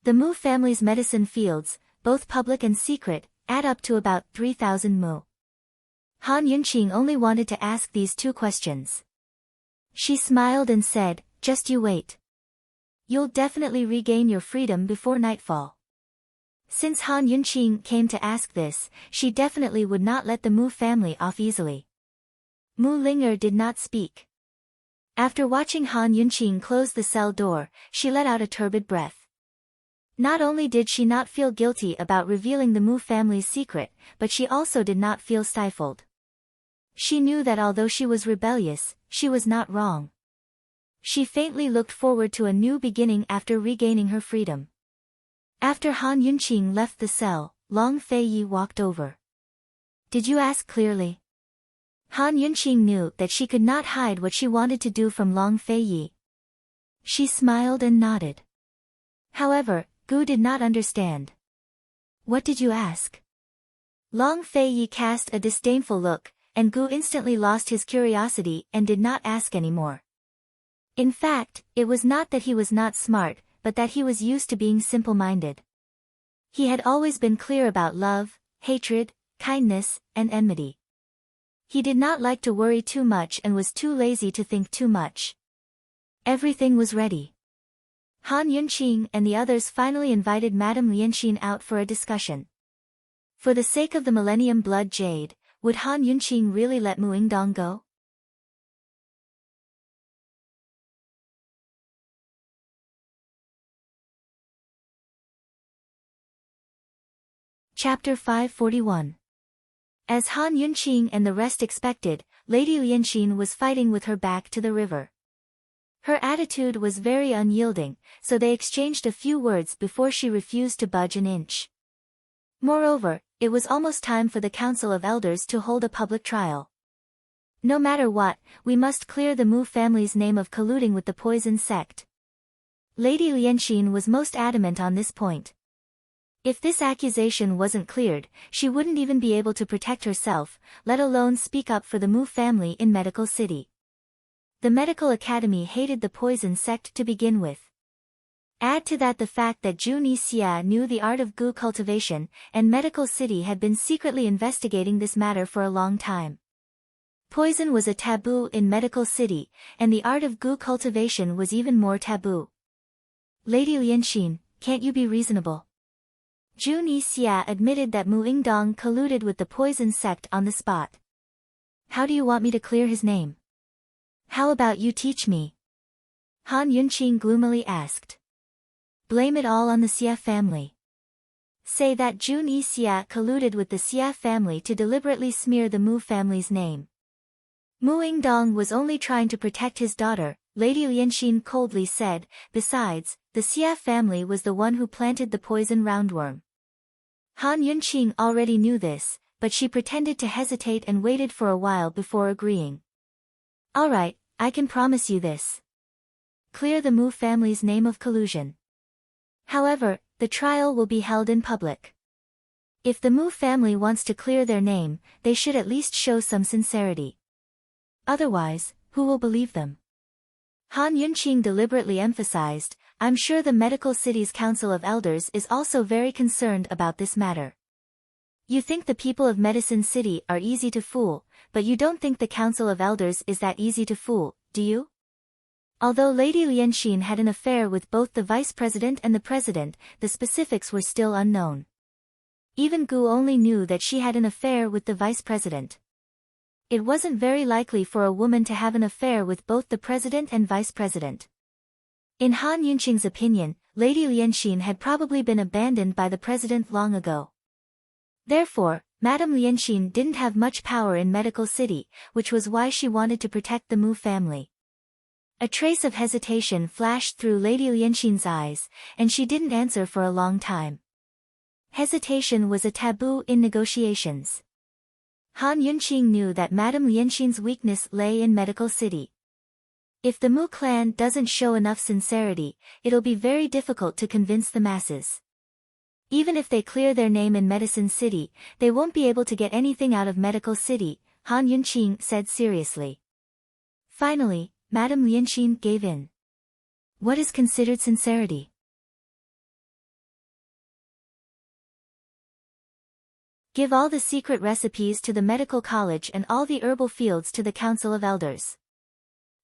The Mu family's medicine fields, both public and secret, add up to about 3,000 Mu. Han Yunqing only wanted to ask these 2 questions. She smiled and said, "Just you wait. You'll definitely regain your freedom before nightfall." Since Han Yunqing came to ask this, she definitely would not let the Mu family off easily. Mu Linger did not speak. After watching Han Yunqing close the cell door, she let out a turbid breath. Not only did she not feel guilty about revealing the Mu family's secret, but she also did not feel stifled. She knew that although she was rebellious, she was not wrong. She faintly looked forward to a new beginning after regaining her freedom. After Han Yunqing left the cell, Long Feiyi walked over. "Did you ask clearly?" Han Yunqing knew that she could not hide what she wanted to do from Long Feiyi. She smiled and nodded. However, Gu did not understand. "What did you ask?" Long Feiyi cast a disdainful look, and Gu instantly lost his curiosity and did not ask anymore. In fact, it was not that he was not smart, but that he was used to being simple-minded. He had always been clear about love, hatred, kindness, and enmity. He did not like to worry too much and was too lazy to think too much. Everything was ready. Han Yunqing and the others finally invited Madame Lianxin out for a discussion. For the sake of the Millennium Blood Jade, would Han Yunqing really let Mu Yingdong go? Chapter 541. As Han Yunqing and the rest expected, Lady Lianxin was fighting with her back to the river. Her attitude was very unyielding, so they exchanged a few words before she refused to budge an inch. Moreover, it was almost time for the Council of Elders to hold a public trial. No matter what, we must clear the Mu family's name of colluding with the poison sect. Lady Lianxin was most adamant on this point. If this accusation wasn't cleared, she wouldn't even be able to protect herself, let alone speak up for the Mu family in Medical City. The Medical Academy hated the poison sect to begin with. Add to that the fact that Jun Yixia knew the art of Gu cultivation, and Medical City had been secretly investigating this matter for a long time. Poison was a taboo in Medical City, and the art of Gu cultivation was even more taboo. "Lady Lianxin, can't you be reasonable?" Jun Yixia admitted that Mu Yingdong colluded with the poison sect on the spot. "How do you want me to clear his name? How about you teach me?" Han Yunqing gloomily asked. "Blame it all on the Xia family. Say that Jun Yixia colluded with the Xia family to deliberately smear the Mu family's name." Mu Yingdong was only trying to protect his daughter, Lady Lianxin coldly said. Besides, the Xia family was the one who planted the poison roundworm. Han Yunqing already knew this, but she pretended to hesitate and waited for a while before agreeing. "All right, I can promise you this. Clear the Mu family's name of collusion. However, the trial will be held in public. If the Mu family wants to clear their name, they should at least show some sincerity. Otherwise, who will believe them?" Han Yunqing deliberately emphasized, "I'm sure the Medical City's Council of Elders is also very concerned about this matter. You think the people of Medicine City are easy to fool, but you don't think the Council of Elders is that easy to fool, do you?" Although Lady Lianxin had an affair with both the vice president and the president, the specifics were still unknown. Even Gu only knew that she had an affair with the vice president. It wasn't very likely for a woman to have an affair with both the president and vice president. In Han Yunqing's opinion, Lady Lianxin had probably been abandoned by the president long ago. Therefore, Madame Lianxin didn't have much power in Medical City, which was why she wanted to protect the Mu family. A trace of hesitation flashed through Lady Lianxin's eyes, and she didn't answer for a long time. Hesitation was a taboo in negotiations. Han Yunqing knew that Madame Lianxin's weakness lay in Medical City. If the Mu clan doesn't show enough sincerity, it'll be very difficult to convince the masses. Even if they clear their name in Medicine City, they won't be able to get anything out of Medical City, Han Yunqing said seriously. Finally, Madame Lianxin gave in. What is considered sincerity? Give all the secret recipes to the medical college and all the herbal fields to the council of elders.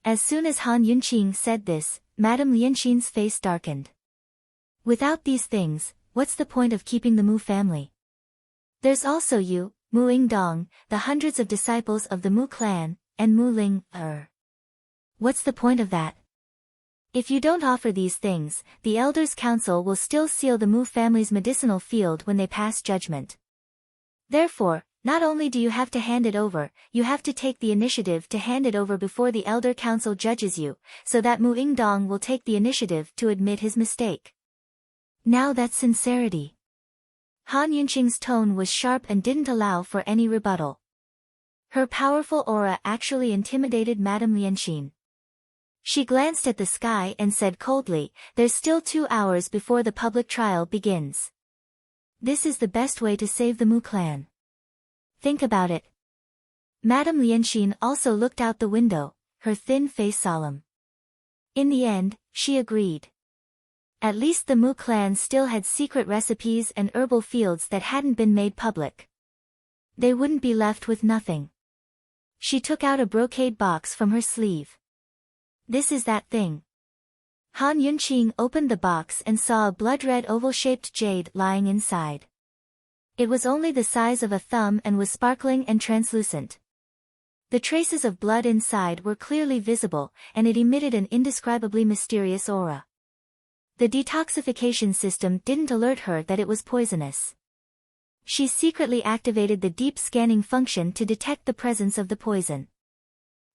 As soon as Han Yunqing said this, Madame Lianxin's face darkened. Without these things, what's the point of keeping the Mu family? There's also you, Mu Yingdong, the hundreds of disciples of the Mu clan, and Mu Ling, What's the point of that? If you don't offer these things, the Elders' Council will still seal the Mu family's medicinal field when they pass judgment. Therefore, not only do you have to hand it over, you have to take the initiative to hand it over before the Elder Council judges you, so that Mu Yingdong will take the initiative to admit his mistake. Now that's sincerity. Han Yunqing's tone was sharp and didn't allow for any rebuttal. Her powerful aura actually intimidated Madame Lianxin. She glanced at the sky and said coldly, "There's still 2 hours before the public trial begins. This is the best way to save the Mu clan. Think about it." Madame Lianxin also looked out the window, her thin face solemn. In the end, she agreed. At least the Mu clan still had secret recipes and herbal fields that hadn't been made public. They wouldn't be left with nothing. She took out a brocade box from her sleeve. This is that thing. Han Yunqing opened the box and saw a blood-red oval-shaped jade lying inside. It was only the size of a thumb and was sparkling and translucent. The traces of blood inside were clearly visible, and it emitted an indescribably mysterious aura. The detoxification system didn't alert her that it was poisonous. She secretly activated the deep scanning function to detect the presence of the poison.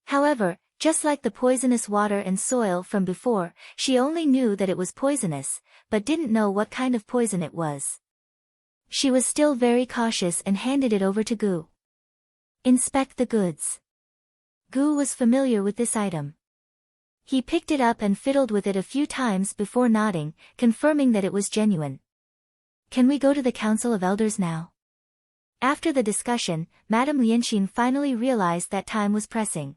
However, just like the poisonous water and soil from before, she only knew that it was poisonous, but didn't know what kind of poison it was. She was still very cautious and handed it over to Gu. Inspect the goods. Gu was familiar with this item. He picked it up and fiddled with it a few times before nodding, confirming that it was genuine. Can we go to the Council of Elders now? After the discussion, Madame Lianxin finally realized that time was pressing.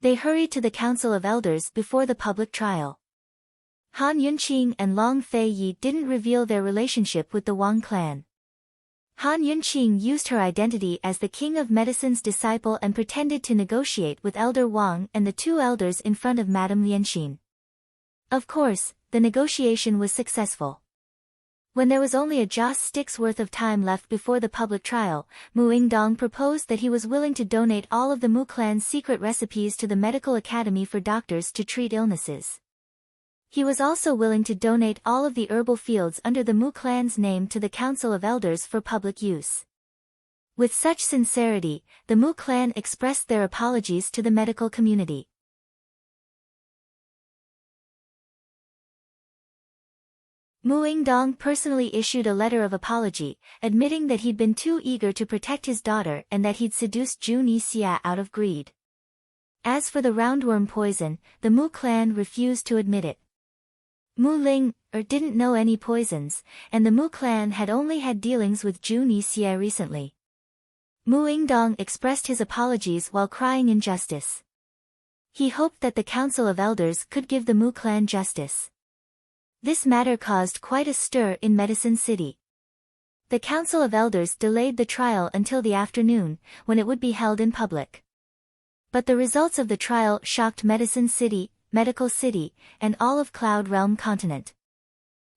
They hurried to the Council of Elders before the public trial. Han Yunqing and Long Fei Yi didn't reveal their relationship with the Wang clan. Han Yunqing used her identity as the King of Medicine's disciple and pretended to negotiate with Elder Wang and the 2 elders in front of Madame Lianxin. Of course, the negotiation was successful. When there was only a joss stick's worth of time left before the public trial, Mu Yingdong proposed that he was willing to donate all of the Mu clan's secret recipes to the medical academy for doctors to treat illnesses. He was also willing to donate all of the herbal fields under the Mu clan's name to the Council of Elders for public use. With such sincerity, the Mu clan expressed their apologies to the medical community. Mu Yingdong personally issued a letter of apology, admitting that he'd been too eager to protect his daughter and that he'd seduced Jun Yixia out of greed. As for the roundworm poison, the Mu clan refused to admit it. Mu Ling didn't know any poisons, and the Mu clan had only had dealings with Jun Yixia recently. Mu Yingdong expressed his apologies while crying injustice. He hoped that the Council of Elders could give the Mu clan justice. This matter caused quite a stir in Medicine City. The Council of Elders delayed the trial until the afternoon, when it would be held in public. But the results of the trial shocked Medicine City, Medical City, and all of Cloud Realm continent.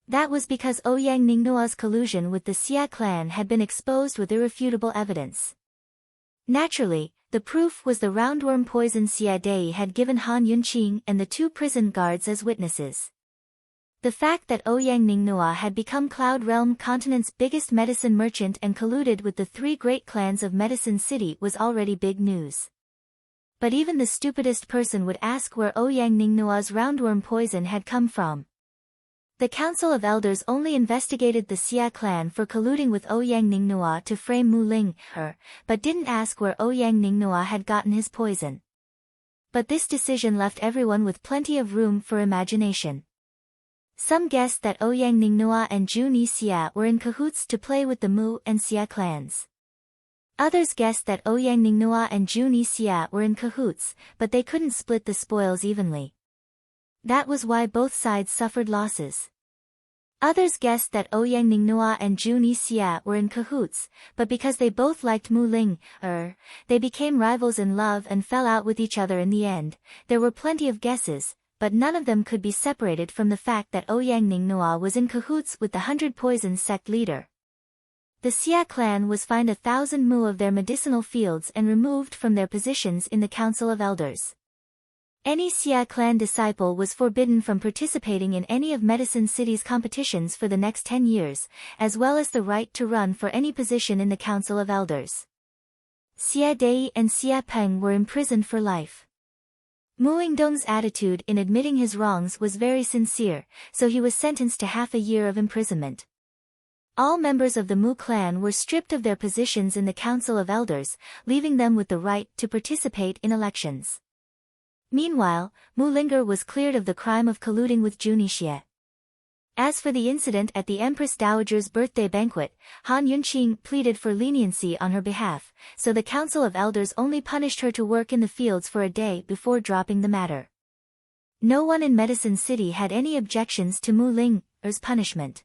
That was because Ouyang Ningnua's collusion with the Xia clan had been exposed with irrefutable evidence. Naturally, the proof was the roundworm poison Xia Dei had given Han Yunqing and the 2 prison guards as witnesses. The fact that Ouyang Ningnua had become Cloud Realm continent's biggest medicine merchant and colluded with the 3 great clans of Medicine City was already big news. But even the stupidest person would ask where Ouyang Ningnua's roundworm poison had come from. The Council of Elders only investigated the Xia clan for colluding with Ouyang Ningnua to frame Mu Ling, but didn't ask where Ouyang Ningnua had gotten his poison. But this decision left everyone with plenty of room for imagination. Some guessed that Ouyang Ningnua and Zhu Nixia were in cahoots to play with the Mu and Xia clans. Others guessed that Ouyang Ningnua and Zhu Nixia were in cahoots, but they couldn't split the spoils evenly. That was why both sides suffered losses. Others guessed that Ouyang Ningnua and Zhu Nixia were in cahoots, but because they both liked Mu Ling, they became rivals in love and fell out with each other in the end. There were plenty of guesses, but none of them could be separated from the fact that Ouyang Ningnua was in cahoots with the 100 Poisons sect leader. The Xia clan was fined 1,000 mu of their medicinal fields and removed from their positions in the Council of Elders. Any Xia clan disciple was forbidden from participating in any of Medicine City's competitions for the next 10 years, as well as the right to run for any position in the Council of Elders. Xia Dei and Xia Peng were imprisoned for life. Mu Yingdong's attitude in admitting his wrongs was very sincere, so he was sentenced to half a year of imprisonment. All members of the Mu clan were stripped of their positions in the Council of Elders, leaving them with the right to participate in elections. Meanwhile, Mu Linger was cleared of the crime of colluding with Zhu Nixia. As for the incident at the Empress Dowager's birthday banquet, Han Yunqing pleaded for leniency on her behalf, so the Council of Elders only punished her to work in the fields for a day before dropping the matter. No one in Medicine City had any objections to Mu Linger's punishment.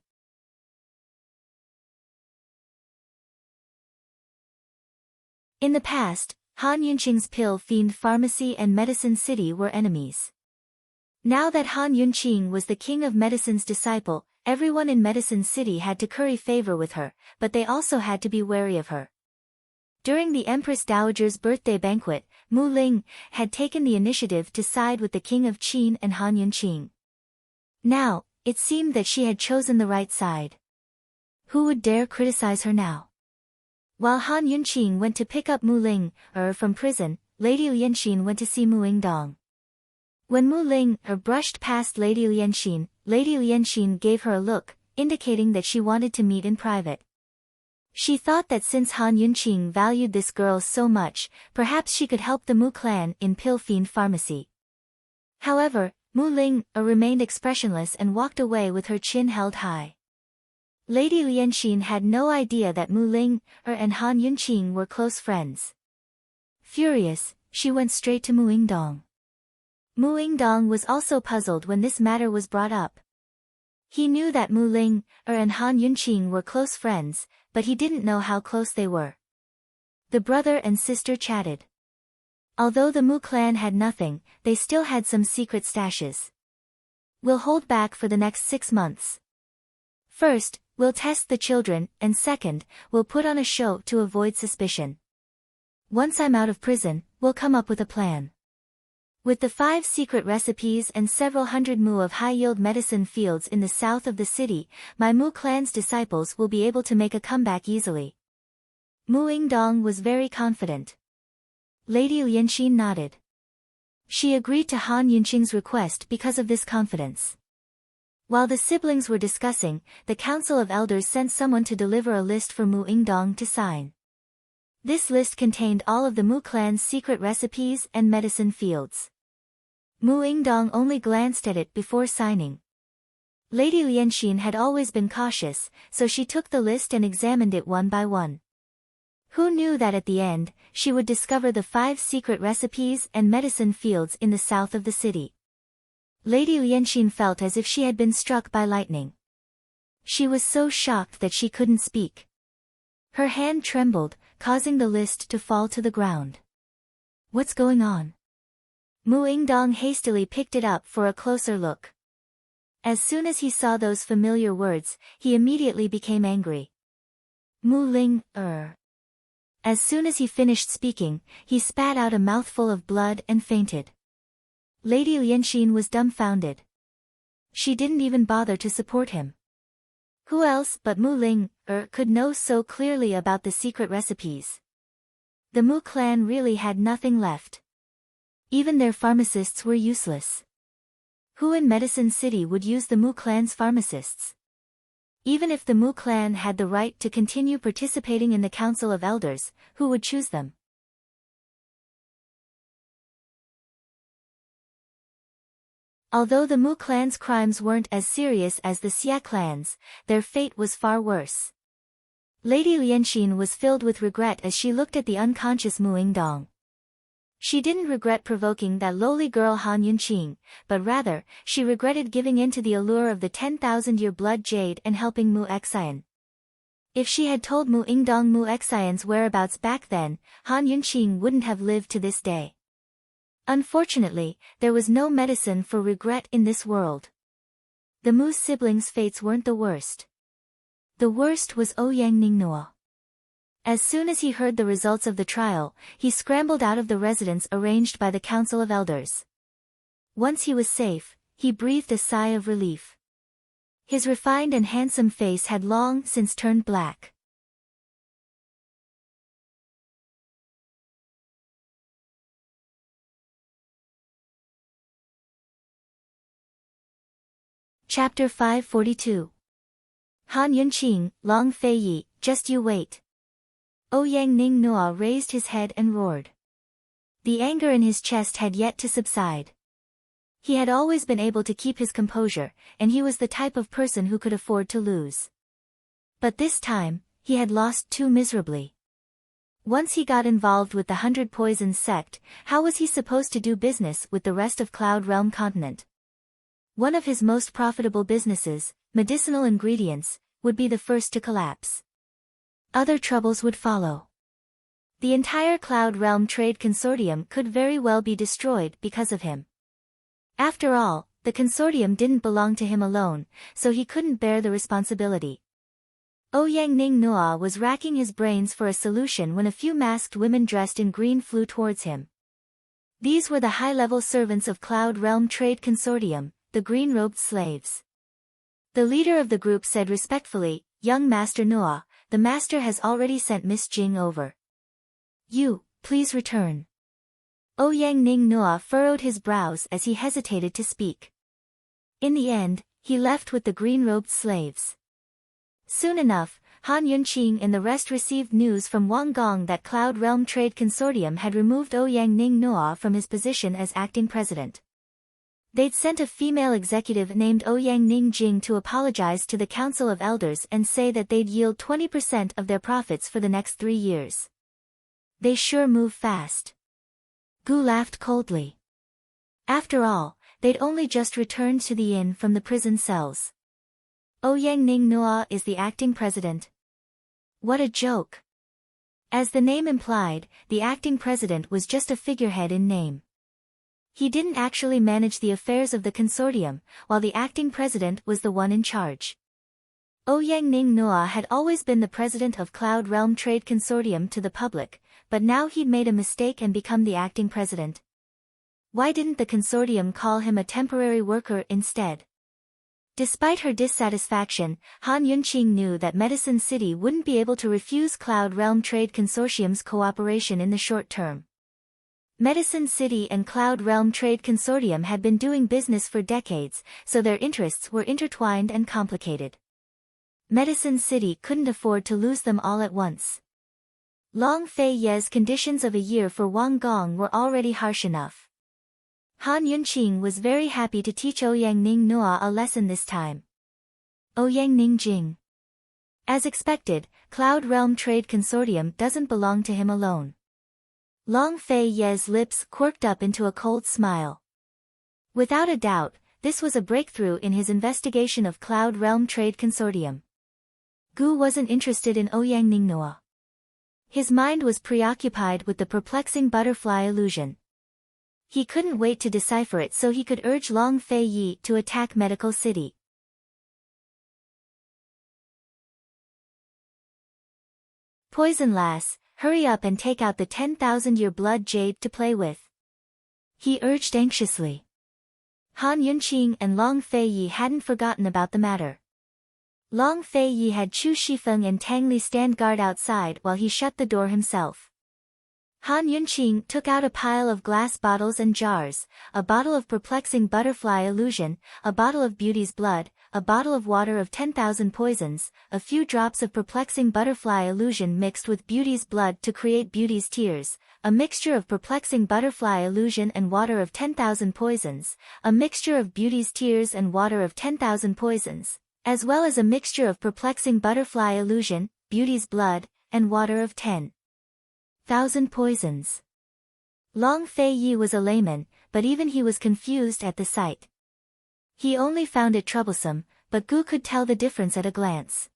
In the past, Han Yunqing's pill fiend pharmacy and Medicine City were enemies. Now that Han Yunqing was the king of medicine's disciple, everyone in Medicine City had to curry favor with her, but they also had to be wary of her. During the Empress Dowager's birthday banquet, Mu Ling had taken the initiative to side with the king of Qin and Han Yunqing. Now, it seemed that she had chosen the right side. Who would dare criticize her now? While Han Yunqing went to pick up Mu Ling from prison, Lady Lianxin went to see Mu Yingdong. When Mu Ling brushed past Lady Lianxin gave her a look, indicating that she wanted to meet in private. She thought that since Han Yunqing valued this girl so much, perhaps she could help the Mu clan in pill fiend pharmacy. However, Mu Ling remained expressionless and walked away with her chin held high. Lady Lianxin had no idea that Mu Ling and Han Yunqing were close friends. Furious, she went straight to Mu Yingdong. Mu Yingdong was also puzzled when this matter was brought up. He knew that Mu Ling and Han Yunqing were close friends, but he didn't know how close they were. The brother and sister chatted. Although the Mu clan had nothing, they still had some secret stashes. We'll hold back for the next 6 months. First, we'll test the children, and second, we'll put on a show to avoid suspicion. Once I'm out of prison, we'll come up with a plan. With the 5 secret recipes and several hundred mu of high-yield medicine fields in the south of the city, my Mu clan's disciples will be able to make a comeback easily. Mu Yingdong was very confident. Lady Lianxin nodded. She agreed to Han Yunqing's request because of this confidence. While the siblings were discussing, the Council of Elders sent someone to deliver a list for Mu Yingdong to sign. This list contained all of the Mu clan's secret recipes and medicine fields. Mu Yingdong only glanced at it before signing. Lady Lianxin had always been cautious, so she took the list and examined it one by one. Who knew that at the end, she would discover the 5 secret recipes and medicine fields in the south of the city. Lady Lianxin felt as if she had been struck by lightning. She was so shocked that she couldn't speak. Her hand trembled, causing the list to fall to the ground. What's going on? Mu Yingdong hastily picked it up for a closer look. As soon as he saw those familiar words, he immediately became angry. Mu Ling, As soon as he finished speaking, he spat out a mouthful of blood and fainted. Lady Lianxin was dumbfounded. She didn't even bother to support him. Who else but Mu Ling could know so clearly about the secret recipes? The Mu clan really had nothing left. Even their pharmacists were useless. Who in Medicine City would use the Mu clan's pharmacists? Even if the Mu clan had the right to continue participating in the Council of Elders, who would choose them? Although the Mu clan's crimes weren't as serious as the Xia clan's, their fate was far worse. Lady Lianxin was filled with regret as she looked at the unconscious Mu Yingdong. She didn't regret provoking that lowly girl Han Yunqing, but rather, she regretted giving in to the allure of the 10,000-year blood jade and helping Mu Xian. If she had told Mu Yingdong Mu Xian's whereabouts back then, Han Yunqing wouldn't have lived to this day. Unfortunately, there was no medicine for regret in this world. The Mu siblings' fates weren't the worst. The worst was Ouyang Ningnuo. As soon as he heard the results of the trial, he scrambled out of the residence arranged by the Council of Elders. Once he was safe, he breathed a sigh of relief. His refined and handsome face had long since turned black. Chapter 542. Han Yunqing, Long Fei Yi, just you wait. Ouyang Ningnuo raised his head and roared. The anger in his chest had yet to subside. He had always been able to keep his composure, and he was the type of person who could afford to lose. But this time, he had lost too miserably. Once he got involved with the 100 Poisons sect, how was he supposed to do business with the rest of Cloud Realm continent? One of his most profitable businesses, medicinal ingredients, would be the first to collapse. Other troubles would follow. The entire Cloud Realm Trade Consortium could very well be destroyed because of him. After all, the consortium didn't belong to him alone, so he couldn't bear the responsibility. Ouyang Ningnuo was racking his brains for a solution when a few masked women dressed in green flew towards him. These were the high-level servants of Cloud Realm Trade Consortium, the green-robed slaves. The leader of the group said respectfully, "Young Master Nuo, the master has already sent Miss Jing over. You, please return." Ouyang Ningnuo furrowed his brows as he hesitated to speak. In the end, he left with the green-robed slaves. Soon enough, Han Yunqing and the rest received news from Wang Gong that Cloud Realm Trade Consortium had removed Ouyang Ningnuo from his position as acting president. They'd sent a female executive named Ouyang Ningjing to apologize to the Council of Elders and say that they'd yield 20% of their profits for the next 3 years. They sure move fast. Gu laughed coldly. After all, they'd only just returned to the inn from the prison cells. Ouyang Ningnuo is the acting president. What a joke. As the name implied, the acting president was just a figurehead in name. He didn't actually manage the affairs of the consortium, while the acting president was the one in charge. Ouyang Ningnuo had always been the president of Cloud Realm Trade Consortium to the public, but now he'd made a mistake and become the acting president. Why didn't the consortium call him a temporary worker instead? Despite her dissatisfaction, Han Yunqing knew that Medicine City wouldn't be able to refuse Cloud Realm Trade Consortium's cooperation in the short term. Medicine City and Cloud Realm Trade Consortium had been doing business for decades, so their interests were intertwined and complicated. Medicine City couldn't afford to lose them all at once. Long Fei Ye's conditions of a year for Wang Gong were already harsh enough. Han Yunqing was very happy to teach Ouyang Ningnuo a lesson this time. Ouyang Ningjing. As expected, Cloud Realm Trade Consortium doesn't belong to him alone. Long Fei Ye's lips quirked up into a cold smile. Without a doubt, this was a breakthrough in his investigation of Cloud Realm Trade Consortium. Gu wasn't interested in Ouyang Ningnuo. His mind was preoccupied with the perplexing butterfly illusion. He couldn't wait to decipher it so he could urge Long Fei Yi to attack Medical City. Poison Lass, hurry up and take out the 10,000-year blood jade to play with. He urged anxiously. Han Yunqing and Long Fei Yi hadn't forgotten about the matter. Long Fei Yi had Chu Shifeng and Tang Li stand guard outside while he shut the door himself. Han Yunqing took out a pile of glass bottles and jars, a bottle of perplexing butterfly illusion, a bottle of beauty's blood, a bottle of water of 10,000 poisons, a few drops of perplexing butterfly illusion mixed with beauty's blood to create beauty's tears, a mixture of perplexing butterfly illusion and water of 10,000 poisons, a mixture of beauty's tears and water of 10,000 poisons, as well as a mixture of perplexing butterfly illusion, beauty's blood, and water of 10,000 poisons. Long Fei Yi was a layman, but even he was confused at the sight. He only found it troublesome, but Gu could tell the difference at a glance.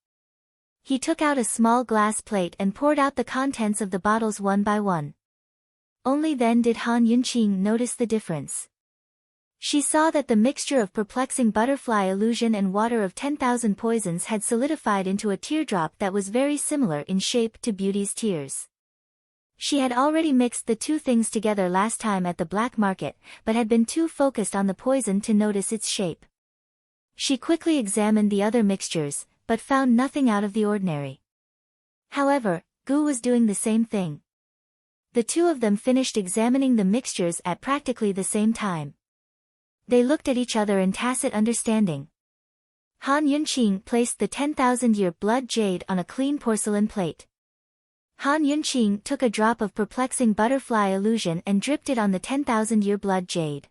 He took out a small glass plate and poured out the contents of the bottles one by one. Only then did Han Yunqing notice the difference. She saw that the mixture of perplexing butterfly illusion and water of 10,000 poisons had solidified into a teardrop that was very similar in shape to Beauty's tears. She had already mixed the two things together last time at the black market, but had been too focused on the poison to notice its shape. She quickly examined the other mixtures, but found nothing out of the ordinary. However, Gu was doing the same thing. The two of them finished examining the mixtures at practically the same time. They looked at each other in tacit understanding. Han Yunqing placed the 10,000-year blood jade on a clean porcelain plate. Han Yunqing took a drop of perplexing butterfly illusion and dripped it on the 10,000-year blood jade.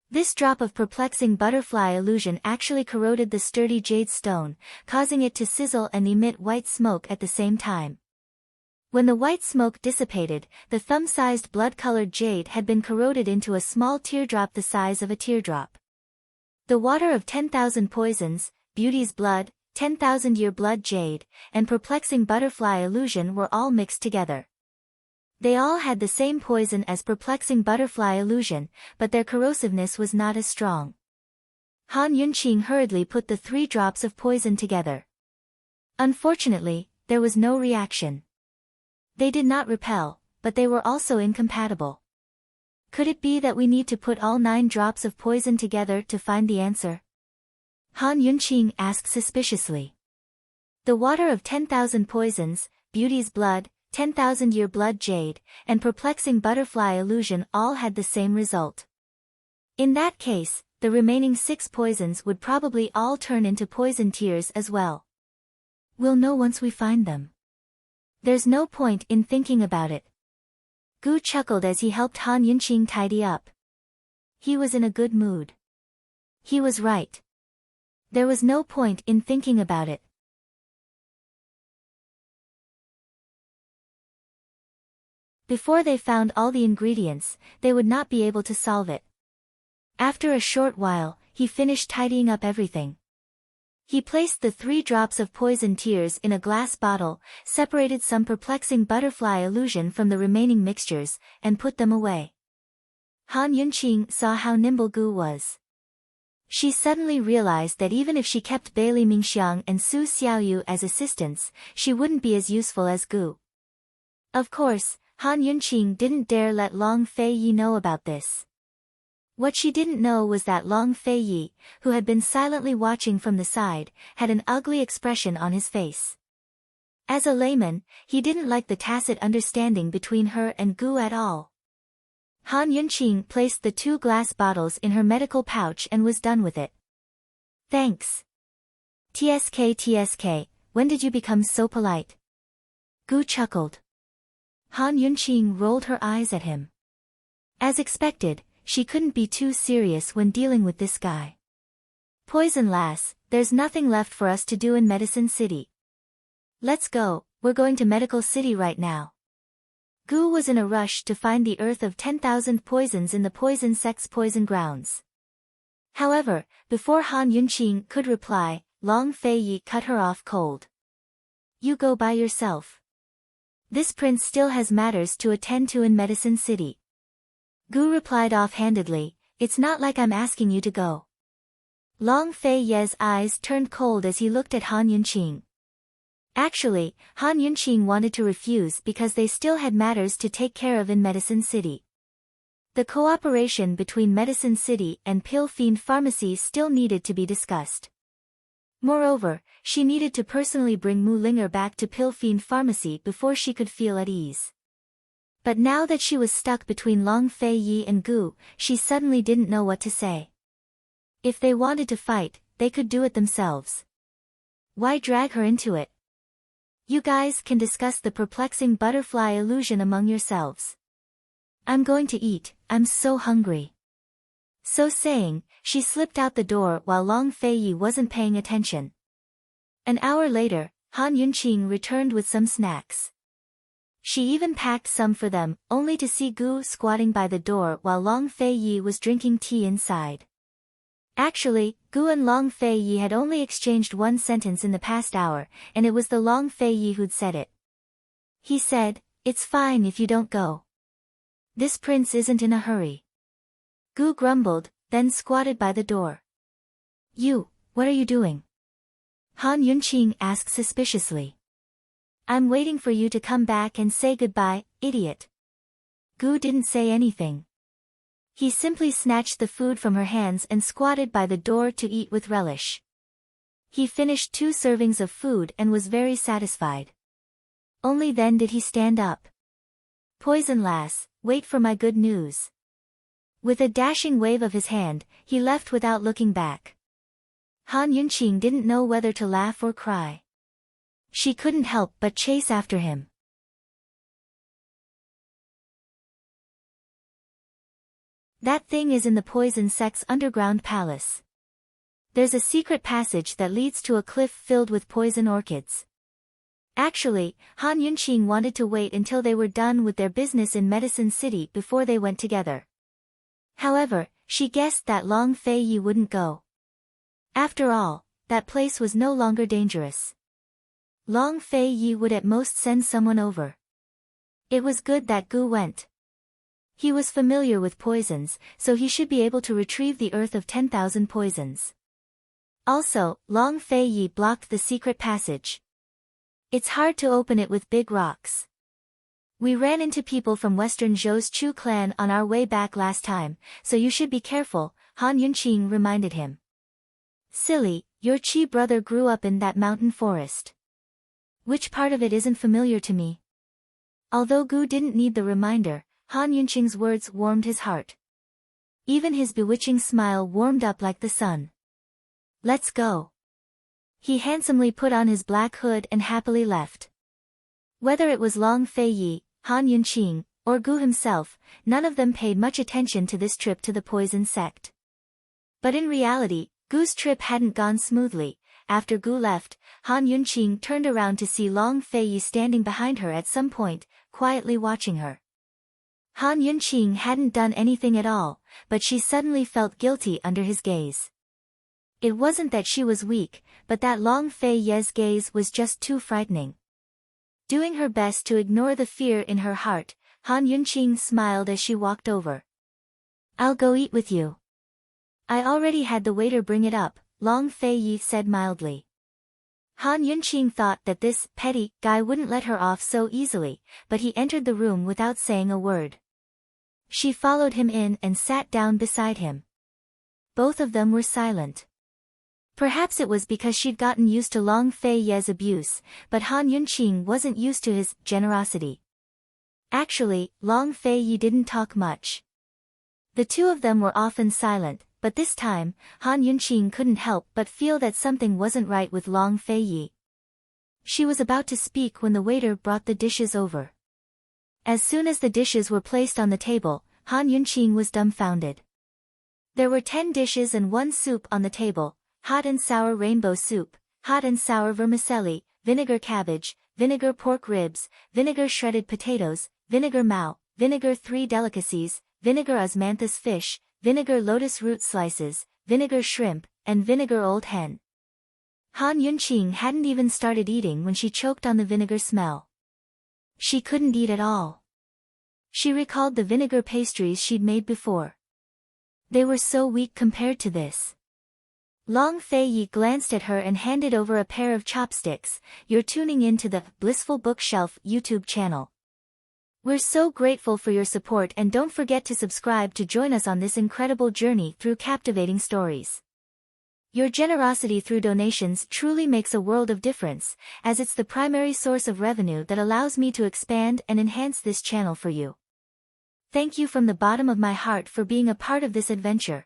This drop of perplexing butterfly illusion actually corroded the sturdy jade stone, causing it to sizzle and emit white smoke at the same time. When the white smoke dissipated, the thumb-sized blood-colored jade had been corroded into a small teardrop the size of a teardrop. The water of 10,000 poisons, Beauty's blood, 10,000-year blood jade, and perplexing butterfly illusion were all mixed together. They all had the same poison as perplexing butterfly illusion, but their corrosiveness was not as strong. Han Yunqing hurriedly put the 3 drops of poison together. Unfortunately, there was no reaction. They did not repel, but they were also incompatible. Could it be that we need to put all 9 drops of poison together to find the answer? Han Yunqing asked suspiciously. The water of 10,000 poisons, Beauty's blood, 10,000-year blood jade, and perplexing butterfly illusion all had the same result. In that case, the remaining 6 poisons would probably all turn into poison tears as well. We'll know once we find them. There's no point in thinking about it. Gu chuckled as he helped Han Yunqing tidy up. He was in a good mood. He was right. There was no point in thinking about it. Before they found all the ingredients, they would not be able to solve it. After a short while, he finished tidying up everything. He placed the 3 drops of poison tears in a glass bottle, separated some perplexing butterfly illusion from the remaining mixtures, and put them away. Han Yunqing saw how nimble Gu was. She suddenly realized that even if she kept Bailey Mingxiang and Su Xiaoyu as assistants, she wouldn't be as useful as Gu. Of course, Han Yunqing didn't dare let Long Fei Yi know about this. What she didn't know was that Long Fei Yi, who had been silently watching from the side, had an ugly expression on his face. As a layman, he didn't like the tacit understanding between her and Gu at all. Han Yunqing placed the 2 glass bottles in her medical pouch and was done with it. Thanks. TSK, when did you become so polite? Gu chuckled. Han Yunqing rolled her eyes at him. As expected, she couldn't be too serious when dealing with this guy. Poison lass, there's nothing left for us to do in Medicine City. Let's go, we're going to Medical City right now. Gu was in a rush to find the earth of 10,000 poisons in the poison sect's poison grounds. However, before Han Yunqing could reply, Long Fei Yi cut her off cold. You go by yourself. This prince still has matters to attend to in Medicine City. Gu replied offhandedly, it's not like I'm asking you to go. Long Fei Yi's eyes turned cold as he looked at Han Yunqing. Actually, Han Yunqing wanted to refuse because they still had matters to take care of in Medicine City. The cooperation between Medicine City and Pill Fiend Pharmacy still needed to be discussed. Moreover, she needed to personally bring Mu Linger back to Pill Fiend Pharmacy before she could feel at ease. But now that she was stuck between Long Fei Yi and Gu, she suddenly didn't know what to say. If they wanted to fight, they could do it themselves. Why drag her into it? You guys can discuss the perplexing butterfly illusion among yourselves. I'm going to eat, I'm so hungry. So saying, she slipped out the door while Long Fei Yi wasn't paying attention. An hour later, Han Yunqing returned with some snacks. She even packed some for them, only to see Gu squatting by the door while Long Fei Yi was drinking tea inside. Actually, Gu and Long Fei Yi had only exchanged one sentence in the past hour, and it was the Long Fei Yi who'd said it. He said, "It's fine if you don't go. This prince isn't in a hurry." Gu grumbled, then squatted by the door. "You, what are you doing?" Han Yunqing asked suspiciously. "I'm waiting for you to come back and say goodbye, idiot." Gu didn't say anything. He simply snatched the food from her hands and squatted by the door to eat with relish. He finished 2 servings of food and was very satisfied. Only then did he stand up. "Poison lass, wait for my good news." With a dashing wave of his hand, he left without looking back. Han Yunqing didn't know whether to laugh or cry. She couldn't help but chase after him. That thing is in the poison sect's underground palace. There's a secret passage that leads to a cliff filled with poison orchids. Actually, Han Yunqing wanted to wait until they were done with their business in Medicine City before they went together. However, she guessed that Long Fei Yi wouldn't go. After all, that place was no longer dangerous. Long Fei Yi would at most send someone over. It was good that Gu went. He was familiar with poisons, so he should be able to retrieve the earth of 10,000 poisons. Also, Long Fei Yi blocked the secret passage. It's hard to open it with big rocks. We ran into people from Western Zhou's Chu clan on our way back last time, so you should be careful, Han Yunqing reminded him. Silly, your Chi brother grew up in that mountain forest. Which part of it isn't familiar to me? Although Gu didn't need the reminder, Han Yunqing's words warmed his heart. Even his bewitching smile warmed up like the sun. Let's go. He handsomely put on his black hood and happily left. Whether it was Long Fei Yi, Han Yunqing, or Gu himself, none of them paid much attention to this trip to the poison sect. But in reality, Gu's trip hadn't gone smoothly. After Gu left, Han Yunqing turned around to see Long Fei Yi standing behind her at some point, quietly watching her. Han Yunqing hadn't done anything at all, but she suddenly felt guilty under his gaze. It wasn't that she was weak, but that Long Fei Yi's gaze was just too frightening. Doing her best to ignore the fear in her heart, Han Yunqing smiled as she walked over. "I'll go eat with you." "I already had the waiter bring it up," Long Fei Yi said mildly. Han Yunqing thought that this petty guy wouldn't let her off so easily, but he entered the room without saying a word. She followed him in and sat down beside him. Both of them were silent. Perhaps it was because she'd gotten used to Long Fei Yi's abuse, but Han Yunqing wasn't used to his generosity. Actually, Long Fei Yi didn't talk much. The two of them were often silent, but this time, Han Yunqing couldn't help but feel that something wasn't right with Long Fei Yi. She was about to speak when the waiter brought the dishes over. As soon as the dishes were placed on the table, Han Yunqing was dumbfounded. There were 10 dishes and 1 soup on the table: hot and sour rainbow soup, hot and sour vermicelli, vinegar cabbage, vinegar pork ribs, vinegar shredded potatoes, vinegar mao, vinegar 3 delicacies, vinegar osmanthus fish, vinegar lotus root slices, vinegar shrimp, and vinegar old hen. Han Yunqing hadn't even started eating when she choked on the vinegar smell. She couldn't eat at all. She recalled the vinegar pastries she'd made before. They were so weak compared to this. Long Fei Yi glanced at her and handed over a pair of chopsticks. "You're tuning in to the Blissful Bookshelf YouTube channel. We're so grateful for your support, and don't forget to subscribe to join us on this incredible journey through captivating stories." Your generosity through donations truly makes a world of difference, as it's the primary source of revenue that allows me to expand and enhance this channel for you. Thank you from the bottom of my heart for being a part of this adventure.